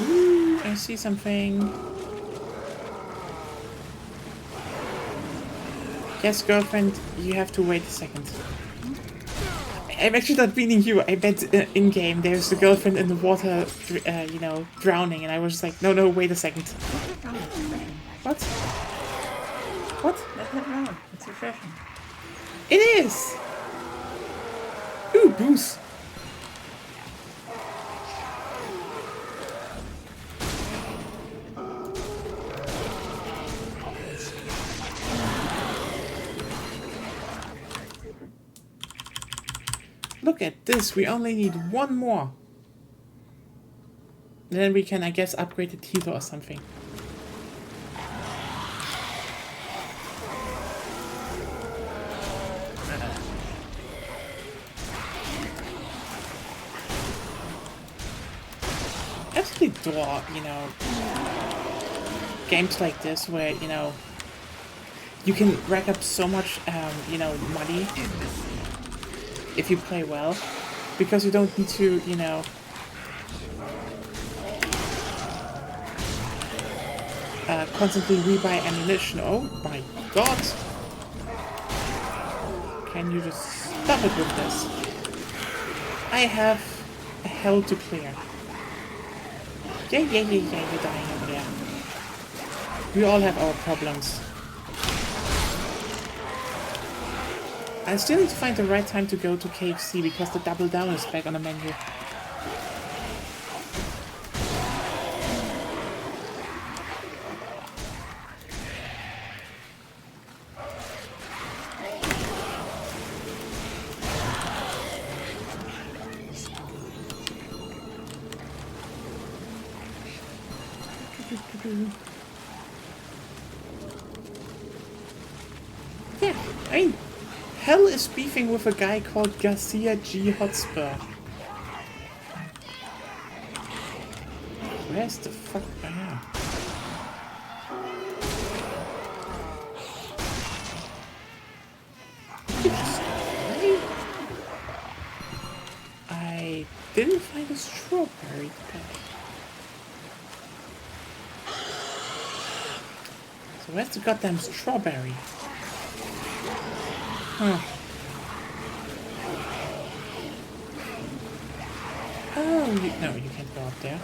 Ooh, I see something. Yes, girlfriend, you have to wait a second. I'm actually not meaning you. I bet in-game there's the girlfriend in the water, you know, drowning, and I was like, no, wait a second. What? What? Let it drown. It's refreshing. It is! Ooh, booze. Look at this, we only need one more. And then we can, I guess, upgrade the teeth or something. I absolutely adore, you know, games like this where, you know, you can rack up so much, you know, money if you play well, because you don't need to, you know, constantly rebuy ammunition. Oh my god! Can you just stop it with this? I have a hell to clear. Yeah, you're dying over there. We all have our problems. I still need to find the right time to go to KFC because the Double Down is back on the menu. Yeah, I mean, Hell is beefing with a guy called Garcia G. Hotspur. Where's the fuck I am? I didn't find a strawberry patch. So where's the goddamn strawberry? Huh. Oh, no, you can't go up there.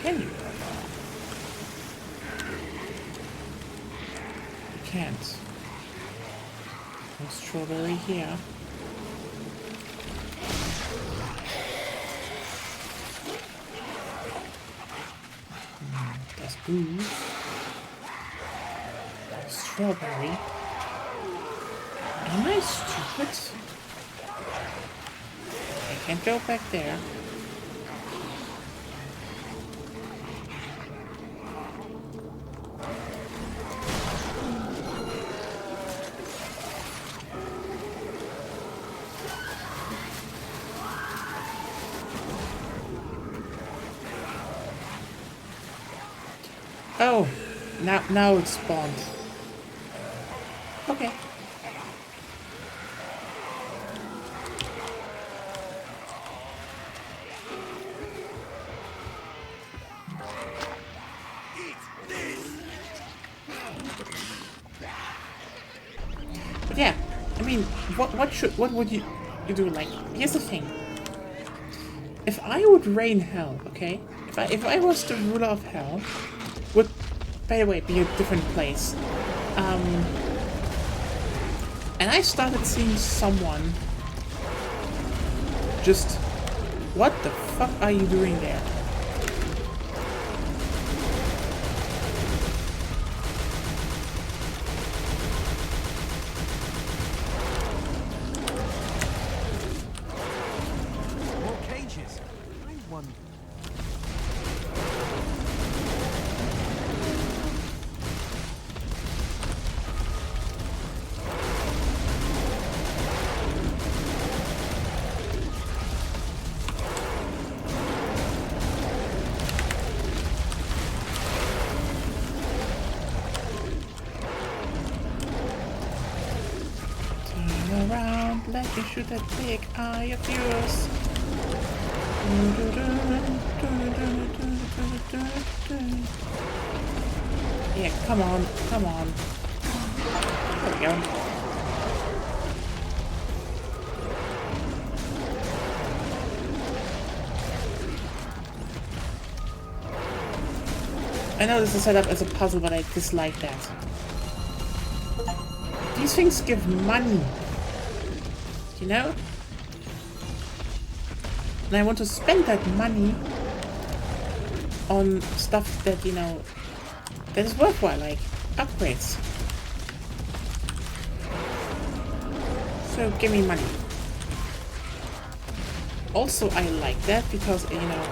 Can you? You can't. No strawberry here. That's blue. Strawberry. Am I stupid? I can't go back there. Oh, now it's spawned. Okay. But yeah, I mean, what would you do? Like, here's the thing. If I would reign hell, okay? If I was the ruler of hell, would, by the way, be a different place. And I started seeing someone just, what the fuck are you doing there? More cages. I wonder. Around, let me shoot that big eye of yours. Yeah, come on, come on. There we go. I know this is set up as a puzzle, but I dislike that. These things give money. You know? And I want to spend that money on stuff that, you know, that is worthwhile, like upgrades. So give me money. Also, I like that because, you know,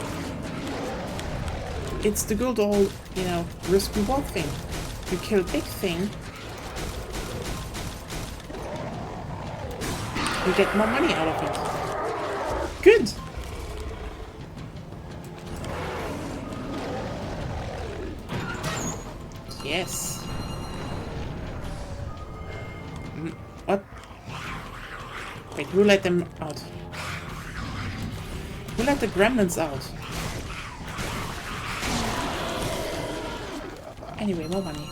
it's the good old, you know, risk reward thing. You kill big thing, you get more money out of it. Good! Yes. What? Wait, who let them out? Who let the gremlins out? Anyway, more money.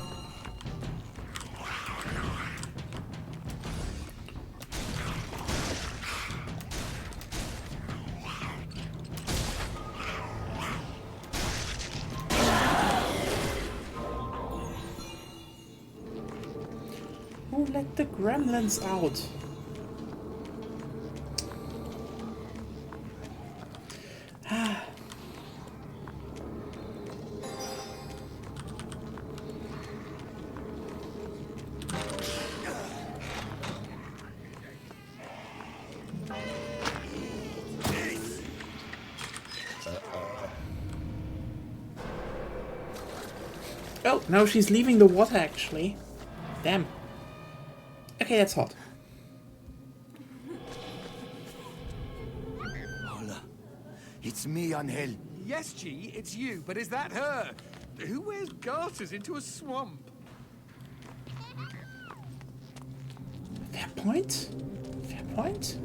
Who let the gremlins out? Oh, no, she's leaving the water, actually. Damn. Okay, that's hot. Hola. It's me, Angel. Yes, G, it's you, but is that her? Who wears garters into a swamp? Fair point. Fair point.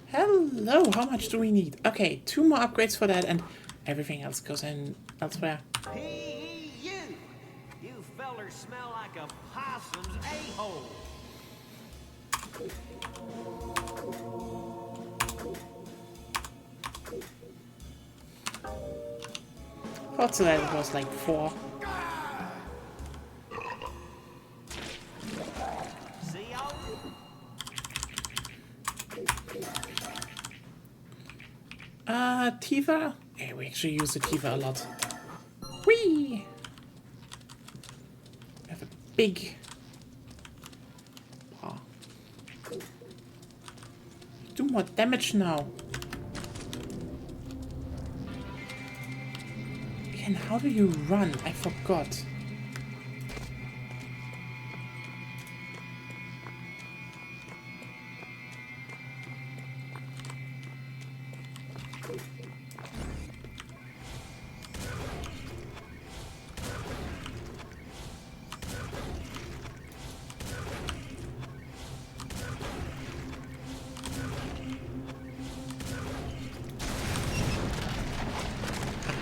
Hello, how much do we need? Okay, 2 more upgrades for that and everything else goes in elsewhere. P.E.U. You fellers smell like a possum's a-hole. Thought so that it was like 4. See y'all? Tifa? Yeah, we actually use the Tifa a lot. Whee! We have a big paw. Do more damage now. And how do you run? I forgot.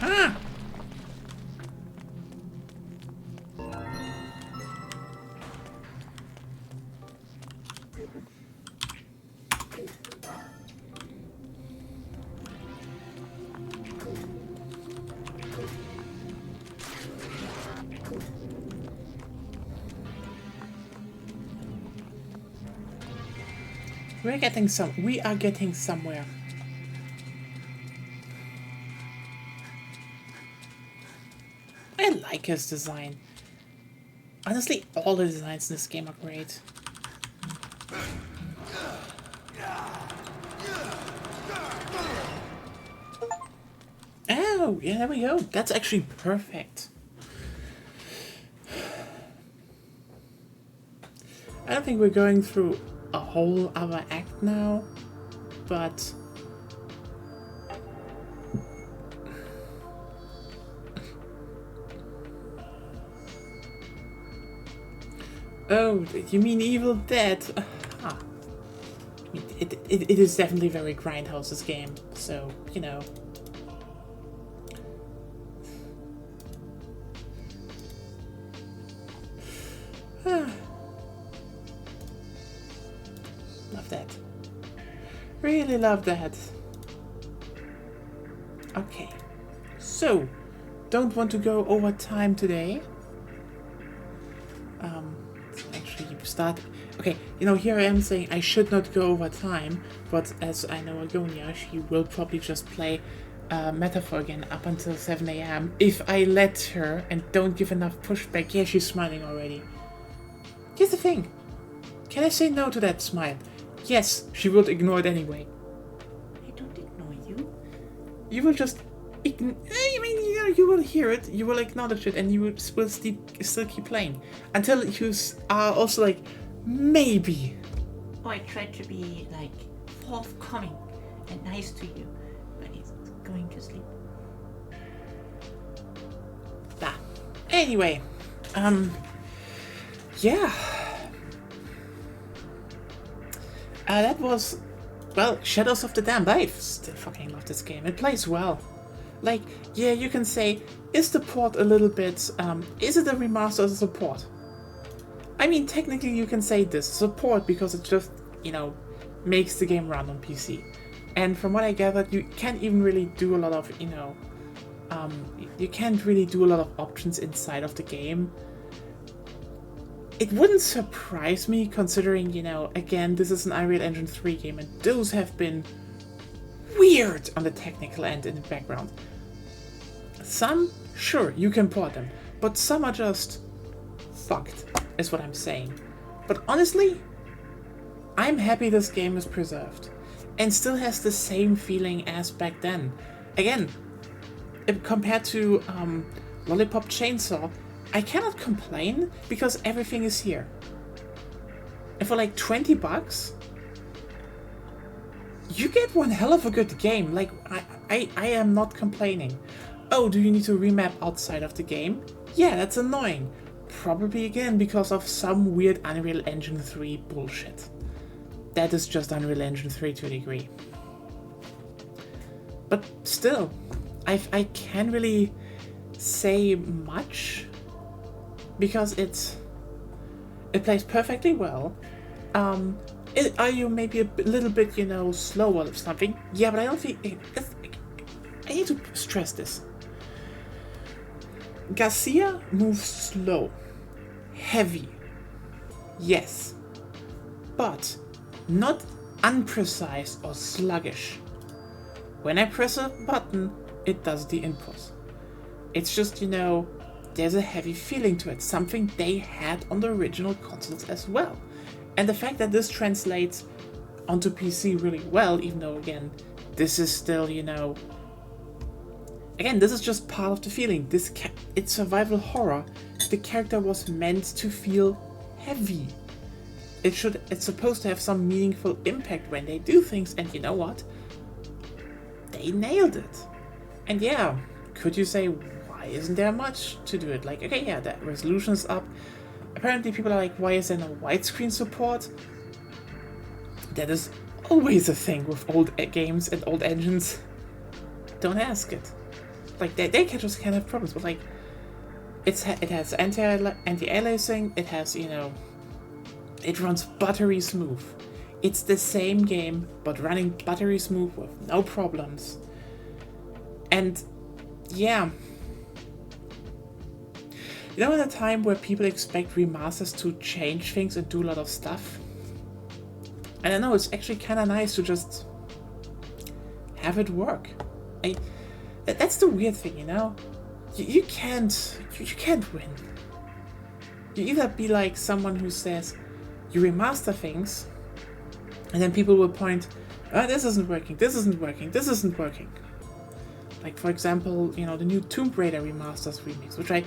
Aha! We are getting somewhere. I like his design. Honestly, all the designs in this game are great. Oh, yeah, there we go. That's actually perfect. I don't think we're going through a whole other act now, but oh, you mean Evil Dead? Ah. I mean, it is definitely very Grindhouse's game, so, you know. Love that. Really love that. Okay. So, don't want to go over time today. Actually start. Okay, you know, here I am saying I should not go over time, but as I know Agonia, she will probably just play metaphor again up until 7 a.m. If I let her and don't give enough pushback, yeah, she's smiling already. Here's the thing. Can I say no to that smile? Yes, she will ignore it anyway. I don't ignore you. You will just you will hear it, you will acknowledge it, and you will still keep playing. Until you are also like, maybe. Oh, I tried to be, like, forthcoming and nice to you, but he's going to sleep. Bah. Anyway, yeah. That was, well, Shadows of the Damned. I still fucking love this game. It plays well. Like, yeah, you can say, is the port a little bit, is it a remaster or a support? I mean, technically you can say this, support, because it just, makes the game run on PC. And from what I gathered, you can't even really do a lot of, you can't really do a lot of options inside of the game. It wouldn't surprise me, considering, again, this is an Unreal Engine 3 game, and those have been weird on the technical end in the background. Some, sure, you can port them, but some are just fucked, is what I'm saying. But honestly, I'm happy this game is preserved, and still has the same feeling as back then. Again, compared to Lollipop Chainsaw, I cannot complain because everything is here. And for like $20, you get one hell of a good game. Like, I am not complaining. Oh, do you need to remap outside of the game? Yeah, that's annoying. Probably again because of some weird Unreal Engine 3 bullshit. That is just Unreal Engine 3 to a degree. But still, I can't really say much because it plays perfectly well. Are you maybe a little bit, slower or something? Yeah, but I don't think... I need to stress this. Garcia moves slow. Heavy. Yes. But not unprecise or sluggish. When I press a button, it does the input. It's just, there's a heavy feeling to it. Something they had on the original consoles as well. And the fact that this translates onto PC really well, even though, again, this is still, again, this is just part of the feeling. It's survival horror. The character was meant to feel heavy. It's supposed to have some meaningful impact when they do things, and you know what? They nailed it. And yeah, could you say, why isn't there much to do it? Like, okay, yeah, that resolution's up. Apparently people are like, why is there no widescreen support? That is always a thing with old games and old engines. Don't ask it. Like, they can just can't have problems, but like, it has anti-aliasing, it has, it runs buttery smooth. It's the same game, but running buttery smooth with no problems. And, yeah. In a time where people expect remasters to change things and do a lot of stuff, I don't know, it's actually kind of nice to just have it work. That's the weird thing, You can't win. You either be like someone who says, you remaster things, and then people will point, oh, this isn't working, this isn't working, this isn't working. Like, for example, the new Tomb Raider remasters remix, which I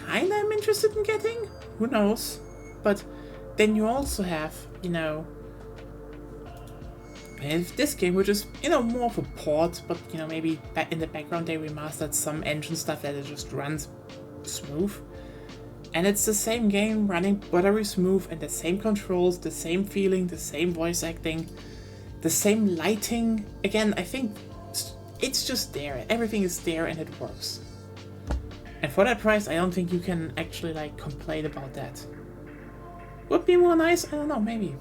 kinda am interested in getting, who knows, but then you also have, this game, which is, more of a port, but, maybe in the background they remastered some engine stuff that it just runs smooth. And it's the same game running buttery smooth, and the same controls, the same feeling, the same voice acting, the same lighting. Again, I think it's just there. Everything is there and it works. And for that price, I don't think you can actually, complain about that. Would be more nice? I don't know, maybe.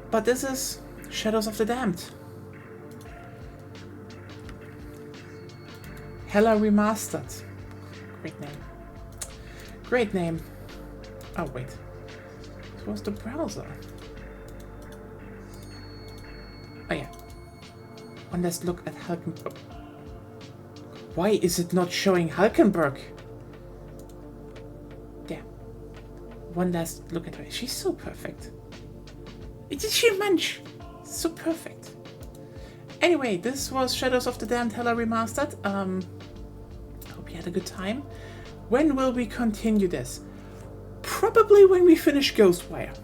But this is Shadows of the Damned. Hella Remastered. Great name. Great name. Oh, wait. It was the browser. Oh, yeah. One last look at Hulkenberg. Why is it not showing Hulkenberg? There. One last look at her. She's so perfect. Did she munch? So perfect. Anyway, this was Shadows of the Damned Hella Remastered. Hope you had a good time. When will we continue this? Probably when we finish Ghostwire.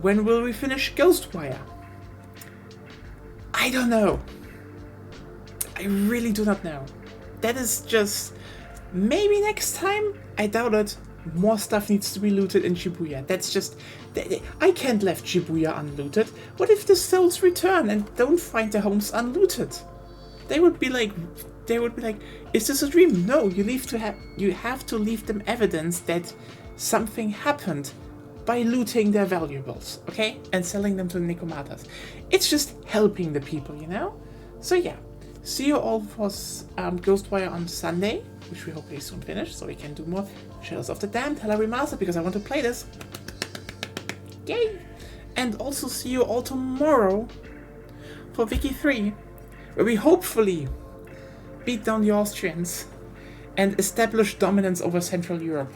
When will we finish Ghostwire? I don't know. I really do not know. That is just... Maybe next time? I doubt it. More stuff needs to be looted in Shibuya. That's just... I can't leave Shibuya unlooted. What if the souls return and don't find their homes unlooted? They would be like... is this a dream? No, you have to leave them evidence that something happened by looting their valuables, okay? And selling them to the Nikomatas. It's just helping the people, you know? So yeah, see you all for Ghostwire on Sunday, which we hopefully soon finish, so we can do more Shadows of the Damned Hella Remastered, because I want to play this. Yay! And also see you all tomorrow for Wiki 3, where we hopefully beat down the Austrians and establish dominance over Central Europe.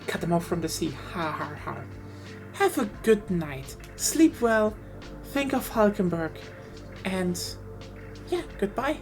Cut them off from the sea. Ha ha ha. Have a good night. Sleep well. Think of Hulkenberg. And yeah, goodbye.